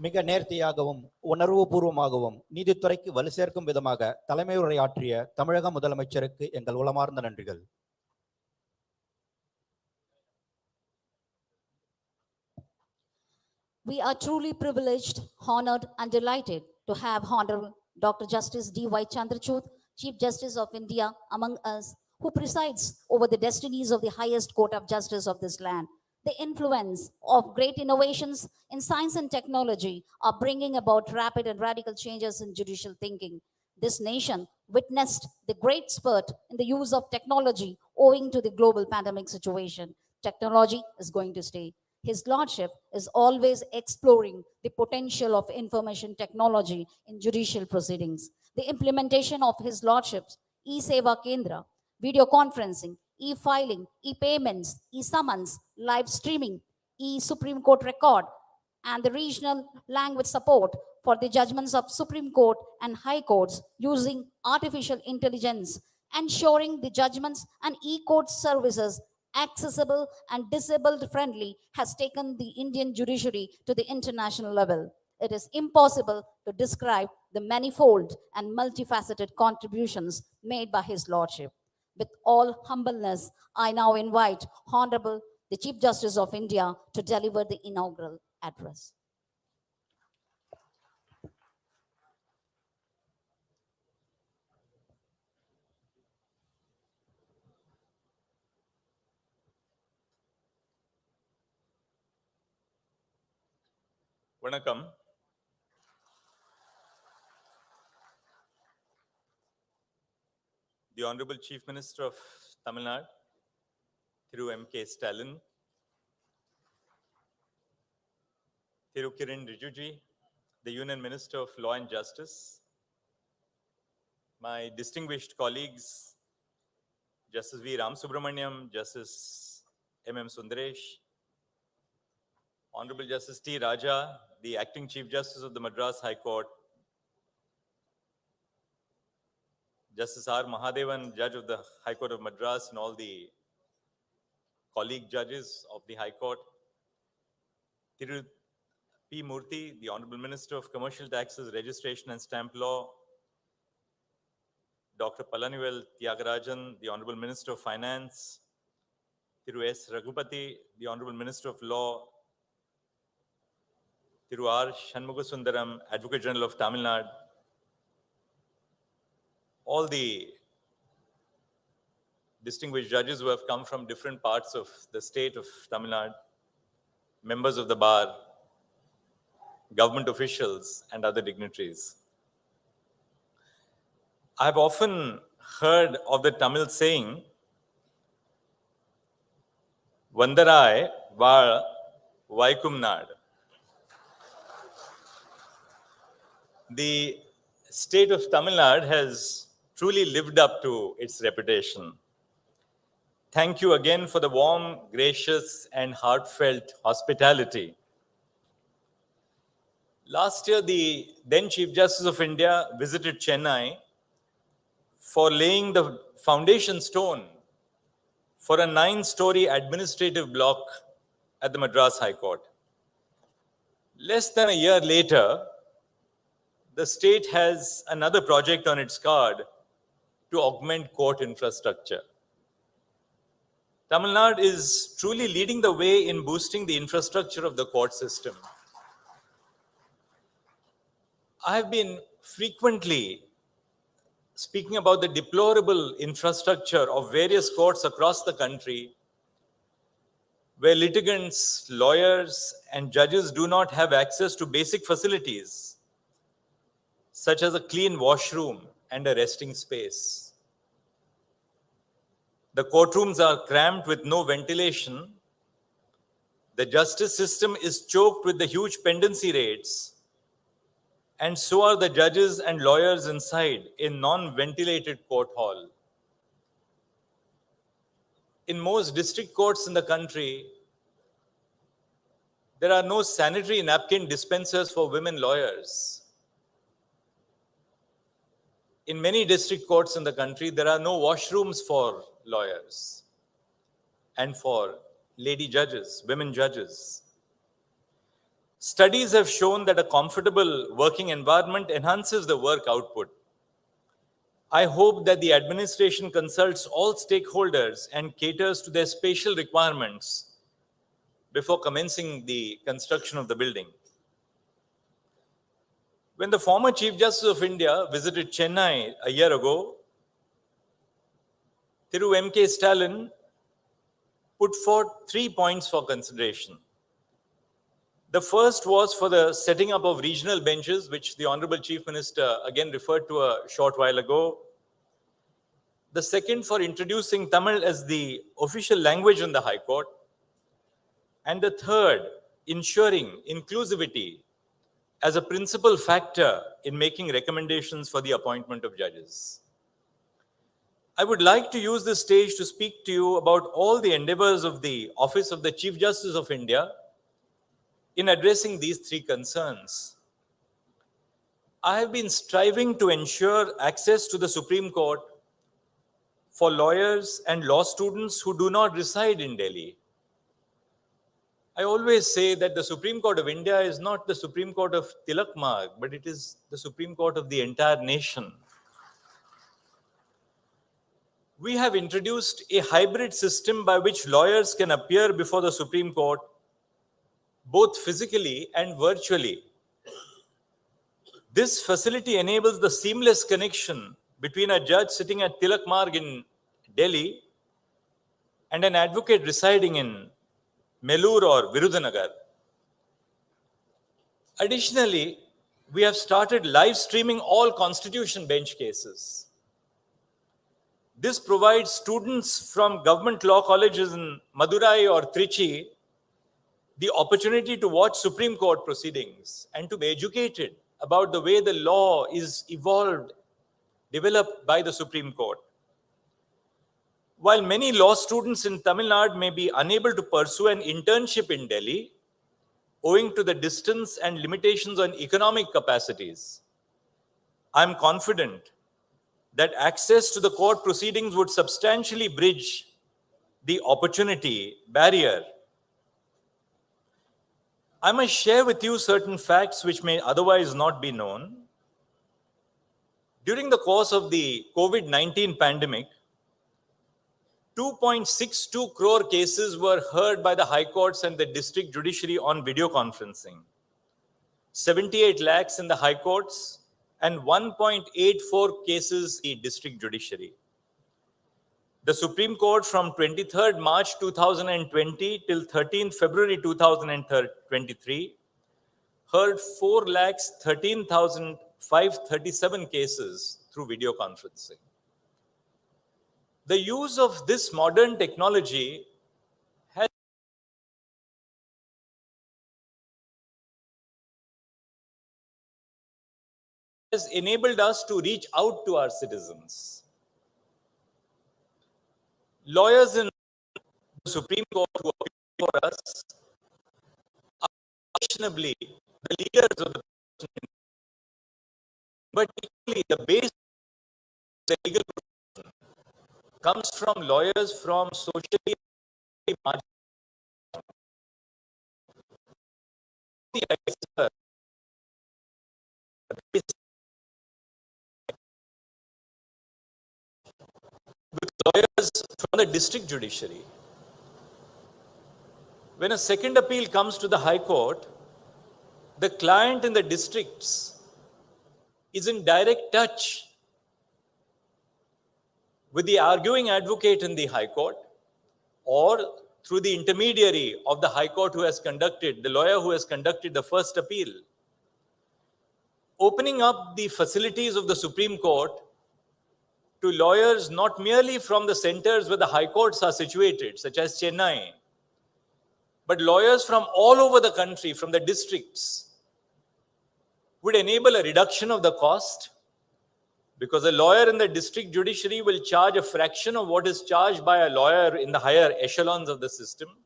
மிக நேர்த்தியாகவும் உணர்வுபூர்வமாகவும் நீதித்துறைக்கு வலு சேர்க்கும் விதமாக தலைமை உரையாற்றிய தமிழக முதலமைச்சருக்கு எங்கள் உளமார்ந்த நன்றிகள். We are truly privileged, honored, and delighted to have Honorable Dr. Justice D.Y. Chandrachud, Chief Justice of India, among us, who presides over the destinies of the highest court of justice of this land. The influence of great innovations in science and technology are bringing about rapid and radical changes in judicial thinking. This nation witnessed the great spurt in the use of technology owing to the global pandemic situation. Technology is going to stay. His Lordship is always exploring the potential of information technology in judicial proceedings. The implementation of His Lordship's e-Seva Kendra, video conferencing, e-filing, e-payments, e-summons, live streaming, e-Supreme Court record, and the regional language support for the judgments of Supreme Court and High Courts using artificial intelligence, ensuring the judgments and e-court services accessible and disabled friendly has taken the Indian judiciary to the international level. It is impossible to describe the manifold and multifaceted contributions made by His Lordship. With all humbleness, I now invite Honorable the Chief Justice of India to deliver the inaugural address. Vanakkam. The Honorable Chief Minister of Tamil Nadu, Thiru MK Stalin, Thiru Kiran Rijiju, the Union Minister of Law and Justice, my distinguished colleagues, Justice V. Ram Subramaniam, Justice M.M. Sundaresh, Honorable Justice T. Raja, the Acting Chief Justice of the Madras High Court, Justice R. Mahadevan, Judge of the High Court of Madras, and all the colleague judges of the High Court, Thiru P. Murthy, the Honorable Minister of Commercial Taxes, Registration and Stamp Law, Dr. Palanivel Tyagarajan, the Honorable Minister of Finance, Thiru S. Raghupati, the Honorable Minister of Law, Thiru R. Shanmugasundaram, Advocate General of Tamil Nadu, all the distinguished judges who have come from different parts of the state of Tamil Nadu, members of the bar, government officials, and other dignitaries. I have often heard of the Tamil saying, Vandarai Val Vaikum Nad. The state of Tamil Nadu has truly lived up to its reputation. Thank you again for the warm, gracious, and heartfelt hospitality. Last year, the then Chief Justice of India visited Chennai for laying the foundation stone for a 9-story administrative block at the Madras High Court. Less than a year later, the state has another project on its card to augment court infrastructure. Tamil Nadu is truly leading the way in boosting the infrastructure of the court system. I have been frequently speaking about the deplorable infrastructure of various courts across the country, where litigants, lawyers, and judges do not have access to basic facilities, such as a clean washroom and a resting space. The courtrooms are cramped with no ventilation. The justice system is choked with the huge pendency rates, and so are the judges and lawyers inside a non-ventilated court hall. In most district courts in the country, there are no sanitary napkin dispensers for women lawyers. In many district courts in the country, there are no washrooms for lawyers and for lady judges, women judges. Studies have shown that a comfortable working environment enhances the work output. I hope that the administration consults all stakeholders and caters to their spatial requirements before commencing the construction of the building. When the former Chief Justice of India visited Chennai a year ago, Thiru MK Stalin put forth 3 points for consideration. The first was for the setting up of regional benches, which the Honorable Chief Minister again referred to a short while ago. The second for introducing Tamil as the official language in the High Court. And the third, ensuring inclusivity as a principal factor in making recommendations for the appointment of judges. I would like to use this stage to speak to you about all the endeavors of the Office of the Chief Justice of India in addressing these 3 concerns. I have been striving to ensure access to the Supreme Court for lawyers and law students who do not reside in Delhi. I always say that the Supreme Court of India is not the Supreme Court of Tilak Marg, but it is the Supreme Court of the entire nation. We have introduced a hybrid system by which lawyers can appear before the Supreme Court both physically and virtually. This facility enables the seamless connection between a judge sitting at Tilak Marg in Delhi and an advocate residing in Melur or Virudhunagar. Additionally, we have started live streaming all constitution bench cases. This provides students from government law colleges in Madurai or Trichy the opportunity to watch Supreme Court proceedings and to be educated about the way the law is evolved, developed by the Supreme Court. While many law students in Tamil Nadu may be unable to pursue an internship in Delhi, owing to the distance and limitations on economic capacities, I am confident that access to the court proceedings would substantially bridge the opportunity barrier. I must share with you certain facts which may otherwise not be known. During the course of the COVID-19 pandemic, 2.62 crore cases were heard by the high courts and the district judiciary on video conferencing. 78 lakhs in the high courts and 1.84 cases in the district judiciary. The Supreme Court from 23rd March 2020 till 13th February 2023 heard 4,13,537 cases through video conferencing. The use of this modern technology has enabled us to reach out to our citizens. Lawyers in the Supreme Court who appear for us are questionably the leaders of the but equally the base of the legal profession comes from lawyers from socially marginalized. With lawyers from the district judiciary. When a second appeal comes to the High Court, the client in the districts is in direct touch with the arguing advocate in the High Court or through the intermediary of the High Court who has conducted, the lawyer who has conducted the first appeal. Opening up the facilities of the Supreme Court to lawyers not merely from the centers where the high courts are situated, such as Chennai, but lawyers from all over the country, from the districts, would enable a reduction of the cost, because a lawyer in the district judiciary will charge a fraction of what is charged by a lawyer in the higher echelons of the system.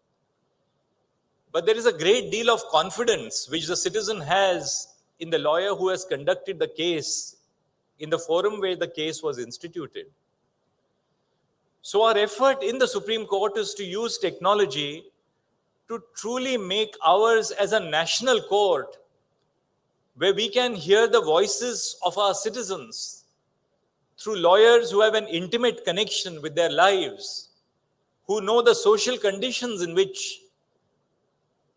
But there is a great deal of confidence which the citizen has in the lawyer who has conducted the case in the forum where the case was instituted. So our effort in the Supreme Court is to use technology to truly make ours as a national court where we can hear the voices of our citizens through lawyers who have an intimate connection with their lives, who know the social conditions in which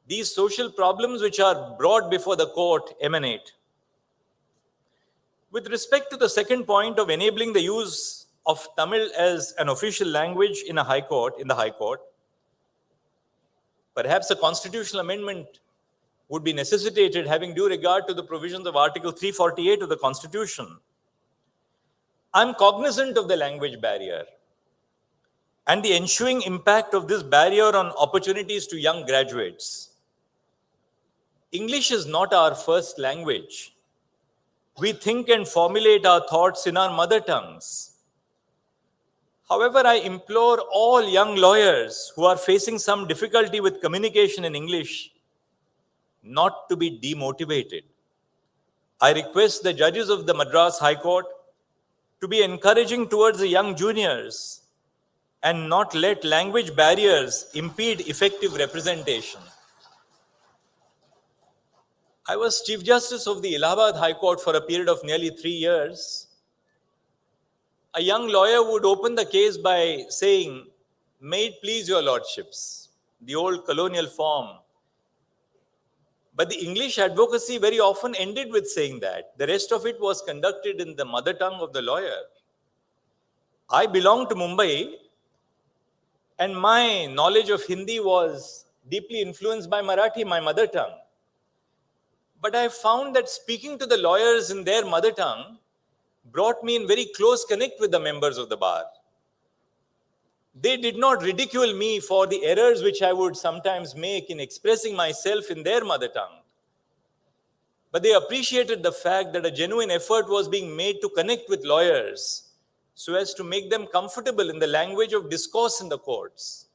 these social problems which are brought before the court emanate. With respect to the second point of enabling the use of Tamil as an official language in the High Court, perhaps a constitutional amendment would be necessitated having due regard to the provisions of Article 348 of the Constitution. I'm cognizant of the language barrier and the ensuing impact of this barrier on opportunities to young graduates. English is not our first language. We think and formulate our thoughts in our mother tongues. However, I implore all young lawyers who are facing some difficulty with communication in English not to be demotivated. I request the judges of the Madras High Court to be encouraging towards the young juniors and not let language barriers impede effective representation. I was Chief Justice of the Allahabad High Court for a period of nearly 3 years. A young lawyer would open the case by saying, "May it please your lordships," the old colonial form. But the English advocacy very often ended with saying that. The rest of it was conducted in the mother tongue of the lawyer. I belong to Mumbai, and my knowledge of Hindi was deeply influenced by Marathi, my mother tongue. But I found that speaking to the lawyers in their mother tongue brought me in very close connect with the members of the bar. They did not ridicule me for the errors which I would sometimes make in expressing myself in their mother tongue. But they appreciated the fact that a genuine effort was being made to connect with lawyers so as to make them comfortable in the language of discourse in the courts.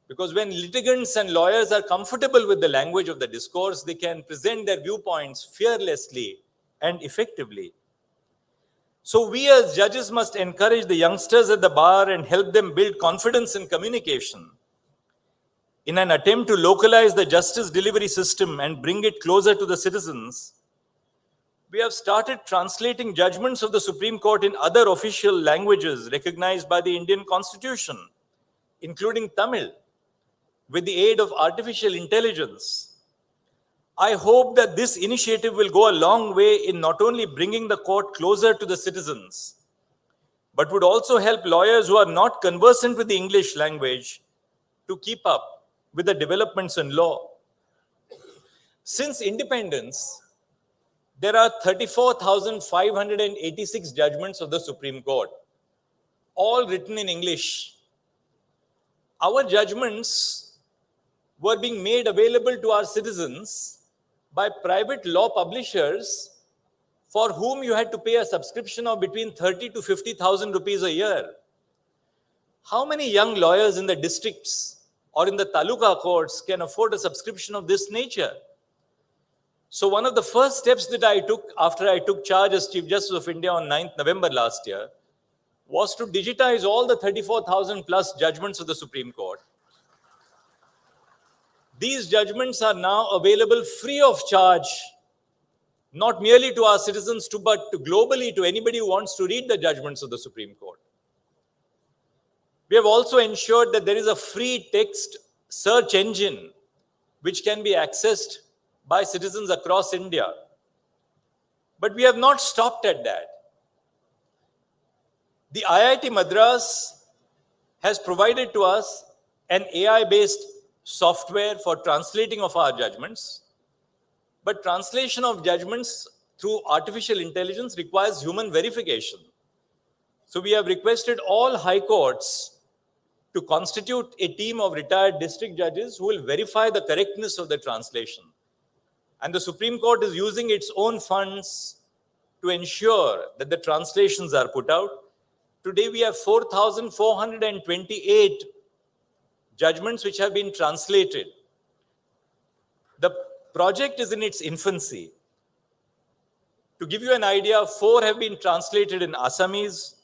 Because when litigants and lawyers are comfortable with the language of the discourse, they can present their viewpoints fearlessly and effectively. So we as judges must encourage the youngsters at the bar and help them build confidence in communication. In an attempt to localize the justice delivery system and bring it closer to the citizens, we have started translating judgments of the Supreme Court in other official languages recognized by the Indian Constitution, including Tamil, with the aid of artificial intelligence. I hope that this initiative will go a long way in not only bringing the court closer to the citizens, but would also help lawyers who are not conversant with the English language to keep up with the developments in law. Since independence, there are 34,586 judgments of the Supreme Court, all written in English. Our judgments were being made available to our citizens by private law publishers for whom you had to pay a subscription of between 30 to 50,000 rupees a year. How many young lawyers in the districts or in the taluka courts can afford a subscription of this nature? So one of the first steps that I took after I took charge as Chief Justice of India on 9th November last year was to digitize all the 34,000 plus judgments of the Supreme Court. These judgments are now available free of charge, not merely to our citizens, but globally to anybody who wants to read the judgments of the Supreme Court. We have also ensured that there is a free text search engine which can be accessed by citizens across India. But we have not stopped at that. The IIT Madras has provided to us an AI-based software for translating of our judgments. But translation of judgments through artificial intelligence requires human verification. So we have requested all high courts to constitute a team of retired district judges who will verify the correctness of the translation. And the Supreme Court is using its own funds to ensure that the translations are put out. Today we have 4,428 judgments which have been translated. The project is in its infancy. To give you an idea, 4 have been translated in Assamese,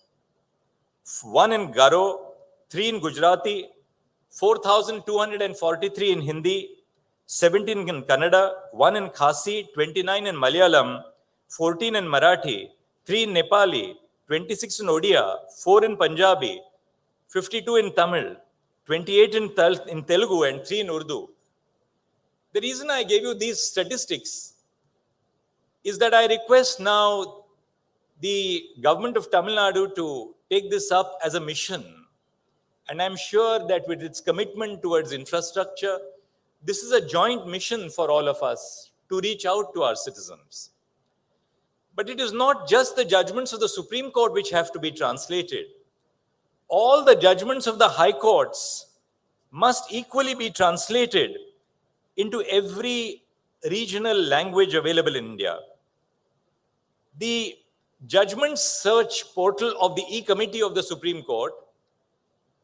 1 in Garo, 3 in Gujarati, 4,243 in Hindi, 17 in Kannada, 1 in Khasi, 29 in Malayalam, 14 in Marathi, 3 in Nepali, 26 in Odia, 4 in Punjabi, 52 in Tamil, 28 in Telugu, and 3 in Urdu. The reason I gave you these statistics is that I request now the government of Tamil Nadu to take this up as a mission. And I'm sure that with its commitment towards infrastructure, this is a joint mission for all of us to reach out to our citizens. But it is not just the judgments of the Supreme Court which have to be translated. All the judgments of the high courts must equally be translated into every regional language available in India. The judgment search portal of the E-Committee of the Supreme Court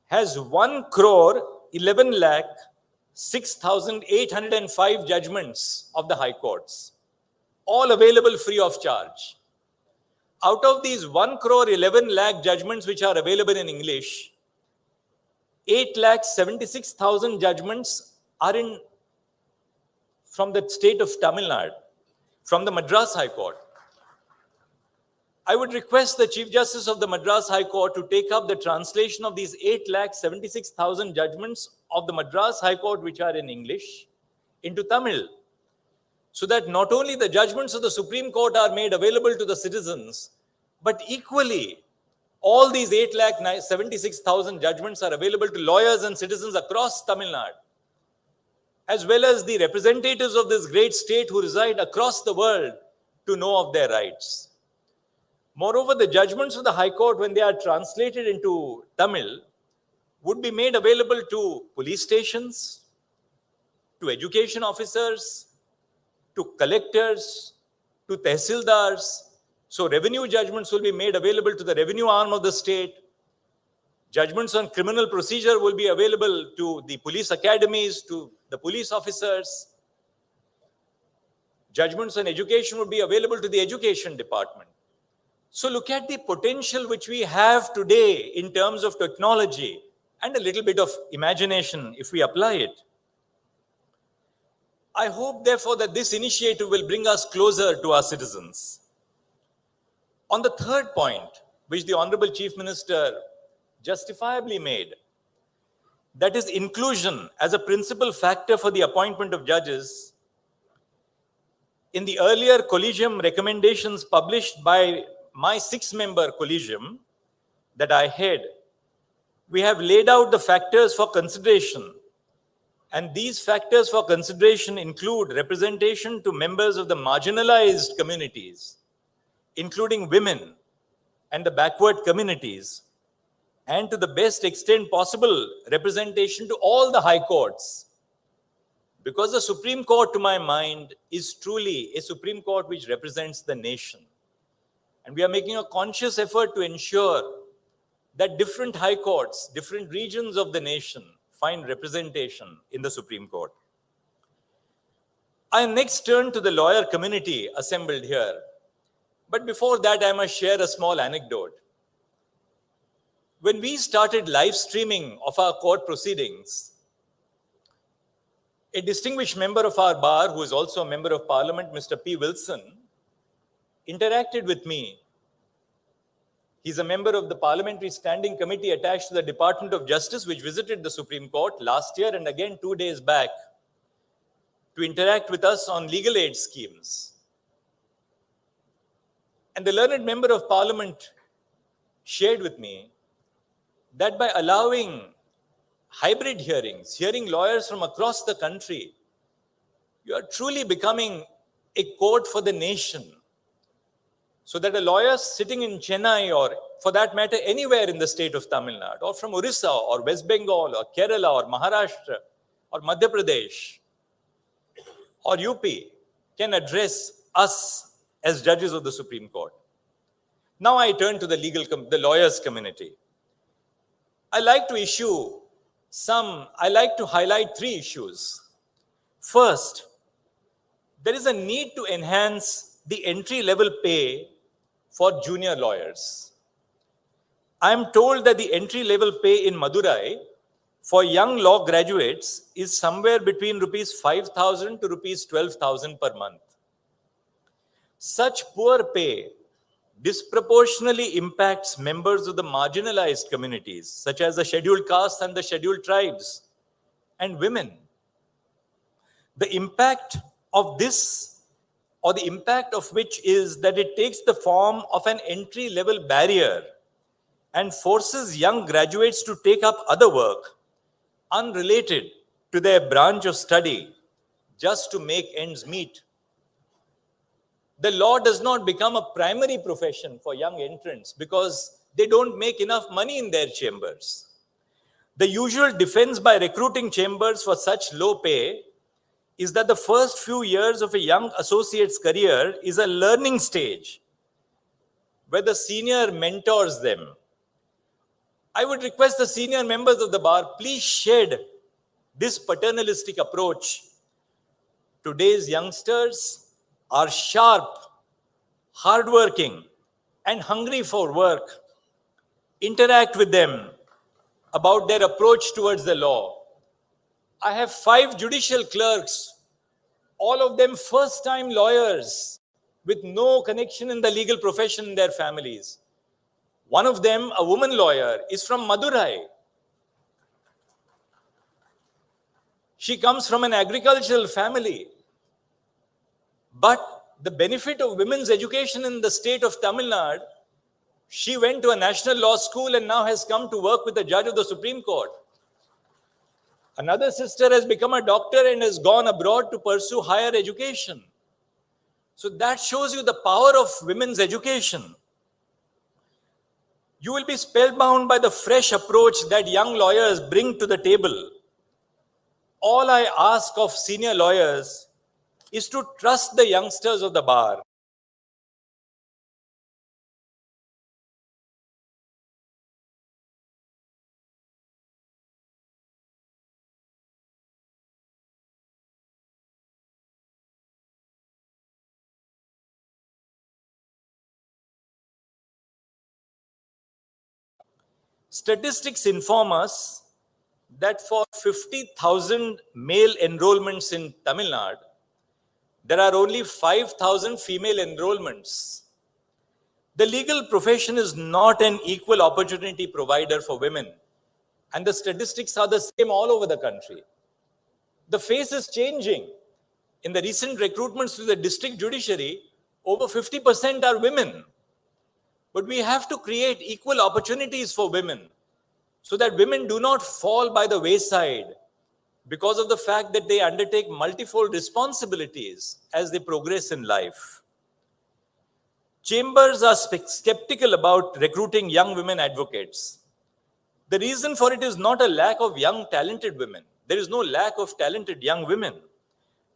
has 1,11,06,805 judgments of the high courts, all available free of charge. Out of these 1,11,00,000 judgments which are available in English, 8,76,000 judgments are from the state of Tamil Nadu, from the Madras High Court. I would request the Chief Justice of the Madras High Court to take up the translation of these 8,76,000 judgments of the Madras High Court which are in English into Tamil, so that not only the judgments of the Supreme Court are made available to the citizens, but equally all these 8,76,000 judgments are available to lawyers and citizens across Tamil Nadu, as well as the representatives of this great state who reside across the world to know of their rights. Moreover, the judgments of the High Court, when they are translated into Tamil, would be made available to police stations, to education officers, to collectors, to tehsildars. So revenue judgments will be made available to the revenue arm of the state. Judgments on criminal procedure will be available to the police academies, to the police officers. Judgments on education will be available to the education department. So look at the potential which we have today in terms of technology and a little bit of imagination if we apply it. I hope, therefore, that this initiative will bring us closer to our citizens. On the third point, which the Honorable Chief Minister justifiably made, that is inclusion as a principal factor for the appointment of judges, in the earlier collegium recommendations published by my 6-member collegium that I head, we have laid out the factors for consideration. And these factors for consideration include representation to members of the marginalized communities, including women and the backward communities, and to the best extent possible, representation to all the high courts. Because the Supreme Court, to my mind, is truly a Supreme Court which represents the nation. And we are making a conscious effort to ensure that different high courts, different regions of the nation find representation in the Supreme Court. I next turn to the lawyer community assembled here. But before that, I must share a small anecdote. When we started live streaming of our court proceedings, a distinguished member of our bar, who is also a member of parliament, Mr. P. Wilson, interacted with me. He's a member of the Parliamentary Standing Committee attached to the Department of Justice, which visited the Supreme Court last year and again 2 days back to interact with us on legal aid schemes. And the learned member of Parliament shared with me that by allowing hybrid hearings, hearing lawyers from across the country, you are truly becoming a court for the nation. So that a lawyer sitting in Chennai, or for that matter, anywhere in the state of Tamil Nadu, or from Orissa, or West Bengal, or Kerala, or Maharashtra, or Madhya Pradesh, or UP, can address us as judges of the Supreme Court. Now I turn to the lawyers community. I like to highlight 3 issues. First, there is a need to enhance the entry-level pay for junior lawyers. I am told that the entry-level pay in Madurai for young law graduates is somewhere between rupees 5,000 to rupees 12,000 per month. Such poor pay disproportionately impacts members of the marginalized communities, such as the scheduled castes and the scheduled tribes, and women. The impact of this, or the impact of which, is that it takes the form of an entry-level barrier and forces young graduates to take up other work unrelated to their branch of study just to make ends meet. The law does not become a primary profession for young entrants because they don't make enough money in their chambers. The usual defense by recruiting chambers for such low pay is that the first few years of a young associate's career is a learning stage where the senior mentors them. I would request the senior members of the bar, please shed this paternalistic approach. Today's youngsters are sharp, hardworking, and hungry for work. Interact with them about their approach towards the law. I have 5 judicial clerks, all of them first-time lawyers with no connection in the legal profession in their families. One of them, a woman lawyer, is from Madurai. She comes from an agricultural family. But the benefit of women's education in the state of Tamil Nadu, she went to a national law school and now has come to work with a judge of the Supreme Court. Another sister has become a doctor and has gone abroad to pursue higher education. So that shows you the power of women's education. You will be spellbound by the fresh approach that young lawyers bring to the table. All I ask of senior lawyers is to trust the youngsters of the bar. Statistics inform us that for 50,000 male enrollments in Tamil Nadu, there are only 5,000 female enrollments. The legal profession is not an equal opportunity provider for women, and the statistics are the same all over the country. The face is changing. In the recent recruitments to the district judiciary, over 50% are women. But we have to create equal opportunities for women so that women do not fall by the wayside because of the fact that they undertake multifold responsibilities as they progress in life. Chambers are skeptical about recruiting young women advocates. The reason for it is not a lack of young, talented women. There is no lack of talented young women,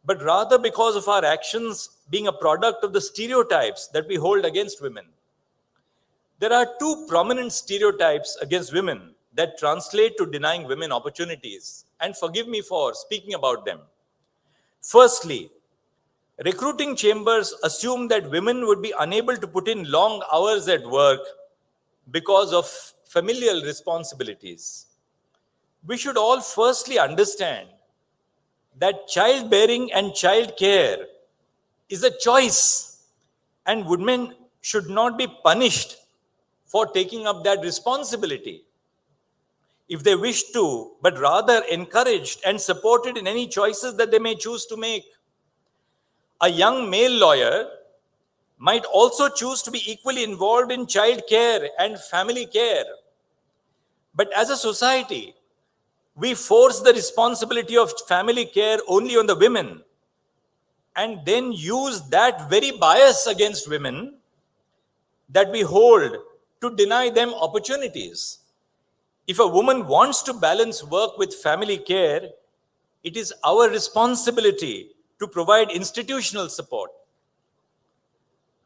but rather because of our actions being a product of the stereotypes that we hold against women. There are two prominent stereotypes against women that translate to denying women opportunities, and forgive me for speaking about them. Firstly, recruiting chambers assume that women would be unable to put in long hours at work because of familial responsibilities. We should all firstly understand that childbearing and childcare is a choice, and women should not be punished for taking up that responsibility if they wish to, but rather encouraged and supported in any choices that they may choose to make. A young male lawyer might also choose to be equally involved in child care and family care. But as a society, we force the responsibility of family care only on the women and then use that very bias against women that we hold to deny them opportunities. If a woman wants to balance work with family care, it is our responsibility to provide institutional support.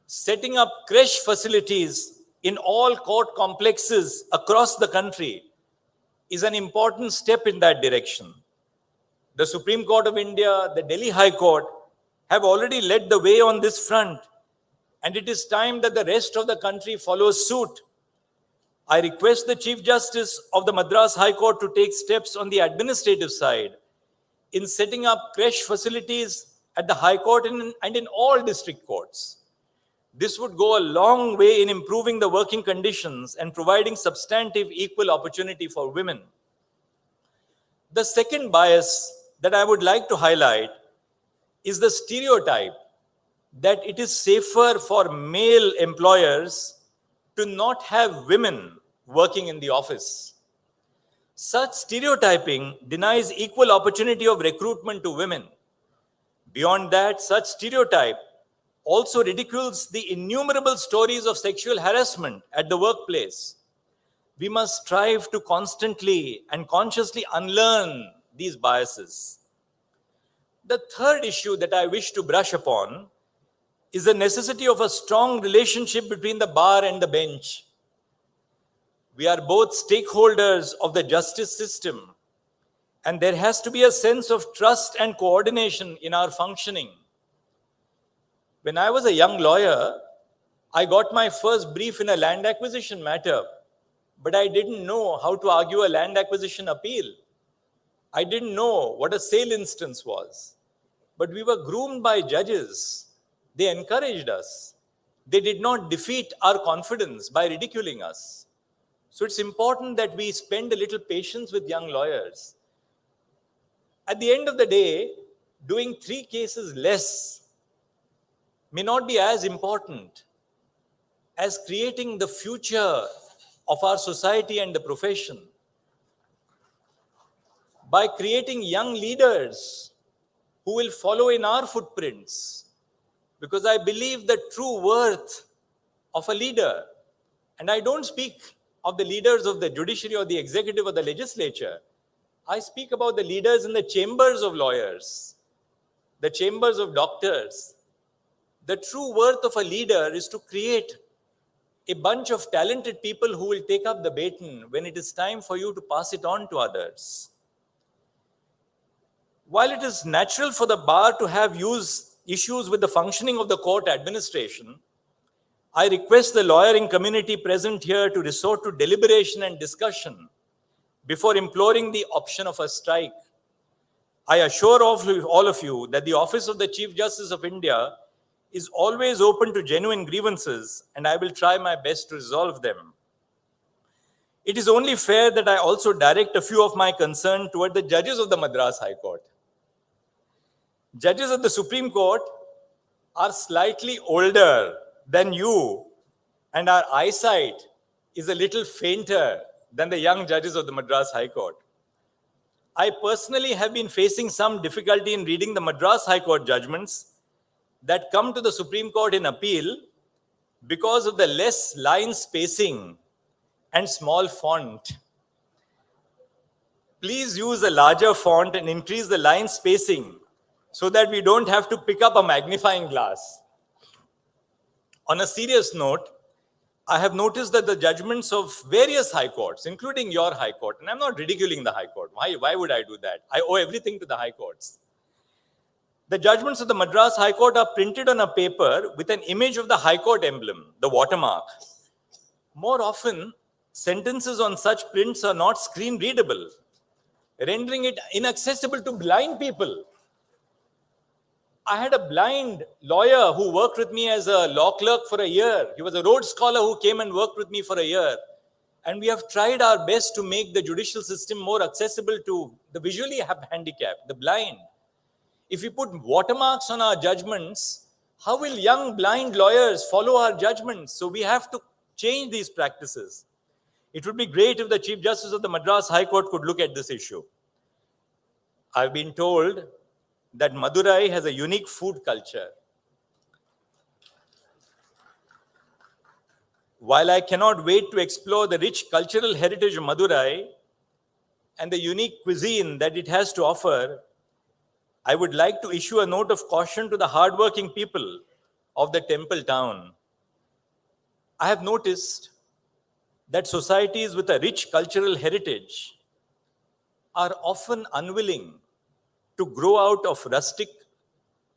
Setting up creche facilities in all court complexes across the country is an important step in that direction. The Supreme Court of India, the Delhi High Court have already led the way on this front, and it is time that the rest of the country follows suit. I request the Chief Justice of the Madras High Court to take steps on the administrative side in setting up creche facilities at the High Court and in all district courts. This would go a long way in improving the working conditions and providing substantive equal opportunity for women. The second bias that I would like to highlight is the stereotype that it is safer for male employers to not have women working in the office. Such stereotyping denies equal opportunity of recruitment to women. Beyond that, such stereotype also ridicules the innumerable stories of sexual harassment at the workplace. We must strive to constantly and consciously unlearn these biases. The third issue that I wish to brush upon is the necessity of a strong relationship between the bar and the bench. We are both stakeholders of the justice system, and there has to be a sense of trust and coordination in our functioning. When I was a young lawyer, I got my first brief in a land acquisition matter, but I didn't know how to argue a land acquisition appeal. I didn't know what a sale instance was, but we were groomed by judges. They encouraged us. They did not defeat our confidence by ridiculing us. So it's important that we spend a little patience with young lawyers. At the end of the day, doing 3 cases less may not be as important as creating the future of our society and the profession. By creating young leaders who will follow in our footprints, because I believe the true worth of a leader, and I don't speak of the leaders of the judiciary or the executive or the legislature, I speak about the leaders in the chambers of lawyers, the chambers of doctors. The true worth of a leader is to create a bunch of talented people who will take up the baton when it is time for you to pass it on to others. While it is natural for the bar to have issues with the functioning of the court administration, I request the lawyering community present here to resort to deliberation and discussion before imploring the option of a strike. I assure all of you that the office of the Chief Justice of India is always open to genuine grievances, and I will try my best to resolve them. It is only fair that I also direct a few of my concern toward the judges of the Madras High Court. Judges of the Supreme Court are slightly older than you, and our eyesight is a little fainter than the young judges of the Madras High Court. I personally have been facing some difficulty in reading the Madras High Court judgments that come to the Supreme Court in appeal because of the less line spacing and small font. Please use a larger font and increase the line spacing so that we don't have to pick up a magnifying glass. On a serious note, I have noticed that the judgments of various high courts, including your high court, and I'm not ridiculing the high court. Why would I do that? I owe everything to the high courts. The judgments of the Madras High Court are printed on a paper with an image of the High Court emblem, the watermark. More often, sentences on such prints are not screen readable, rendering it inaccessible to blind people. I had a blind lawyer who worked with me as a law clerk for a year. He was a Rhodes Scholar who came and worked with me for a year. And we have tried our best to make the judicial system more accessible to the visually handicapped, the blind. If we put watermarks on our judgments, how will young blind lawyers follow our judgments? So we have to change these practices. It would be great if the Chief Justice of the Madras High Court could look at this issue. I've been told that Madurai has a unique food culture. While I cannot wait to explore the rich cultural heritage of Madurai and the unique cuisine that it has to offer, I would like to issue a note of caution to the hardworking people of the temple town. I have noticed that societies with a rich cultural heritage are often unwilling to grow out of rustic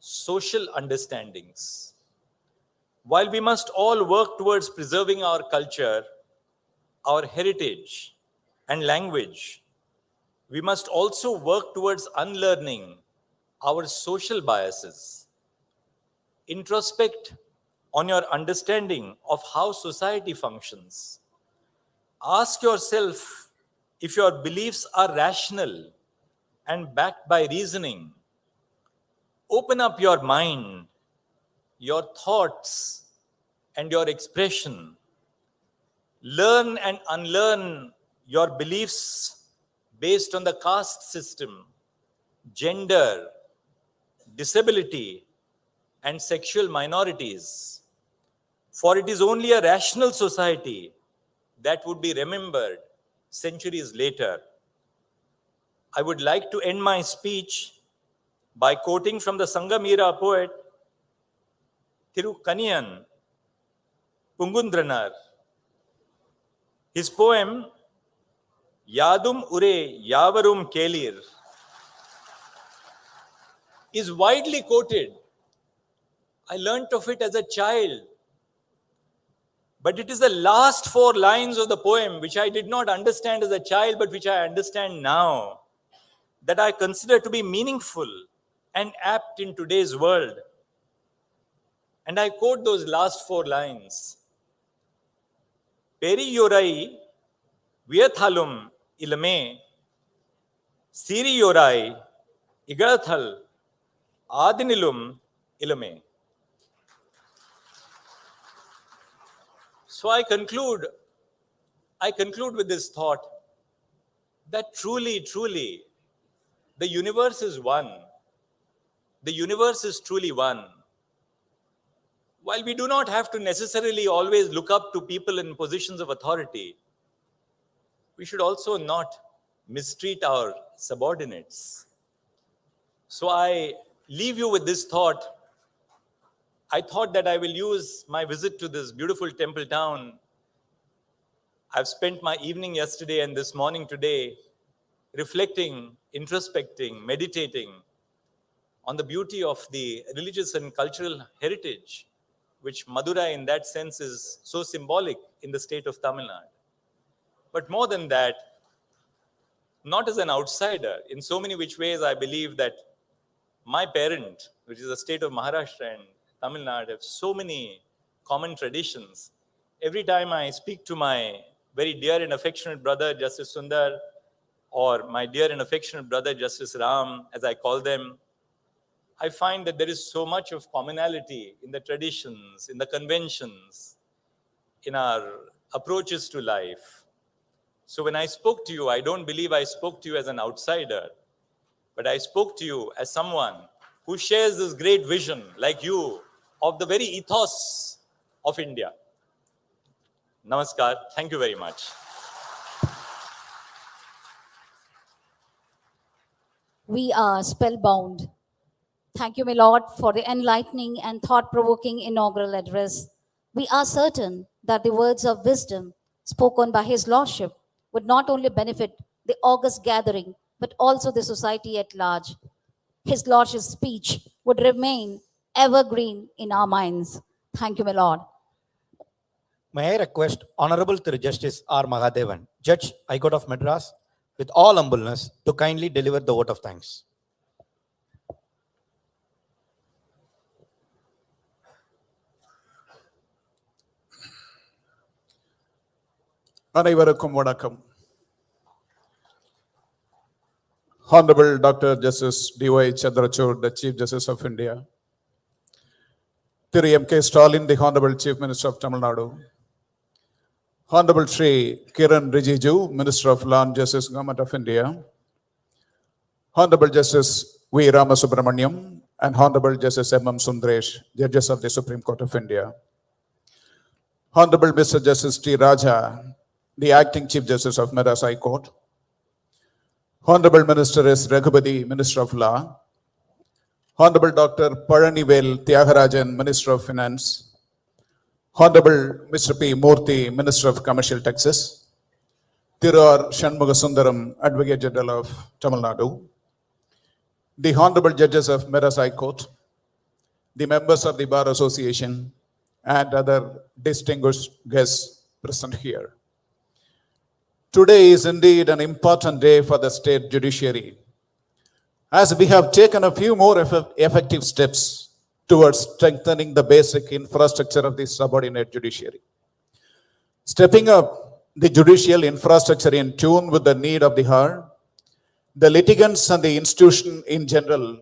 social understandings. While we must all work towards preserving our culture, our heritage, and language, we must also work towards unlearning our social biases. Introspect on your understanding of how society functions. Ask yourself if your beliefs are rational and backed by reasoning. Open up your mind, your thoughts, and your expression. Learn and unlearn your beliefs based on the caste system, gender, disability, and sexual minorities. For it is only a rational society that would be remembered centuries later. I would like to end my speech by quoting from the Sangamira poet Thirukaniyan Pungundranar. His poem, Yadum Ure Yavarum Kelir, is widely quoted. I learnt of it as a child. But it is the last 4 lines of the poem, which I did not understand as a child, but which I understand now, that I consider to be meaningful and apt in today's world. And I quote those last 4 lines. Periyorai Viathalum Ilame, Siriyorai Igarathal Adinilum Ilame. So I conclude with this thought that truly, truly, the universe is one. The universe is truly one. While we do not have to necessarily always look up to people in positions of authority, we should also not mistreat our subordinates. So I leave you with this thought. I thought that I will use my visit to this beautiful temple town. I've spent my evening yesterday and this morning today reflecting, introspecting, meditating on the beauty of the religious and cultural heritage which Madurai in that sense is so symbolic in the state of Tamil Nadu. But more than that, not as an outsider, in so many which ways I believe that my parent, which is the state of Maharashtra and Tamil Nadu, have so many common traditions. Every time I speak to my very dear and affectionate brother, Justice Sundar, or my dear and affectionate brother, Justice Ram, as I call them, I find that there is so much of commonality in the traditions, in the conventions, in our approaches to life. So when I spoke to you, I don't believe I spoke to you as an outsider, but I spoke to you as someone who shares this great vision, like you, of the very ethos of India. Namaskar. Thank you very much. We are spellbound. Thank you, my Lord, for the enlightening and thought-provoking inaugural address. We are certain that the words of wisdom spoken by His Lordship would not only benefit the august gathering, but also the society at large. His Lordship's speech would remain evergreen in our minds. Thank you, my Lord. May I request Honorable Thiru Justice R. Mahadevan, Judge, High Court of Madras, with all humbleness, to kindly deliver the vote of thanks. அனைவருக்கும் வணக்கம். Honorable Dr. Justice D.Y. Chandrachud, the Chief Justice of India. Thiru MK Stalin, the Honorable Chief Minister of Tamil Nadu. Honorable Shri Kiran Rijiju, Minister of Law and Justice, Government of India. Honorable Justice V. Ramasubramaniam and Honorable Justice M.M. Sundaresh, Judges of the Supreme Court of India. Honorable Mr. Justice T. Raja, the Acting Chief Justice of Madras High Court. Honorable Minister S. Raghupati, Minister of Law. Honorable Dr. Palanivel Tyagarajan, Minister of Finance. Honorable Mr. P. Murthy, Minister of Commercial Taxes. Thiru R. Shanmugasundaram, Advocate General of Tamil Nadu. The Honorable Judges of Madras High Court. The members of the Bar Association and other distinguished guests present here. Today is indeed an important day for the state judiciary, as we have taken a few more effective steps towards strengthening the basic infrastructure of the subordinate judiciary. Stepping up the judicial infrastructure in tune with the need of the hour, the litigants and the institution in general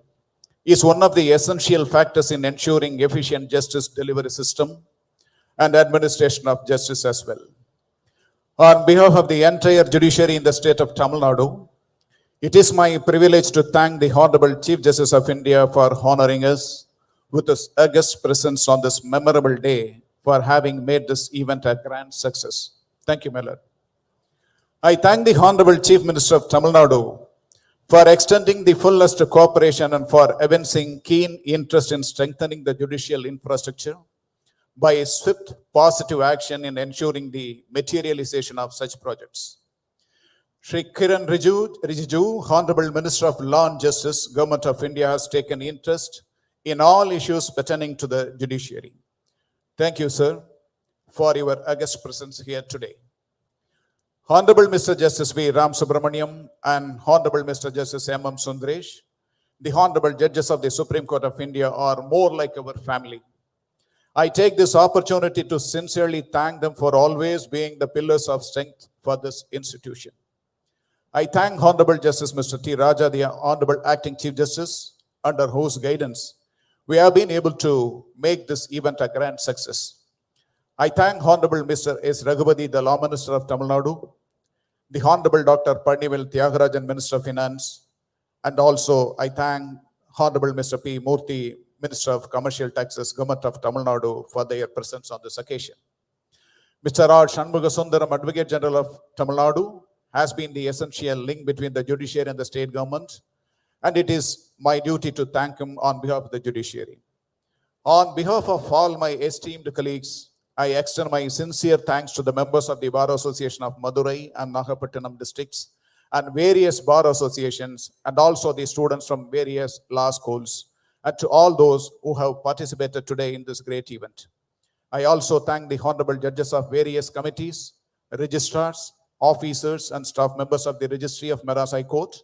is one of the essential factors in ensuring efficient justice delivery system and administration of justice as well. On behalf of the entire judiciary in the state of Tamil Nadu, it is my privilege to thank the Honorable Chief Justice of India for honoring us with his august presence on this memorable day, for having made this event a grand success. Thank you, my Lord. I thank the Honorable Chief Minister of Tamil Nadu for extending the fullest cooperation and for evincing keen interest in strengthening the judicial infrastructure by a swift positive action in ensuring the materialization of such projects. Shri Kiran Rijiju, Honorable Minister of Law and Justice, Government of India, has taken interest in all issues pertaining to the judiciary. Thank you, sir, for your august presence here today. Honorable Mr. Justice V. Ram Subramaniam and Honorable Mr. Justice M.M. Sundaresh, the Honorable Judges of the Supreme Court of India, are more like our family. I take this opportunity to sincerely thank them for always being the pillars of strength for this institution. I thank Honorable Justice Mr. T. Raja, the Honorable Acting Chief Justice, under whose guidance we have been able to make this event a grand success. I thank Honorable Mr. S. Raghupati, the Law Minister of Tamil Nadu, the Honorable Dr. Palanivel Tyagarajan, Minister of Finance, and also I thank Honorable Mr. P. Murthy, Minister of Commercial Taxes, Government of Tamil Nadu, for their presence on this occasion. Mr. R. Shanmugasundaram, Advocate General of Tamil Nadu, has been the essential link between the judiciary and the state government, and it is my duty to thank him on behalf of the judiciary. On behalf of all my esteemed colleagues, I extend my sincere thanks to the members of the Bar Association of Madurai and Nagapattinam districts and various bar associations, and also the students from various law schools, and to all those who have participated today in this great event. I also thank the honorable judges of various committees, registrars, officers, and staff members of the Registry of Madras High Court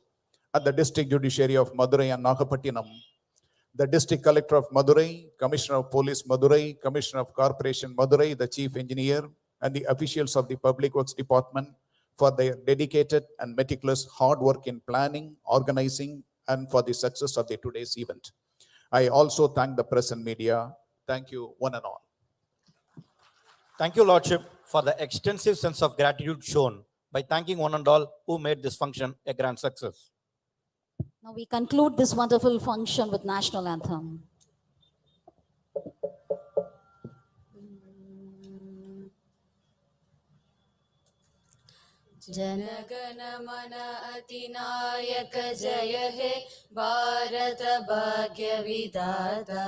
and the District Judiciary of Madurai and Nagapattinam, the District Collector of Madurai, Commissioner of Police Madurai, Commissioner of Corporation Madurai, the Chief Engineer, and the officials of the Public Works Department for their dedicated and meticulous hard work in planning, organizing, and for the success of today's event. I also thank the press and media. Thank you, one and all. Thank you, Lordship, for the extensive sense of gratitude shown by thanking one and all who made this function a grand success. Now we conclude this wonderful function with national anthem. जनगण मन अधिनायक जय हे भारत भाग्य विधाता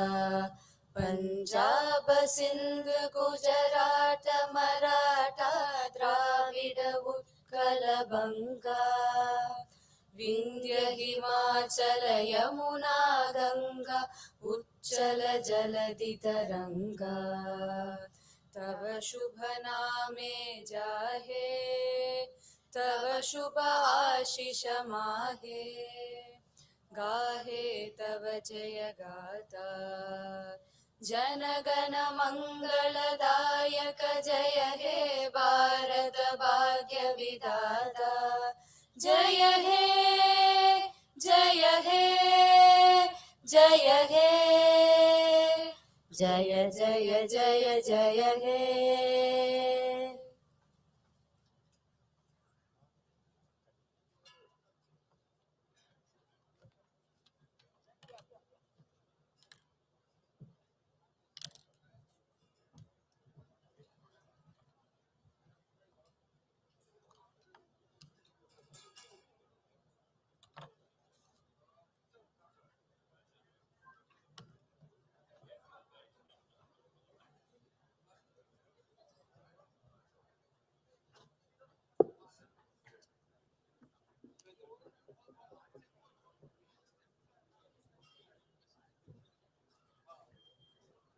पंजाब सिंध गुजरात मराठा द्राविड उत्कल बंगा विंध्य हिमाचल यमुना गंगा उच्चल जलधि तरंगा तव शुभ नामे जाहे तव शुभ आशीष माहे गाहे तव जय गाथा जनगण मंगलदायक जय हे भारत भाग्य विधाता जय हे जय हे जय हे जय जय जय जय हे